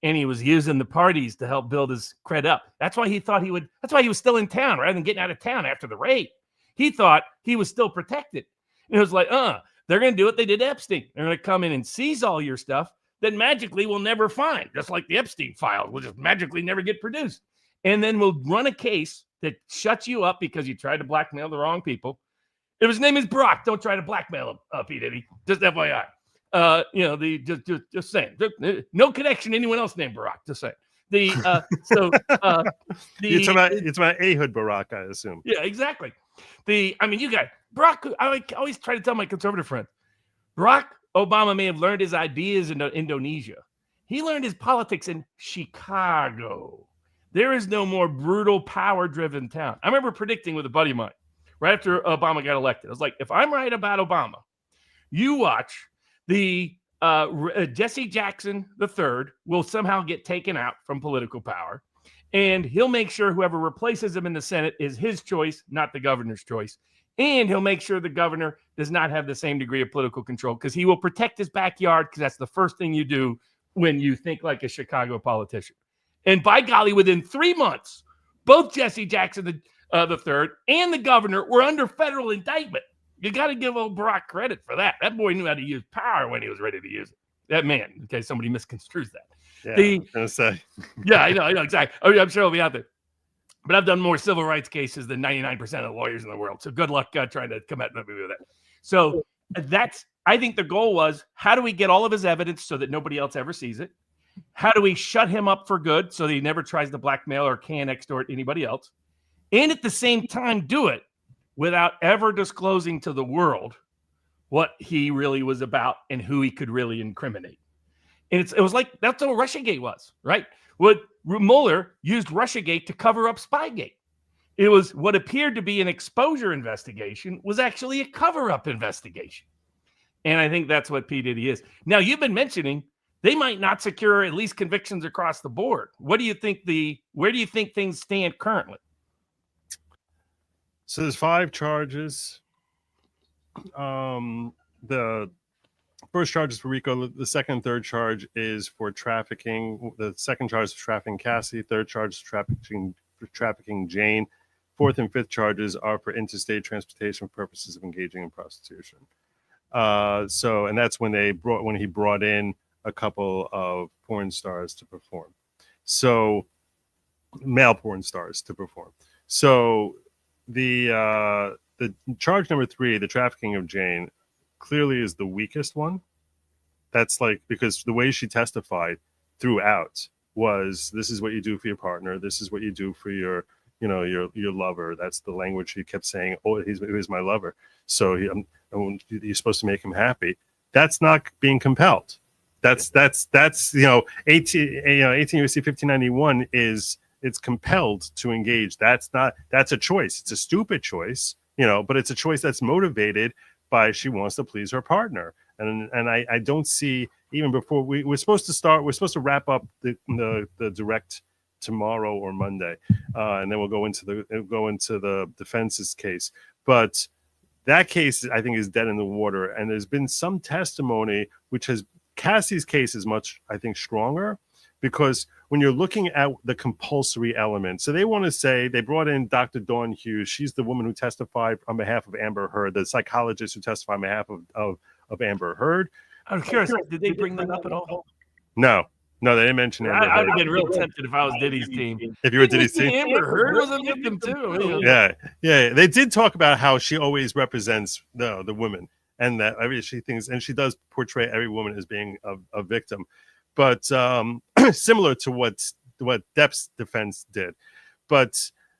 And he was using the parties to help build his cred up. That's why that's why he was still in town rather than getting out of town after the raid. He thought he was still protected. And it was like, they're going to do what they did to Epstein. They're going to come in and seize all your stuff that magically we'll never find, just like the Epstein files will just magically never get produced. And then we'll run a case that shuts you up because you tried to blackmail the wrong people. If his name is Barack, don't try to blackmail him, P. Diddy. Just FYI. Just saying. No connection to anyone else named Barack. Just saying. You're talking about Ehud Barak, I assume. Yeah, exactly. You got Barack. I always try to tell my conservative friends, Barack Obama may have learned his ideas in Indonesia. He learned his politics in Chicago. There is no more brutal, power-driven town. I remember predicting with a buddy of mine right after Obama got elected. I was like, if I'm right about Obama, you watch the Jesse Jackson III will somehow get taken out from political power, and he'll make sure whoever replaces him in the Senate is his choice, not the governor's choice. And he'll make sure the governor does not have the same degree of political control because he will protect his backyard, because that's the first thing you do when you think like a Chicago politician. And by golly, within 3 months, both Jesse Jackson III and the governor were under federal indictment You got to give old Barack credit for that. That boy knew how to use power when he was ready to use it. That man, in case somebody misconstrues that. Yeah, I was gonna say. Yeah, I know exactly. I mean, I'm sure it'll be out there. But I've done more civil rights cases than 99% of the lawyers in the world. So good luck trying to come at me with that. So I think the goal was, how do we get all of his evidence so that nobody else ever sees it? How do we shut him up for good so that he never tries to blackmail or can extort anybody else? And at the same time, do it without ever disclosing to the world what he really was about and who he could really incriminate. And it was like, that's what Russiagate was, right? What Mueller used Russiagate to cover up Spygate. It was what appeared to be an exposure investigation was actually a cover-up investigation. And I think that's what P. Diddy is. Now, you've been mentioning they might not secure at least convictions across the board. What do you think where do you think things stand currently? So there's 5 charges. The first charge is for RICO. The second and third charge is for trafficking. The second charge is for trafficking Cassie. Third charge is for trafficking Jane. Fourth and fifth charges are for interstate transportation for purposes of engaging in prostitution. And that's when he brought in a couple of porn stars to perform. So male porn stars to perform. So the charge number 3, the trafficking of Jane, clearly is the weakest one. That's like, because the way she testified throughout was, this is what you do for your partner, this is what you do for your lover. That's the language she kept saying. Oh, he's my lover, so you're supposed to make him happy. That's not being compelled. That's 18 U.S.C. 1591 is, it's compelled to engage. That's a choice. It's a stupid choice, but it's a choice that's motivated by she wants to please her partner. And I don't see, even before we're supposed to wrap up the direct tomorrow or Monday, and then we'll go into the defense's case. But that case, I think, is dead in the water. And there's been some testimony, which has, Cassie's case is much, I think, stronger, because when you're looking at the compulsory element, so they want to say, they brought in Dr. Dawn Hughes. She's the woman who testified on behalf of Amber Heard, the psychologist who testified on behalf of Amber Heard. I'm curious, did they bring that up at all? No, they didn't mention Amber Heard. I would have been real tempted if I was Diddy's team. If you were Diddy's team, Amber Heard was a victim too. Yeah. They did talk about how she always represents the women, and that she thinks, and she does portray every woman as being a victim, but similar to what Depp's defense did. But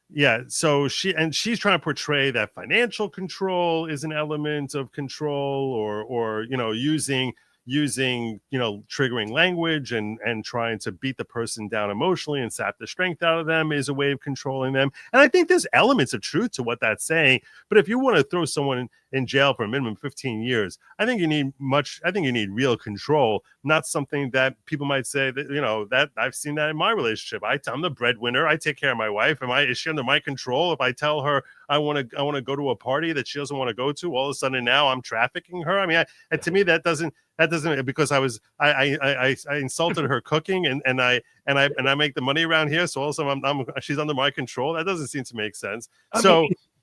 yeah, so she's trying to portray that financial control is an element of control, or using triggering language and trying to beat the person down emotionally and sap the strength out of them is a way of controlling them. And I think there's elements of truth to what that's saying. But if you want to throw someone in jail for a minimum 15 years, I think you need real control, not something that people might say that, that I've seen that in my relationship. I'm the breadwinner. I take care of my wife. Is she under my control? If I tell her I want to go to a party that she doesn't want to go to, all of a sudden now I'm trafficking her. I mean, to me, that doesn't, because I insulted her cooking and I make the money around here, so also she's under my control. That doesn't seem to make sense.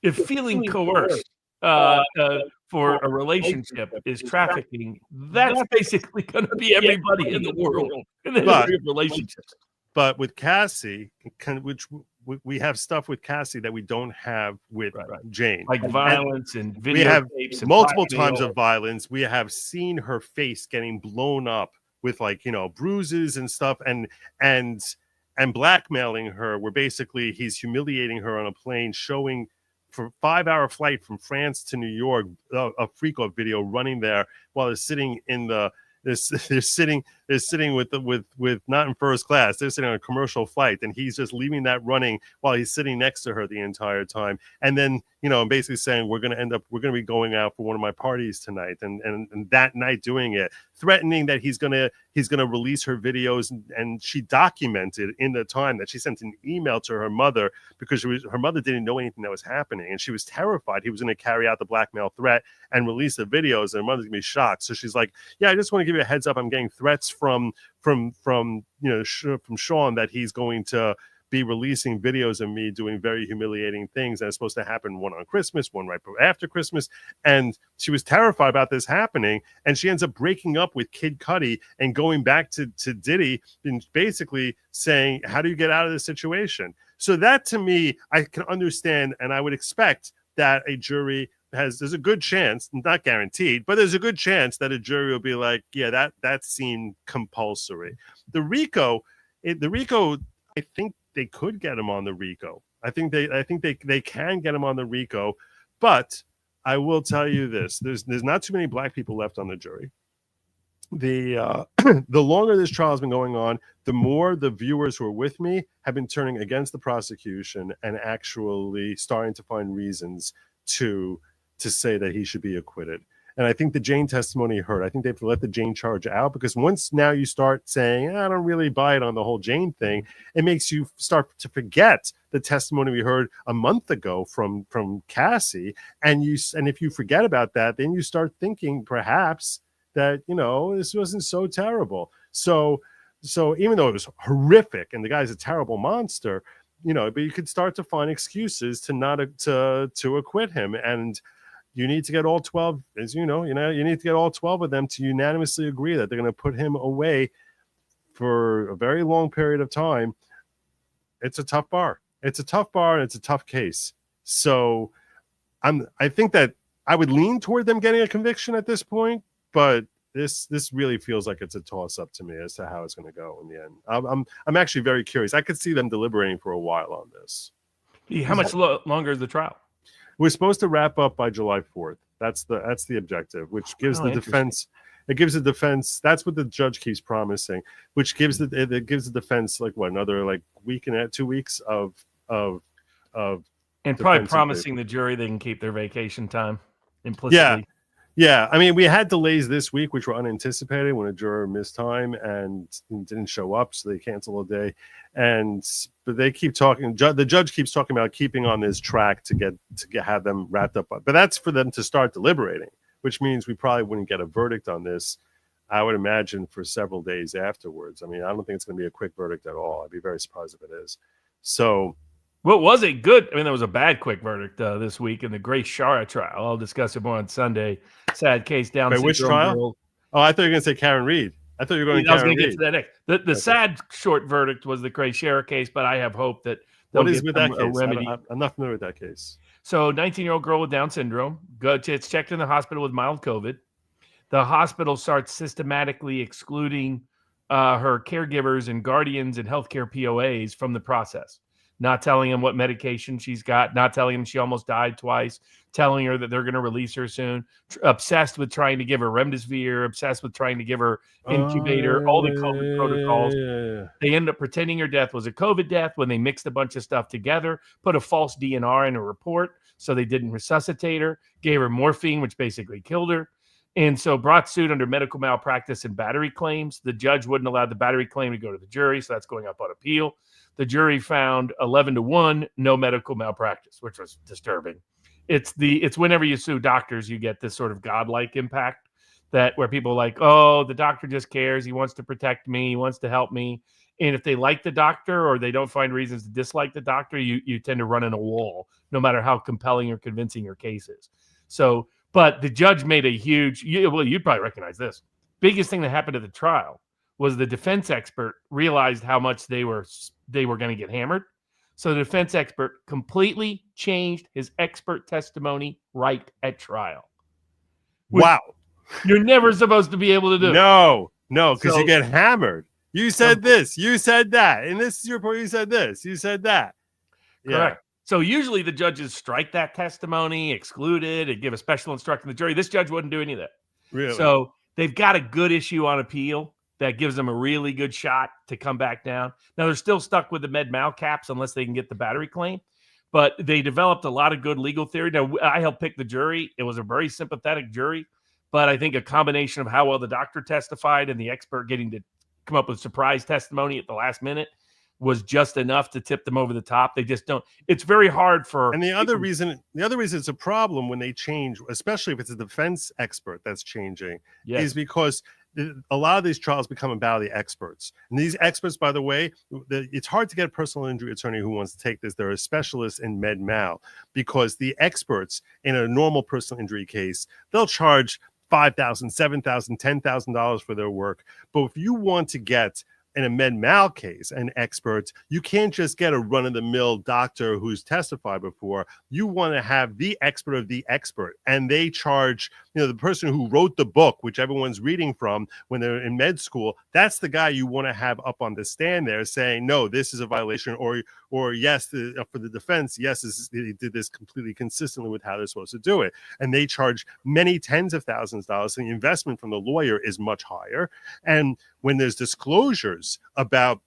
If feeling coerced for a relationship is trafficking, that's basically going to be everybody in the world in the history of relationships. But with Cassie, which we have stuff with Cassie that we don't have with Jane, like violence and video. We have tapes multiple times of violence. We have seen her face getting blown up with bruises and stuff, and blackmailing her, where basically he's humiliating her on a plane, showing for a 5-hour flight from France to New York a freak out video running there while they're sitting in the. They're sitting with not in first class. They're sitting on a commercial flight, and he's just leaving that running while he's sitting next to her the entire time. And then, basically saying, we're going to be going out for one of my parties tonight, and that night doing it, threatening that he's going to release her videos. And she documented in the time that she sent an email to her mother, because her mother didn't know anything that was happening, and she was terrified he was going to carry out the blackmail threat and release the videos, and her mother's going to be shocked. So she's like, yeah, I just want to give you a heads up. I'm getting threats from Sean that he's going to be releasing videos of me doing very humiliating things. And it's supposed to happen one on Christmas, one right after Christmas. And she was terrified about this happening. And she ends up breaking up with Kid Cudi and going back to Diddy and basically saying, how do you get out of this situation? So that, to me, I can understand, and I would expect that a jury there's a good chance, not guaranteed, but there's a good chance that a jury will be like, yeah, that seemed compulsory. The RICO, I think they could get him on the RICO. I think they can get him on the RICO, but I will tell you this: there's not too many black people left on the jury. The longer this trial has been going on, the more the viewers who are with me have been turning against the prosecution and actually starting to find reasons to say that he should be acquitted. And I think the Jane testimony hurt. I think they have to let the Jane charge out, because once now you start saying, I don't really buy it on the whole Jane thing, it makes you start to forget the testimony we heard a month ago from Cassie. And if you forget about that, then you start thinking perhaps that, this wasn't so terrible. So even though it was horrific and the guy's a terrible monster, but you could start to find excuses to acquit him. And you need to get all 12, as you need to get all 12 of them to unanimously agree that they're going to put him away for a very long period of time. It's a tough bar. It's a tough bar, and it's a tough case. So I think that I would lean toward them getting a conviction at this point, but this really feels like it's a toss-up to me as to how it's going to go in the end. I'm actually very curious. I could see them deliberating for a while on this. How much longer is the trial? We're supposed to wrap up by July 4th. That's the objective, which gives the defense. It gives the defense. That's what the judge keeps promising, which gives the defense another week and 2 weeks of and probably promising the jury they can keep their vacation time implicitly. Yeah. I mean, we had delays this week, which were unanticipated when a juror missed time and didn't show up, so they canceled a day. But they keep talking. The judge keeps talking about keeping on this track to have them wrapped up. But that's for them to start deliberating, which means we probably wouldn't get a verdict on this, I would imagine, for several days afterwards. I mean, I don't think it's going to be a quick verdict at all. I'd be very surprised if it is. So. Well, was it good? I mean, there was a bad quick verdict this week in the Grace Shara trial. I'll discuss it more on Sunday. Sad case down. Wait, which trial? Girl. Oh, I thought you were going to say Karen Reed. I thought you were going to. I was going to get to that next. The okay. Sad short verdict was the Grace Shara case, but I have hope that what is with that case? I'm not familiar with that case. So, 19-year-old girl with Down syndrome gets checked in the hospital with mild COVID. The hospital starts systematically excluding her caregivers and guardians and healthcare POAs from the process. Not telling him what medication she's got, not telling him she almost died twice, telling her that they're going to release her soon, obsessed with trying to give her remdesivir, obsessed with trying to give her incubator, all the COVID protocols. Yeah. They end up pretending her death was a COVID death when they mixed a bunch of stuff together, put a false DNR in a report so they didn't resuscitate her, gave her morphine, which basically killed her. And so brought suit under medical malpractice and battery claims. The judge wouldn't allow the battery claim to go to the jury, so that's going up on appeal. The jury found 11-1, no medical malpractice, which was disturbing. It's whenever you sue doctors, you get this sort of godlike impact where people are like, oh, the doctor just cares. He wants to protect me. He wants to help me. And if they like the doctor or they don't find reasons to dislike the doctor, you tend to run in a wall, no matter how compelling or convincing your case is. So, but the judge made a huge, you'd probably recognize this. Biggest thing that happened at the trial was the defense expert realized how much they were going to get hammered. So the defense expert completely changed his expert testimony right at trial. Wow. You're never supposed to be able to do. No, because you get hammered. You said this, you said that. And this is your point. You said this, you said that. Correct. So usually the judges strike that testimony, exclude it, and give a special instruction to the jury. This judge wouldn't do any of that. Really? So they've got a good issue on appeal that gives them a really good shot to come back down. Now, they're still stuck with the med mal caps unless they can get the battery claim. But they developed a lot of good legal theory. Now, I helped pick the jury. It was a very sympathetic jury. But I think a combination of how well the doctor testified and the expert getting to come up with surprise testimony at the last minute was just enough to tip them over the top. They just don't. It's very hard for. And the other reason it's a problem when they change, especially if it's a defense expert that's changing, is because a lot of these trials become about the experts. And these experts, by the way, it's hard to get a personal injury attorney who wants to take this. They're a specialist in med mal, because the experts in a normal personal injury case, they'll charge $5,000, $7,000, $10,000 for their work. But if you want to get in a med mal case an expert, you can't just get a run-of-the-mill doctor who's testified before. You want to have the expert of the expert, and they charge, the person who wrote the book, which everyone's reading from when they're in med school. That's the guy you want to have up on the stand there saying, no, this is a violation, or yes, for the defense, yes, they did this completely consistently with how they're supposed to do it. And they charge many tens of thousands of dollars, and the investment from the lawyer is much higher. And when there's disclosures about,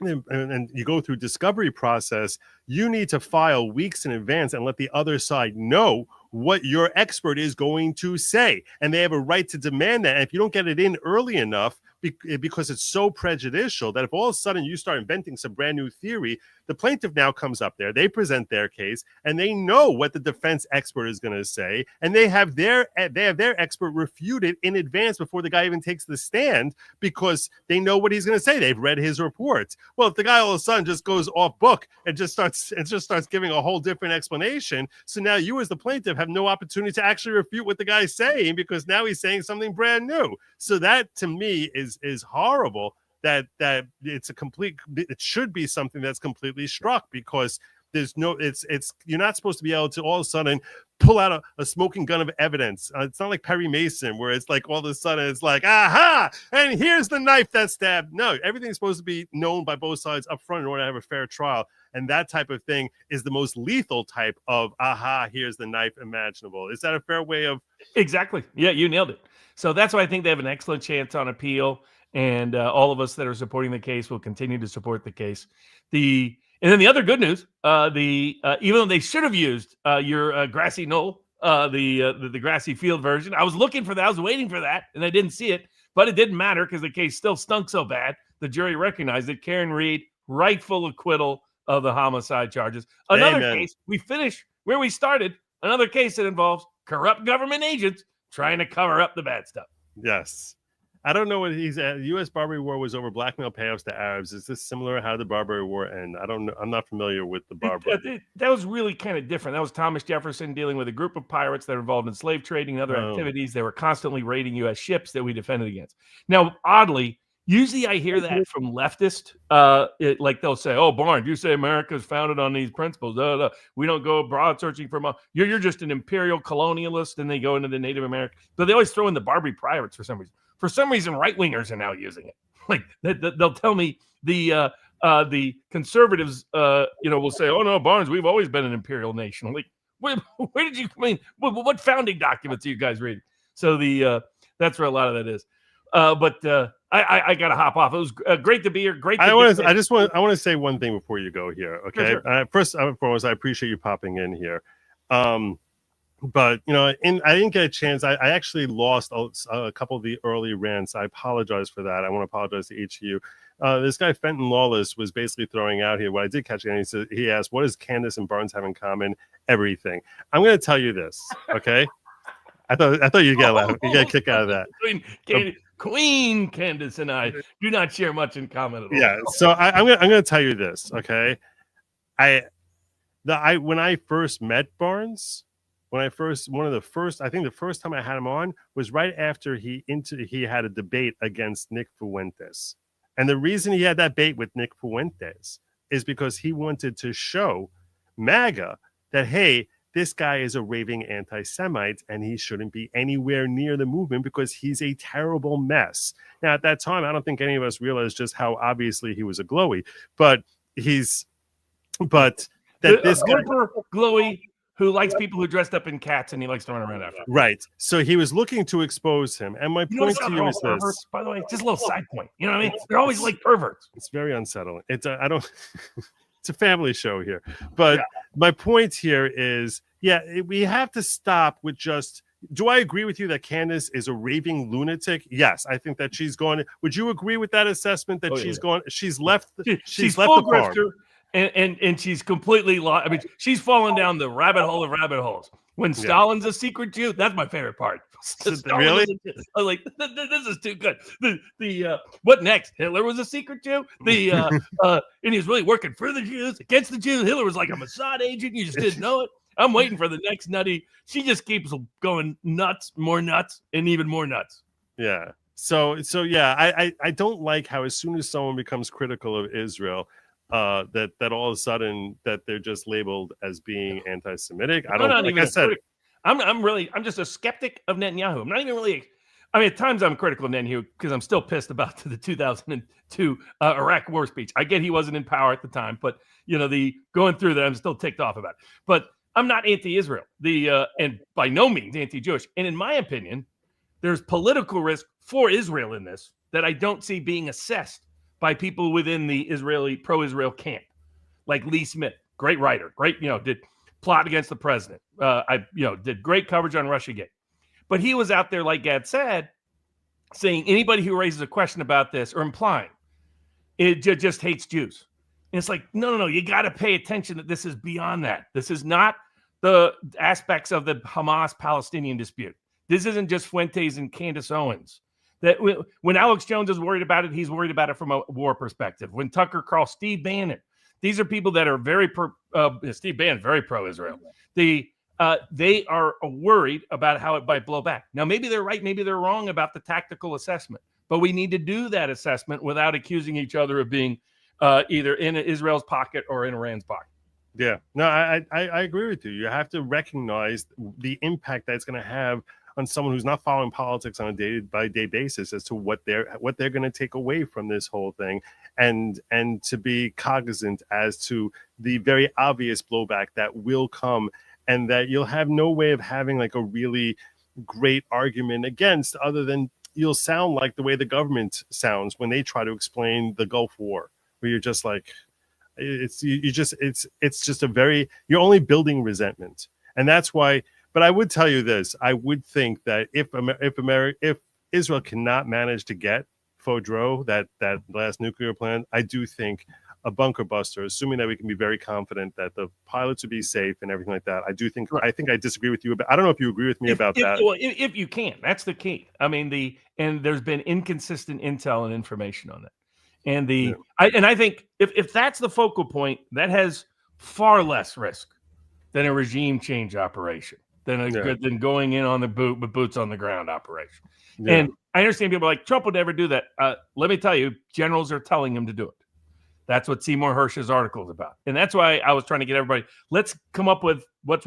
and you go through discovery process, you need to file weeks in advance and let the other side know what your expert is going to say. And they have a right to demand that. And if you don't get it in early enough, because it's so prejudicial, that if all of a sudden you start inventing some brand new theory, the plaintiff now comes up there, they present their case, and they know what the defense expert is going to say, and they have their expert refuted in advance before the guy even takes the stand, because they know what he's going to say. They've read his report. Well, if the guy all of a sudden just goes off book and just starts giving a whole different explanation, so now you as the plaintiff have no opportunity to actually refute what the guy's saying, because now he's saying something brand new. So that to me is horrible. That it's it should be something that's completely struck, because there's no, you're not supposed to be able to all of a sudden pull out a smoking gun of evidence. It's not like Perry Mason, where it's like all of a sudden it's like, aha, and here's the knife that stabbed. No, everything's supposed to be known by both sides up front in order to have a fair trial. And that type of thing is the most lethal type of, aha, here's the knife imaginable. Is that a fair way of? Exactly. Yeah, you nailed it. So that's why I think they have an excellent chance on appeal. And all of us that are supporting the case will continue to support the case. And then the other good news, even though they should have used your grassy knoll, the grassy field version, I was looking for that. I was waiting for that, and I didn't see it. But it didn't matter, because the case still stunk so bad. The jury recognized it. Karen Reed, rightful acquittal of the homicide charges. Another case, we finish where we started. Another case that involves corrupt government agents trying to cover up the bad stuff. Yes. I don't know what he's at. The U.S. Barbary War was over blackmail payoffs to Arabs. Is this similar? How did the Barbary War end? I don't know. I'm not familiar with the Barbary. That was really kind of different. That was Thomas Jefferson dealing with a group of pirates that were involved in slave trading and other activities. They were constantly raiding U.S. ships that we defended against. Now, oddly, usually I hear that from leftists. Like they'll say, "Oh, Barnes, you say America is founded on these principles. We don't go abroad searching for you're just an imperial colonialist." And they go into the Native American, but they always throw in the Barbary pirates for some reason. For some reason, right wingers are now using it. Like they'll tell me the conservatives, will say, "Oh no, Barnes, we've always been an imperial nation." I'm like, where did you? I mean, what founding documents are you guys reading? So that's where a lot of that is. But I got to hop off. It was great to be here. Great. I want to say one thing before you go here. Okay. Sure. First and foremost, I appreciate you popping in here. But I didn't get a chance. I actually lost a couple of the early rants. I apologize for that. I want to apologize to each of you. This guy Fenton Lawless was basically throwing out here. What I did catch, and he asked, "What does Candace and Barnes have in common?" Everything. I'm going to tell you this. Okay. I thought you'd get a laugh. You get a kick out of that. Queen Candace and I do not share much in common at all. Yeah. So I'm going to tell you this. Okay. When I first met Barnes. I think the first time I had him on was right after he had a debate against Nick Fuentes. And the reason he had that debate with Nick Fuentes is because he wanted to show MAGA that, hey, this guy is a raving anti-Semite and he shouldn't be anywhere near the movement because he's a terrible mess. Now, at that time, I don't think any of us realized just how obviously he was a glowy, but this guy, glowy, who likes people who dressed up in cats, and he likes to run around after. Right. So he was looking to expose him. And my point to you is this. By the way, just a little side point. You know what I mean? They're always like perverts. It's very unsettling. It's a family show here. But my point here is, we have to stop with just, do I agree with you that Candace is a raving lunatic? Yes, I think that she's going. Would you agree with that assessment that she's left she's left full the farm? grifter. And she's completely lost. I mean, she's fallen down the rabbit hole of rabbit holes. When Stalin's a secret Jew, that's my favorite part. Really? I was like, this is too good. The what next? Hitler was a secret Jew. And he was really working for the Jews, against the Jews. Hitler was like a Mossad agent. You just didn't know it. I'm waiting for the next nutty. She just keeps going nuts, more nuts, and even more nuts. Yeah. So yeah, I don't like how as soon as someone becomes critical of Israel, that all of a sudden that they're just labeled as being anti-Semitic. I don't. Like I said, I'm just a skeptic of Netanyahu. I'm not even really. I mean, at times I'm critical of Netanyahu because I'm still pissed about the 2002 Iraq war speech. I get he wasn't in power at the time, but the going through that, I'm still ticked off about it. But I'm not anti-Israel. And by no means anti-Jewish. And in my opinion, there's political risk for Israel in this that I don't see being assessed by people within the Israeli pro-Israel camp, like Lee Smith, great writer, great, did plot against the president. Did great coverage on Russiagate. But he was out there, like Gad said, saying anybody who raises a question about this or implying it just hates Jews. And it's like, no, you got to pay attention that this is beyond that. This is not the aspects of the Hamas-Palestinian dispute. This isn't just Fuentes and Candace Owens. That when Alex Jones is worried about it, he's worried about it from a war perspective. When Tucker Carlson, Steve Bannon, these are people that are very Steve Bannon, very pro-Israel. They are worried about how it might blow back. Now, maybe they're right, maybe they're wrong about the tactical assessment, but we need to do that assessment without accusing each other of being either in Israel's pocket or in Iran's pocket. Yeah, no, I agree with you. You have to recognize the impact that it's going to have on someone who's not following politics on a day-by-day basis as to what they're going to take away from this whole thing, and to be cognizant as to the very obvious blowback that will come, and that you'll have no way of having like a really great argument against, other than you'll sound like the way the government sounds when they try to explain the Gulf War, where you're just like, it's just a very, you're only building resentment. And that's why. But I would tell you this: I would think that if Israel cannot manage to get Fordow, that last nuclear plant, I do think a bunker buster, assuming that we can be very confident that the pilots would be safe and everything like that. I do think. Right. I think I disagree with you, but I don't know if you agree with me about that. Well, if you can, that's the key. I mean, and there's been inconsistent intel and information on that, and I think if that's the focal point, that has far less risk than a regime change operation. Than going in on the boots on the ground operation. Yeah. And I understand people are like, Trump would never do that. Let me tell you, generals are telling him to do it. That's what Seymour Hersh's article is about. And that's why I was trying to get everybody, let's come up with what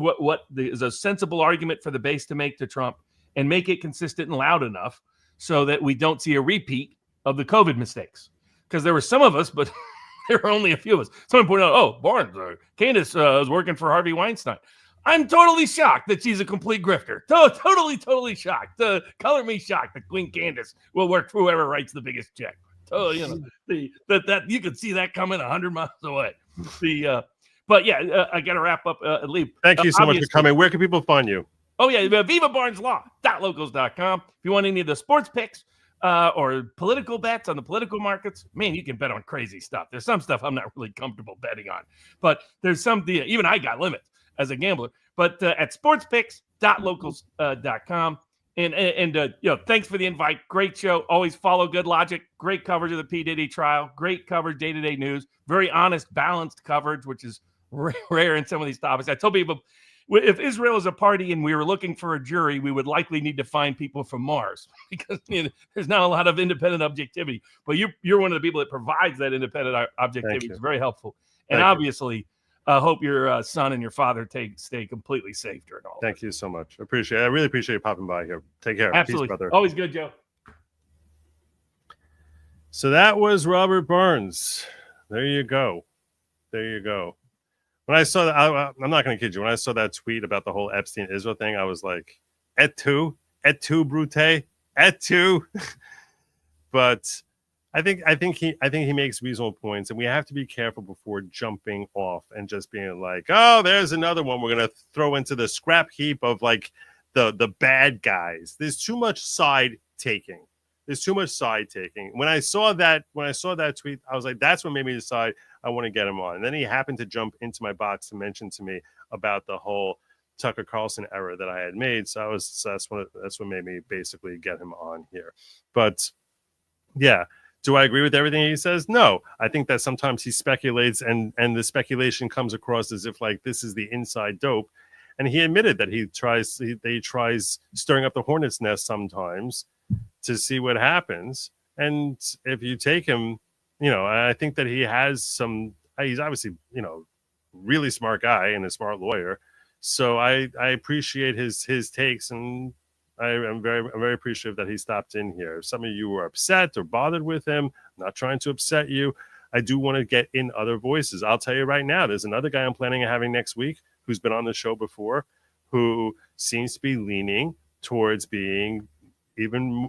is a sensible argument for the base to make to Trump and make it consistent and loud enough so that we don't see a repeat of the COVID mistakes. Because there were some of us, but there were only a few of us. Someone pointed out, Barnes, Candace was working for Harvey Weinstein. I'm totally shocked that she's a complete grifter. Totally shocked. Color me shocked that Queen Candace will work for whoever writes the biggest check. That you could see that coming 100 miles away. But yeah, I got to wrap up. Lee, thank you so much for coming. Where can people find you? Oh yeah, VivaBarnesLaw.locals.com. If you want any of the sports picks or political bets on the political markets, man, you can bet on crazy stuff. There's some stuff I'm not really comfortable betting on, but there's some. Even I got limits as a gambler, but at sportspicks.locals.com. And thanks for the invite. Great show. Always follow Good Logic. Great coverage of the P. Diddy trial. Great coverage, day-to-day news. Very honest, balanced coverage, which is rare in some of these topics. I told people, if Israel is a party and we were looking for a jury, we would likely need to find people from Mars because there's not a lot of independent objectivity. But you're one of the people that provides that independent objectivity. It's very helpful. And obviously, I hope your son and your father stay completely safe during all. Thank you so much. I really appreciate you popping by here. Take care. Absolutely. Peace, brother. Always good, Joe. So that was Robert Burns. There you go. When I saw that, I'm not going to kid you. When I saw that tweet about the whole Epstein Israel thing, I was like, et tu, brute, et tu. But I think he makes reasonable points, and we have to be careful before jumping off and just being like, oh, there's another one we're gonna throw into the scrap heap of like the bad guys. There's too much side taking. When I saw that tweet, I was like, that's what made me decide I want to get him on. And then he happened to jump into my box to mention to me about the whole Tucker Carlson error that I had made. So that's what made me basically get him on here. But yeah, do I agree with everything he says? No. I think that sometimes he speculates, and the speculation comes across as if like this is the inside dope. And he admitted that he tries stirring up the hornet's nest sometimes to see what happens. And if you take him, I think that he has some. He's obviously, really smart guy and a smart lawyer. So I appreciate his takes, and I'm very appreciative that he stopped in here. If some of you were upset or bothered with him, I'm not trying to upset you. I do want to get in other voices. I'll tell you right now, there's another guy I'm planning on having next week who's been on the show before, who seems to be leaning towards being even.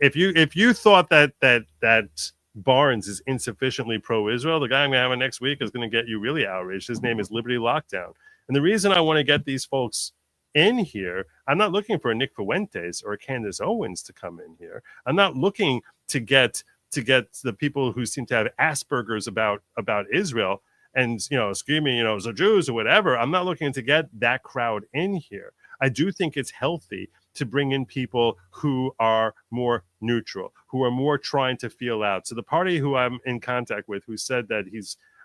If you thought that Barnes is insufficiently pro-Israel, the guy I'm going to have on next week is going to get you really outraged. His name is Liberty Lockdown. And the reason I want to get these folks in here, I'm not looking for a Nick Fuentes or a Candace Owens to come in here. I'm not looking to get the people who seem to have Asperger's about Israel and screaming, the Jews or whatever. I'm not looking to get that crowd in here. I do think it's healthy to bring in people who are more neutral, who are more trying to feel out. So the party who I'm in contact with, who said that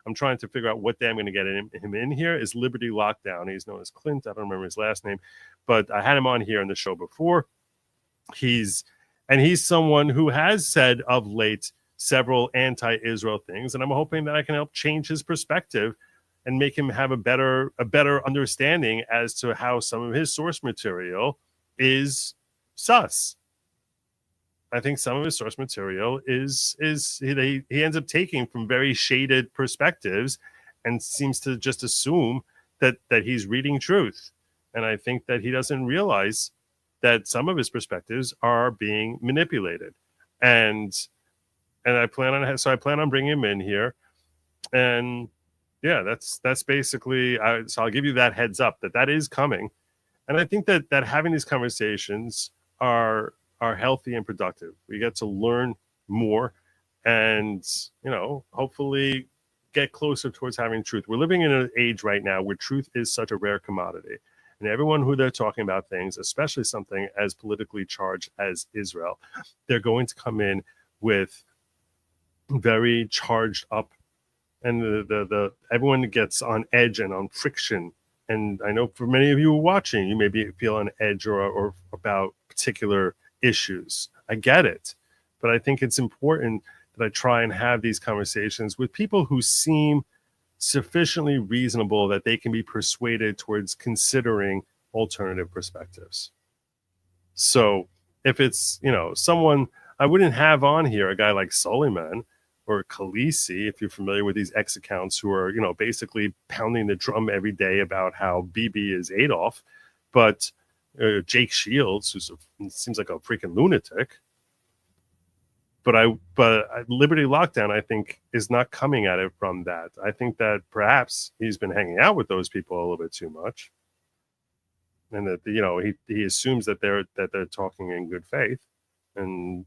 I'm trying to figure out what day I'm going to get him in here, is Liberty Lockdown. He's known as Clint. I don't remember his last name, but I had him on here in the show before. He's someone who has said of late several anti-Israel things, and I'm hoping that I can help change his perspective and make him have a better understanding as to how some of his source material is sus. I think some of his source material is he ends up taking from very shaded perspectives and seems to just assume that he's reading truth. And I think that he doesn't realize that some of his perspectives are being manipulated. And I plan on bringing him in here. And yeah, that's basically, so I'll give you that heads up that is coming. And I think that having these conversations are healthy and productive. We get to learn more and, hopefully get closer towards having truth. We're living in an age right now where truth is such a rare commodity. And everyone who they're talking about things, especially something as politically charged as Israel, they're going to come in with very charged up, and the everyone gets on edge and on friction. And I know for many of you watching, you may feel on edge or about particular issues. I get it. But I think it's important that I try and have these conversations with people who seem sufficiently reasonable that they can be persuaded towards considering alternative perspectives. So if it's, someone, I wouldn't have on here a guy like Suleiman or Khaleesi, if you're familiar with these X accounts who are, basically pounding the drum every day about how Bibi is Adolf, but Jake Shields, who seems like a freaking lunatic. But Liberty Lockdown, I think, is not coming at it from that. I think that perhaps he's been hanging out with those people a little bit too much, and that he assumes that they're talking in good faith, and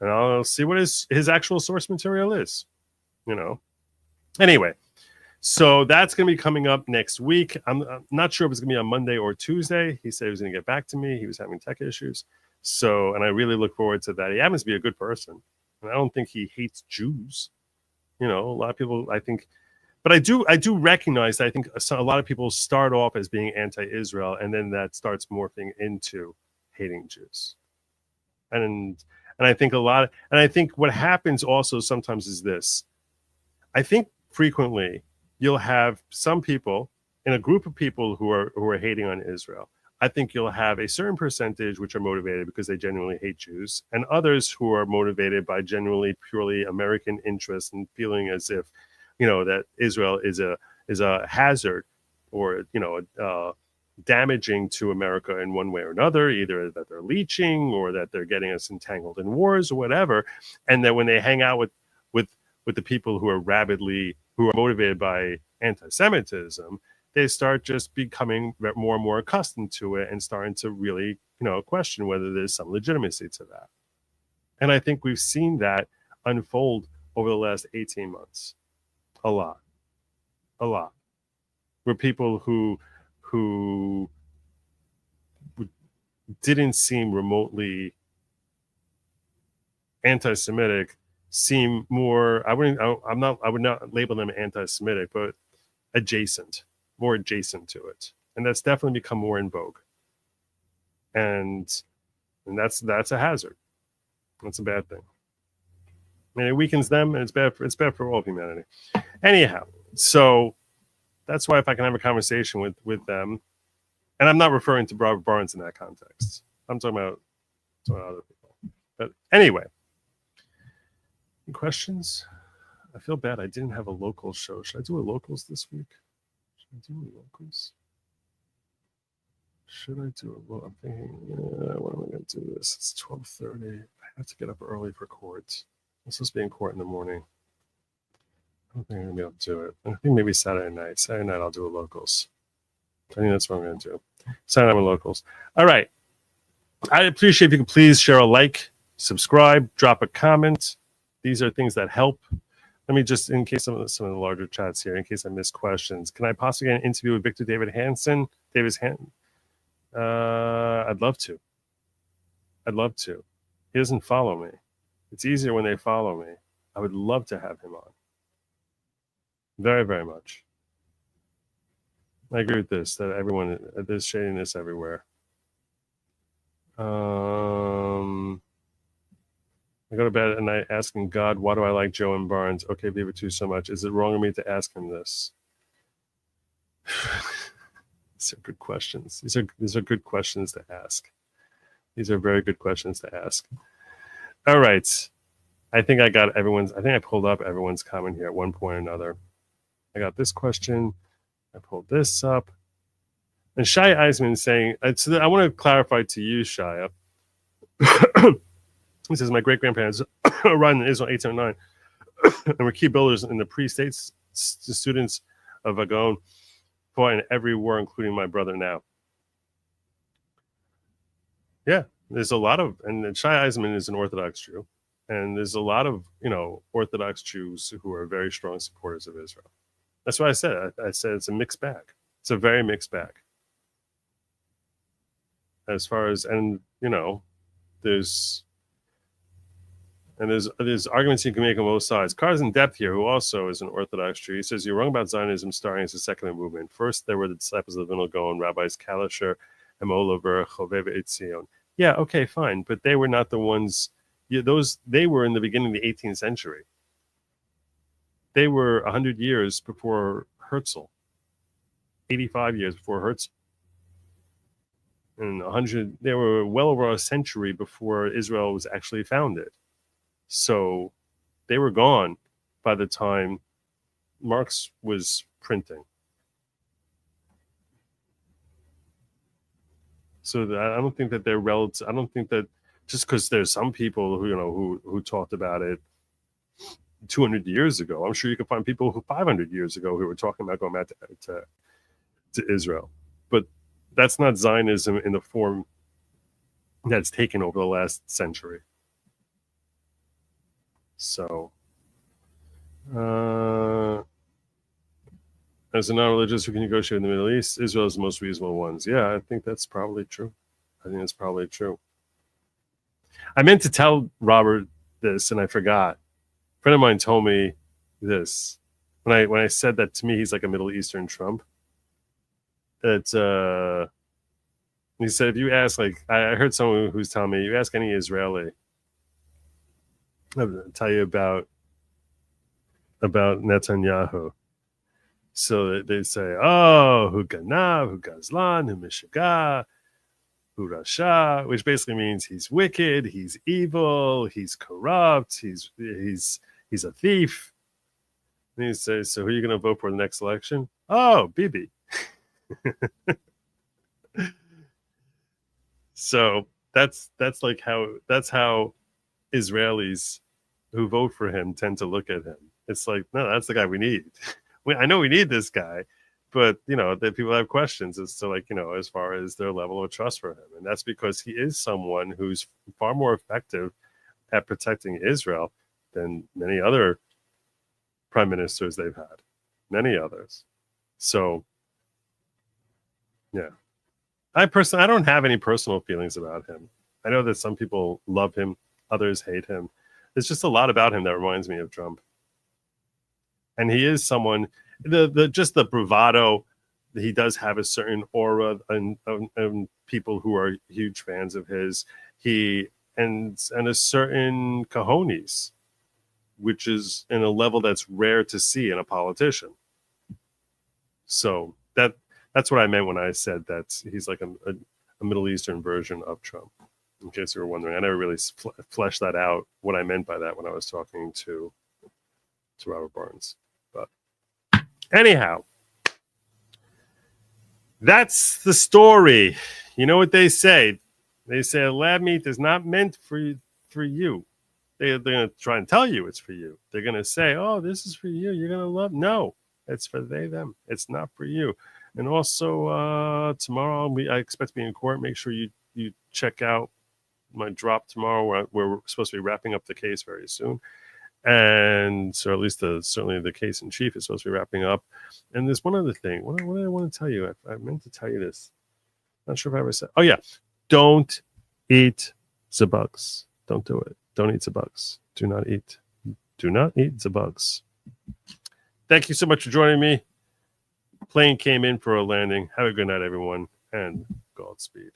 I'll see what his actual source material is. Anyway. So that's going to be coming up next week. I'm not sure if it's going to be on Monday or Tuesday. He said he was going to get back to me. He was having tech issues. So, and I really look forward to that. He happens to be a good person. And I don't think he hates Jews. A lot of people, I think, but I do recognize that I think a lot of people start off as being anti-Israel, and then that starts morphing into hating Jews. And I think I think what happens also sometimes is this. I think frequently you'll have some people in a group of people who are hating on Israel. I think you'll have a certain percentage which are motivated because they genuinely hate Jews, and others who are motivated by genuinely purely American interests and feeling as if, that Israel is a hazard or damaging to America in one way or another, either that they're leeching or that they're getting us entangled in wars or whatever, and that when they hang out with the people who are motivated by anti-Semitism, they start just becoming more and more accustomed to it and starting to really, question whether there's some legitimacy to that. And I think we've seen that unfold over the last 18 months. A lot. Were people who didn't seem remotely anti-Semitic seem more, I would not label them anti-Semitic, but more adjacent to it. And that's definitely become more in vogue. And that's a hazard. That's a bad thing. I mean, it weakens them, and it's bad for all of humanity. Anyhow, so that's why if I can have a conversation with them, and I'm not referring to Robert Barnes in that context. I'm talking about other people. But anyway, questions? I feel bad. I didn't have a local show. Should I do a locals this week? I'm thinking, I'm thinking, when am I going to do this? It's 12:30. I have to get up early for court. I'm supposed to be in court in the morning. I don't think I'm going to be able to do it. I think maybe Saturday night. Saturday night I'll do a locals. I think that's what I'm going to do. Saturday night locals. All right. I'd appreciate if you could please share a like, subscribe, drop a comment. These are things that help. Let me just, in case some of the larger chats here, in case I missed questions, can I possibly get an interview with Victor David Hansen? I'd love to. He doesn't follow me. It's easier when they follow me. I would love to have him on. Very, very much. I agree with this, that there's shadiness everywhere. I go to bed at night asking God, why do I like Joe and Barnes? Okay, Beaver 2 so much. Is it wrong of me to ask him this? These are good questions. These are good questions to ask. These are very good questions to ask. All right. I think I pulled up everyone's comment here at one point or another. I got this question. I pulled this up. And Shia Eisman saying, so I want to clarify to you, Shia. He says, my great-grandparents arrived in Israel in 1809 and were key builders in the pre-states. The students of Vagon fought in every war, including my brother now. Yeah, there's a lot of, and Shai Eisman is an Orthodox Jew, and there's a lot of, Orthodox Jews who are very strong supporters of Israel. That's what I said. I said it's a mixed bag. It's a very mixed bag. As far as, there's arguments you can make on both sides. Carlson Depth here, who also is an Orthodox Jew, he says, you're wrong about Zionism starting as a secular movement. First, there were the disciples of Vilna Gaon, rabbis Kalisher, and Oliver, Choveva Etzion. Yeah, okay, fine. But they were not the ones, they were in the beginning of the 18th century. They were 100 years before Herzl, 85 years before Herzl. And they were well over a century before Israel was actually founded. So they were gone by the time Marx was printing. So I don't think that they're relative. I don't think that just because there's some people who talked about it 200 years ago. I'm sure you can find people who 500 years ago who were talking about going back to Israel. But that's not Zionism in the form that's taken over the last century. So, as a non-religious who can negotiate in the Middle East, Israel is the most reasonable ones. Yeah, I think that's probably true. I meant to tell Robert this, and I forgot. A friend of mine told me this. When I said that to me, he's like a Middle Eastern Trump. That he said, if you ask, I heard someone who's telling me, you ask any Israeli, I'll tell you about Netanyahu. So they say, oh, hu ganav, hu gazlan, hu mishaga, hu rasha, which basically means he's wicked, he's evil, he's corrupt, he's a thief. And he says, so who are you going to vote for the next election? Oh, Bibi. So that's how Israelis who vote for him tend to look at him. It's like, no, that's the guy we need. I know we need this guy, but that people have questions as to as far as their level of trust for him, and that's because he is someone who's far more effective at protecting Israel than many other prime ministers they've had, many others. So, yeah. I don't have any personal feelings about him. I know that some people love him, others hate him. There's just a lot about him that reminds me of Trump. And he is someone, just the bravado, he does have a certain aura and people who are huge fans of his. And a certain cojones, which is in a level that's rare to see in a politician. So that's what I meant when I said that he's like a Middle Eastern version of Trump, in case you were wondering. I never really fleshed that out, what I meant by that, when I was talking to Robert Barnes. But anyhow, that's the story. You know what they say? They say lab meat is not meant for you. They're going to try and tell you it's for you. They're going to say, oh, this is for you. You're going to love. No, it's for they, them. It's not for you. And also tomorrow, I expect to be in court. Make sure you check out my drop tomorrow, where we're supposed to be wrapping up the case very soon. And so at least certainly the case in chief is supposed to be wrapping up. And there's one other thing. What did I want to tell you? I meant to tell you this. Not sure if I ever said. Oh, yeah. Don't eat the bugs. Don't do it. Don't eat the bugs. Do not eat. Do not eat the bugs. Thank you so much for joining me. Plane came in for a landing. Have a good night, everyone, and Godspeed.